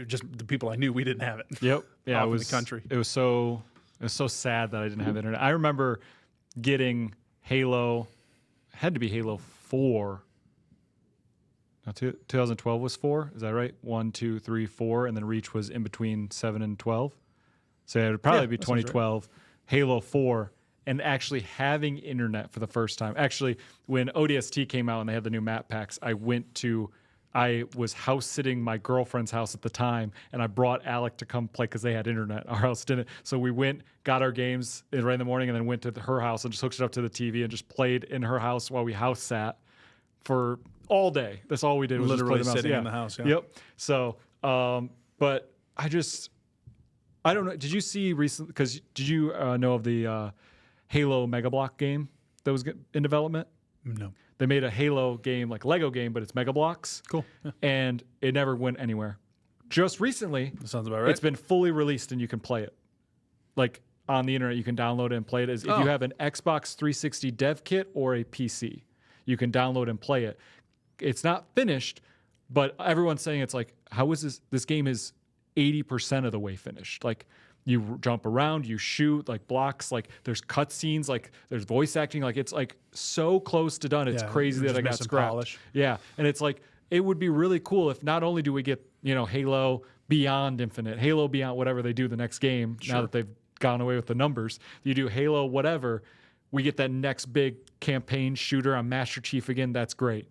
just the people I knew, we didn't have it. Yep. Yeah, it was in the country. It was so sad that I didn't have internet. I remember getting Halo, had to be Halo 4. No, 2012 was 4. Is that right? 1, 2, 3, 4, and then Reach was in between 7 and 12. So it would probably be 2012, right. Halo 4, and actually having internet for the first time. Actually, when ODST came out and they had the new map packs, I was house sitting my girlfriend's house at the time, and I brought Alec to come play because they had internet. Our house didn't. So we went, got our games right in the morning, and then went to her house and just hooked it up to the TV and just played in her house while we house sat for all day. That's all we did was literally just play sitting in the house. Yeah. Yep. So, but I don't know. Did you see recently? Because did you know of the Halo Mega Block game that was in development? No. They made a Halo game, like Lego game, but it's Mega Blocks. Cool. Yeah. And it never went anywhere. Just recently, that sounds about right. It's been fully released and you can play it. Like on the internet, you can download it and play it. If you have an Xbox 360 dev kit or a PC, you can download and play it. It's not finished, but everyone's saying it's like, how is this? This game is 80% of the way finished. Like, You jump around, you shoot, like blocks, like there's cutscenes, like there's voice acting, like it's like so close to done. It's crazy that I got scrapped. Polish. Yeah, and it's like it would be really cool if not only do we get Halo Beyond Infinite, Halo Beyond whatever they do the next game now that they've gone away with the numbers. You do Halo whatever, we get that next big campaign shooter on Master Chief again. That's great.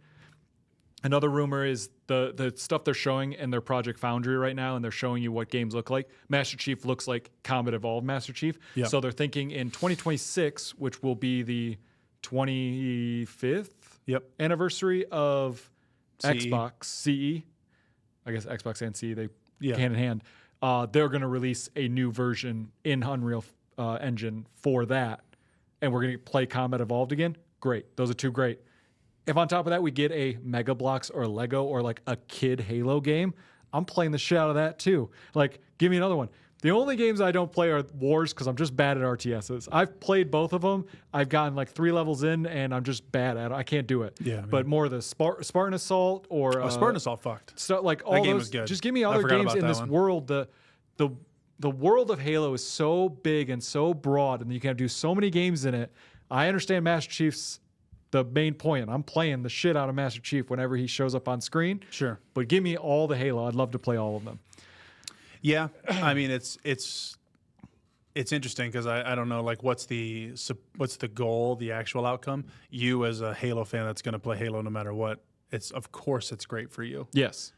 Another rumor is the stuff they're showing in their Project Foundry right now, and they're showing you what games look like. Master Chief looks like Combat Evolved Master Chief. Yep. So they're thinking in 2026, which will be the 25th anniversary of Xbox CE. I guess Xbox and CE, they hand in hand. They're going to release a new version in Unreal Engine for that, and we're going to play Combat Evolved again. Great. Those are two great. If on top of that we get a Mega Bloks or Lego or like a kid Halo game, I'm playing the shit out of that too. Like, give me another one. The only games I don't play are Wars because I'm just bad at RTSs. I've played both of them. I've gotten like 3 levels in and I'm just bad at it. I can't do it. Yeah, but more the Spartan Assault or Spartan Assault fucked. So like all game those. was good. Just give me other games in this world. The world of Halo is so big and so broad, and you can do so many games in it. I understand Master Chief's the main point. I'm playing the shit out of Master Chief whenever he shows up on screen. Sure. But give me all the Halo. I'd love to play all of them. Yeah. I mean, it's interesting because I don't know, like, what's the goal, the actual outcome? You as a Halo fan that's going to play Halo no matter what, of course it's great for you. Yes.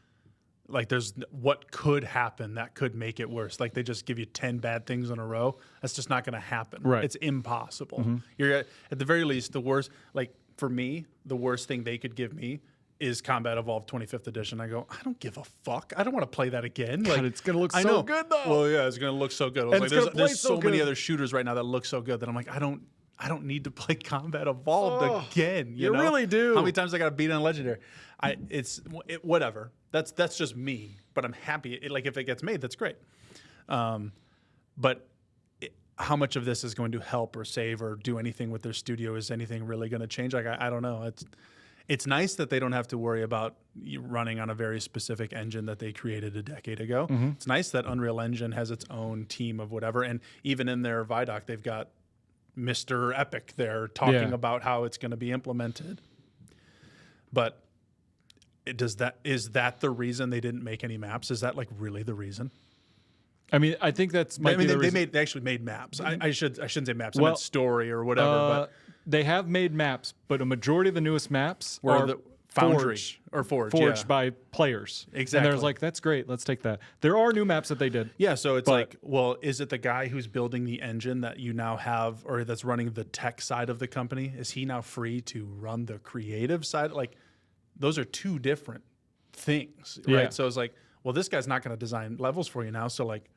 Like, there's what could happen that could make it worse. Like, they just give you 10 bad things in a row. That's just not going to happen. Right. It's impossible. You're at the very least, the worst, like, for me, the worst thing they could give me is Combat Evolved 25th Edition. I go, I don't give a fuck. I don't want to play that again. God, like, it's going to look so good, though. Well, yeah, it's going to look so good. I was And like, there's so many other shooters right now that look so good that I'm like, I don't need to play Combat Evolved again. You know? really do. How many times I got to beat on Legendary? Whatever. That's just me. But I'm happy. Like, if it gets made, that's great. But how much of this is going to help or save or do anything with their studio? Is anything really going to change? Like, I don't know. It's nice that they don't have to worry about running on a very specific engine that they created a decade ago. It's nice that Unreal Engine has its own team of whatever. And even in their Vidoc, they've got Mr. Epic there talking about how it's going to be implemented. But is that the reason they didn't make any maps? Is that like really the reason? I mean, I think that's might be the reason. They actually made maps. I shouldn't say maps. I meant story or whatever. But they have made maps, but a majority of the newest maps are the Foundry forged by players. Exactly. And there's like, that's great. Let's take that. There are new maps that they did. Yeah, so it's like, well, is it the guy who's building the engine that you now have, or that's running the tech side of the company? Is he now free to run the creative side? Like, those are two different things, right? Yeah. So it's like, well, this guy's not going to design levels for you now. So like,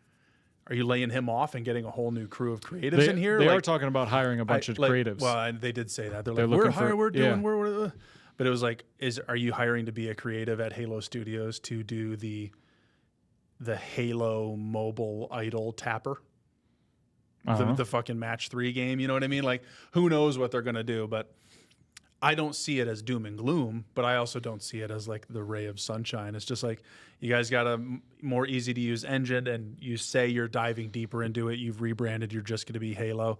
are you laying him off and getting a whole new crew of creatives in here? They like, are talking about hiring a bunch of creatives. Well, they did say that. They're like, we're but it was like, are you hiring to be a creative at Halo Studios to do the Halo mobile idle tapper? The fucking match 3 game, you know what I mean? Like, who knows what they're going to do, but I don't see it as doom and gloom, but I also don't see it as like the ray of sunshine. It's just like, you guys got a more easy to use engine and you say you're diving deeper into it. You've rebranded. You're just going to be Halo.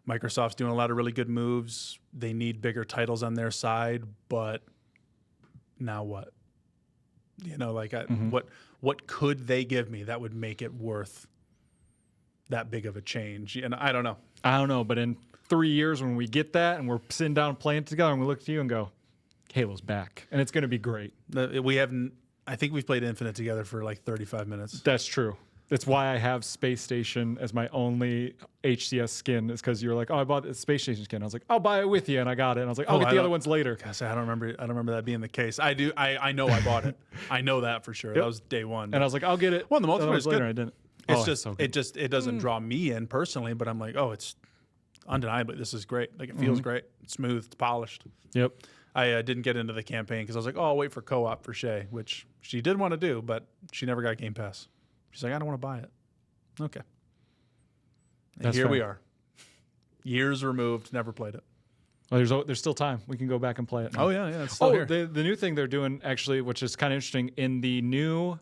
Microsoft's doing a lot of really good moves. They need bigger titles on their side, but now what? You know, like what could they give me that would make it worth that big of a change? And I don't know. But in 3 years when we get that and we're sitting down and playing together and we look at you and go, Halo's back. And it's going to be great. I think we've played Infinite together for like 35 minutes. That's true. That's why I have Space Station as my only HCS skin, is because you were like, oh, I bought a Space Station skin. I was like, I'll buy it with you. And I got it. And I was like, I'll get the other ones later. Gosh, I don't remember that being the case. I do. I know I bought it. I know that for sure. Yep. That was day one. And I was like, I'll get it. Well, the multiplayer is good. I didn't. It doesn't draw me in personally, but I'm like, oh, it's undeniably, this is great. Like, it feels great. It's smooth. It's polished. Yep. I didn't get into the campaign because I was like, oh, I'll wait for co-op for Shay, which she did want to do, but she never got Game Pass. She's like, I don't want to buy it. Okay. And here we are. Years removed, never played it. Well, there's still time. We can go back and play it now. Oh, yeah. It's still here. The new thing they're doing, actually, which is kind of interesting, in the new,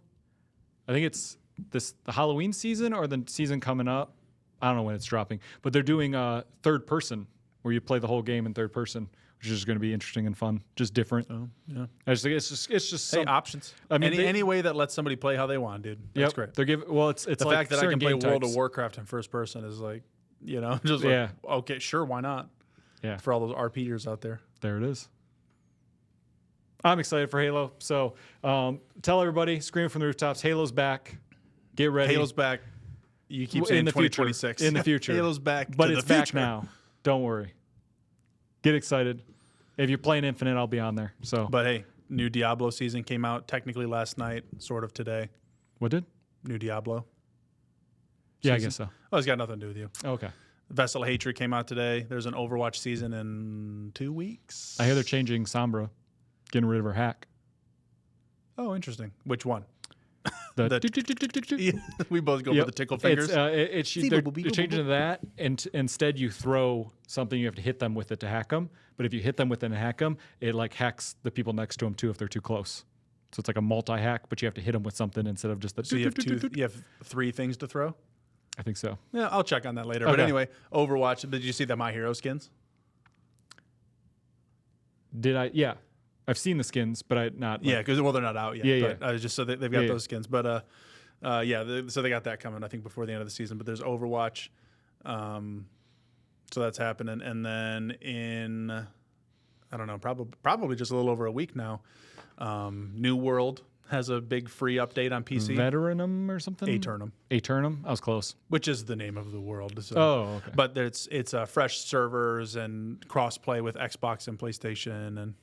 I think it's the Halloween season or the season coming up. I don't know when it's dropping, but they're doing third person where you play the whole game in third person, which is going to be interesting and fun, just different. Oh, yeah. I just think it's just Hey, some options. I mean, any way that lets somebody play how they want, dude. That's great. They're giving it's The like fact that I certain can play game World types. of Warcraft in first person is like, just like, okay, sure, why not? Yeah, For all those RPers out there. there it is. I'm excited for Halo. So tell everybody, scream from the rooftops, Halo's back. Get ready. Halo's back. You keep saying in the 2026. future. In the future. Halo's back, but to it's the back future. now. Don't worry. Get excited. If you're playing Infinite, I'll be on there. So, But hey, new Diablo season came out technically last night, sort of today. what did? New Diablo. Yeah, I season. guess so. Oh, it's got nothing to do with you. Okay. Vessel of Hatred came out today. There's an Overwatch season in 2 weeks. I hear they're changing Sombra, getting rid of her hack. Oh, interesting. Which one? The We both go for the tickle fingers. They're changing to that, and instead you throw something. You have to hit them with it to hack them. But if you hit them with it and hack them, it like hacks the people next to them too if they're too close. So it's like a multi-hack, but you have to hit them with something instead of just the. So you have 3 things to throw? I think so. Yeah, I'll check on that later. But Okay. anyway, Overwatch. Did you see the My Hero skins? Did I? Yeah, I've seen the skins, but I not. Yeah, because they're not out yet. Yeah, but I was just so they've got Yeah, those skins. But so they got that coming. I think before the end of the season. But there's Overwatch, so that's happening. And then in I don't know, probably just a little over a week now. New World has a big free update on PC. Veteranum or something. Aeternum, I was close. which is the name of the world. So. Oh, okay. But it's fresh servers and crossplay with Xbox and PlayStation and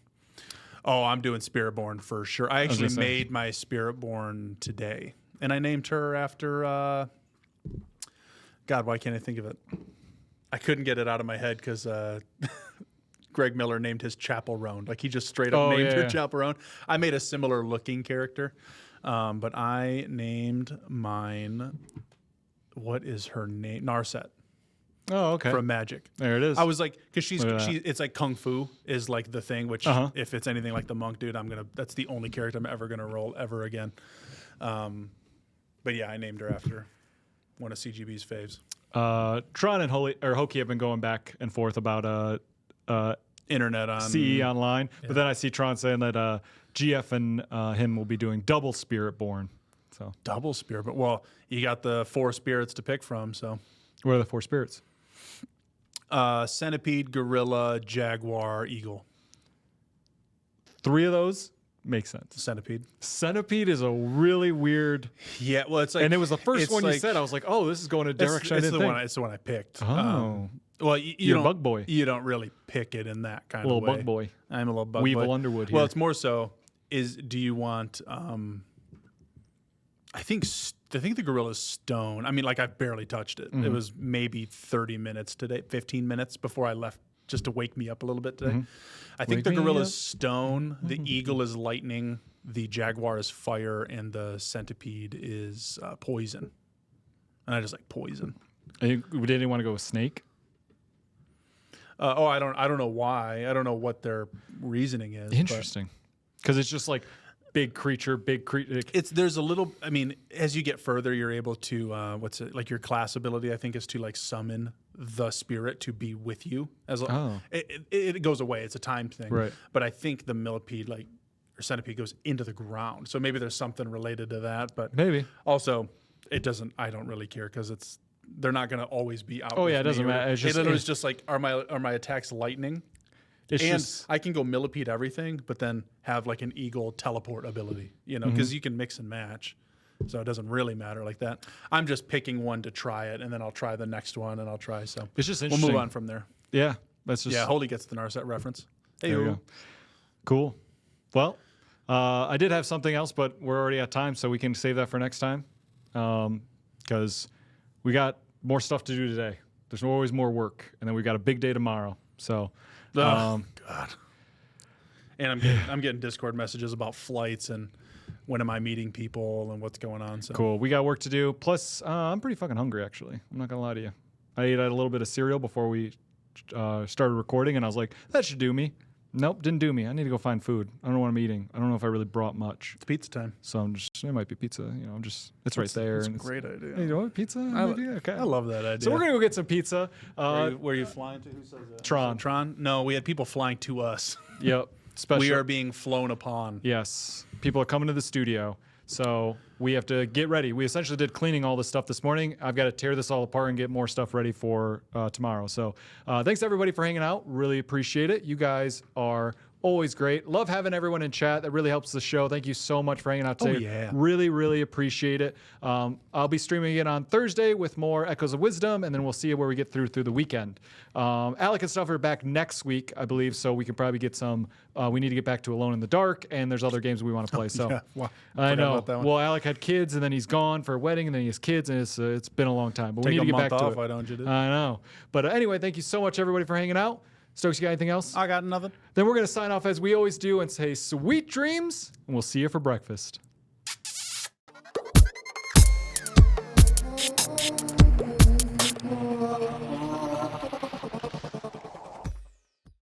I'm doing Spiritborn for sure. I actually made my Spiritborn today, and I named her after God. Why can't I think of it? I couldn't get it out of my head because Greg Miller named his Chapel Roan. Like he just straight up named her Chapel Roan. I made a similar looking character, but I named mine. What is her name? Narset. Oh, okay. From Magic. There it is. I was like, because she Look at that. it's like Kung Fu is like the thing, which if it's anything like the monk dude, that's the only character I'm ever gonna roll ever again. But yeah, I named her after one of CGB's faves. Tron and Hokie have been going back and forth about Internet on CE Online, but then I see Tron saying that GF and him will be doing double Spiritborn. So double spirit, but well, you got the 4 spirits to pick from. So what are the 4 spirits? Centipede, Gorilla, Jaguar, Eagle. 3 of those make sense. Centipede. Centipede is a really weird. Yeah, well, it's like, And it was the first it's one you like- said. I was like, oh, this is going a direction I didn't think. It's the one I picked. Oh. Well, you You're a don't, bug boy. You don't really pick it in that kind A little of way. bug boy. I'm a little bug Weevil boy. Underwood Well, here. it's more so do you want I think the Gorilla's stone. I mean, like I've barely touched it. Mm-hmm. It was maybe 30 minutes today, 15 minutes before I left just to wake me up a little bit today. I think Wake the me Gorilla's up. stone, the Eagle is lightning, the Jaguar is fire, and the Centipede is poison. And I just like poison. Did anyone want to go with Snake? I don't know why. I don't know what their reasoning is. but Interesting. Because it's just like big creature. there's a little. I mean, as you get further, you're able to what's it like? Your class ability, I think, is to like summon the spirit to be with you. It goes away. It's a timed thing. Right. But I think the millipede or centipede goes into the ground. So maybe there's something related to that. But Maybe. also, it doesn't. I don't really care because they're not going to always be out. Oh, with yeah, it doesn't me. matter. It's just- It's just like are my attacks lightning? It's And just I can go millipede everything, but then have like an eagle teleport ability, because you can mix and match. So it doesn't really matter like that. I'm just picking one to try it, and then I'll try the next one, and I'll try. So It's just we'll interesting. move on from there. yeah. That's just Yeah, Holy gets the Narset reference. Hey, There we go. Cool. Well, I did have something else, but we're already at time, so we can save that for next time. Because we got more stuff to do today. There's always more work, and then we got a big day tomorrow. So, God. And I'm getting Discord messages about flights and when am I meeting people and what's going on. So cool. We got work to do. Plus, I'm pretty fucking hungry, actually. I'm not going to lie to you. I ate a little bit of cereal before we started recording, and I was like, that should do me. Nope, didn't do me. I need to go find food. I don't know what I'm eating. I don't know if I really brought much. It's pizza time. So it might be pizza. It's right there. It's a and great idea. Hey, you know what? Pizza? Maybe? Okay. I love that idea. So we're going to go get some pizza. Where are you flying to? Who says that? Tron. Tron? No, we had people flying to us. Yep. Special. We are being flown upon. Yes. People are coming to the studio. So we have to get ready. We essentially did cleaning all this stuff this morning. I've got to tear this all apart and get more stuff ready for tomorrow. So thanks everybody for hanging out. Really appreciate it. You guys are always great. Love having everyone in chat. That really helps the show. Thank you so much for hanging out today. Oh, yeah. Really, really appreciate it. I'll be streaming again on Thursday with more Echoes of Wisdom, and then we'll see where we get through the weekend. Alec and stuff are back next week, I believe, so we can probably get some. We need to get back to Alone in the Dark, and there's other games we want to play. So Yeah, wow. I know. About that one. Well, Alec had kids, and then he's gone for a wedding, and then he has kids, and it's been a long time. But we Take need to a get back month to off, it. why don't you do? I know. But anyway, thank you so much, everybody, for hanging out. Stokes, you got anything else? I got nothing. Then we're going to sign off as we always do and say sweet dreams, and we'll see you for breakfast.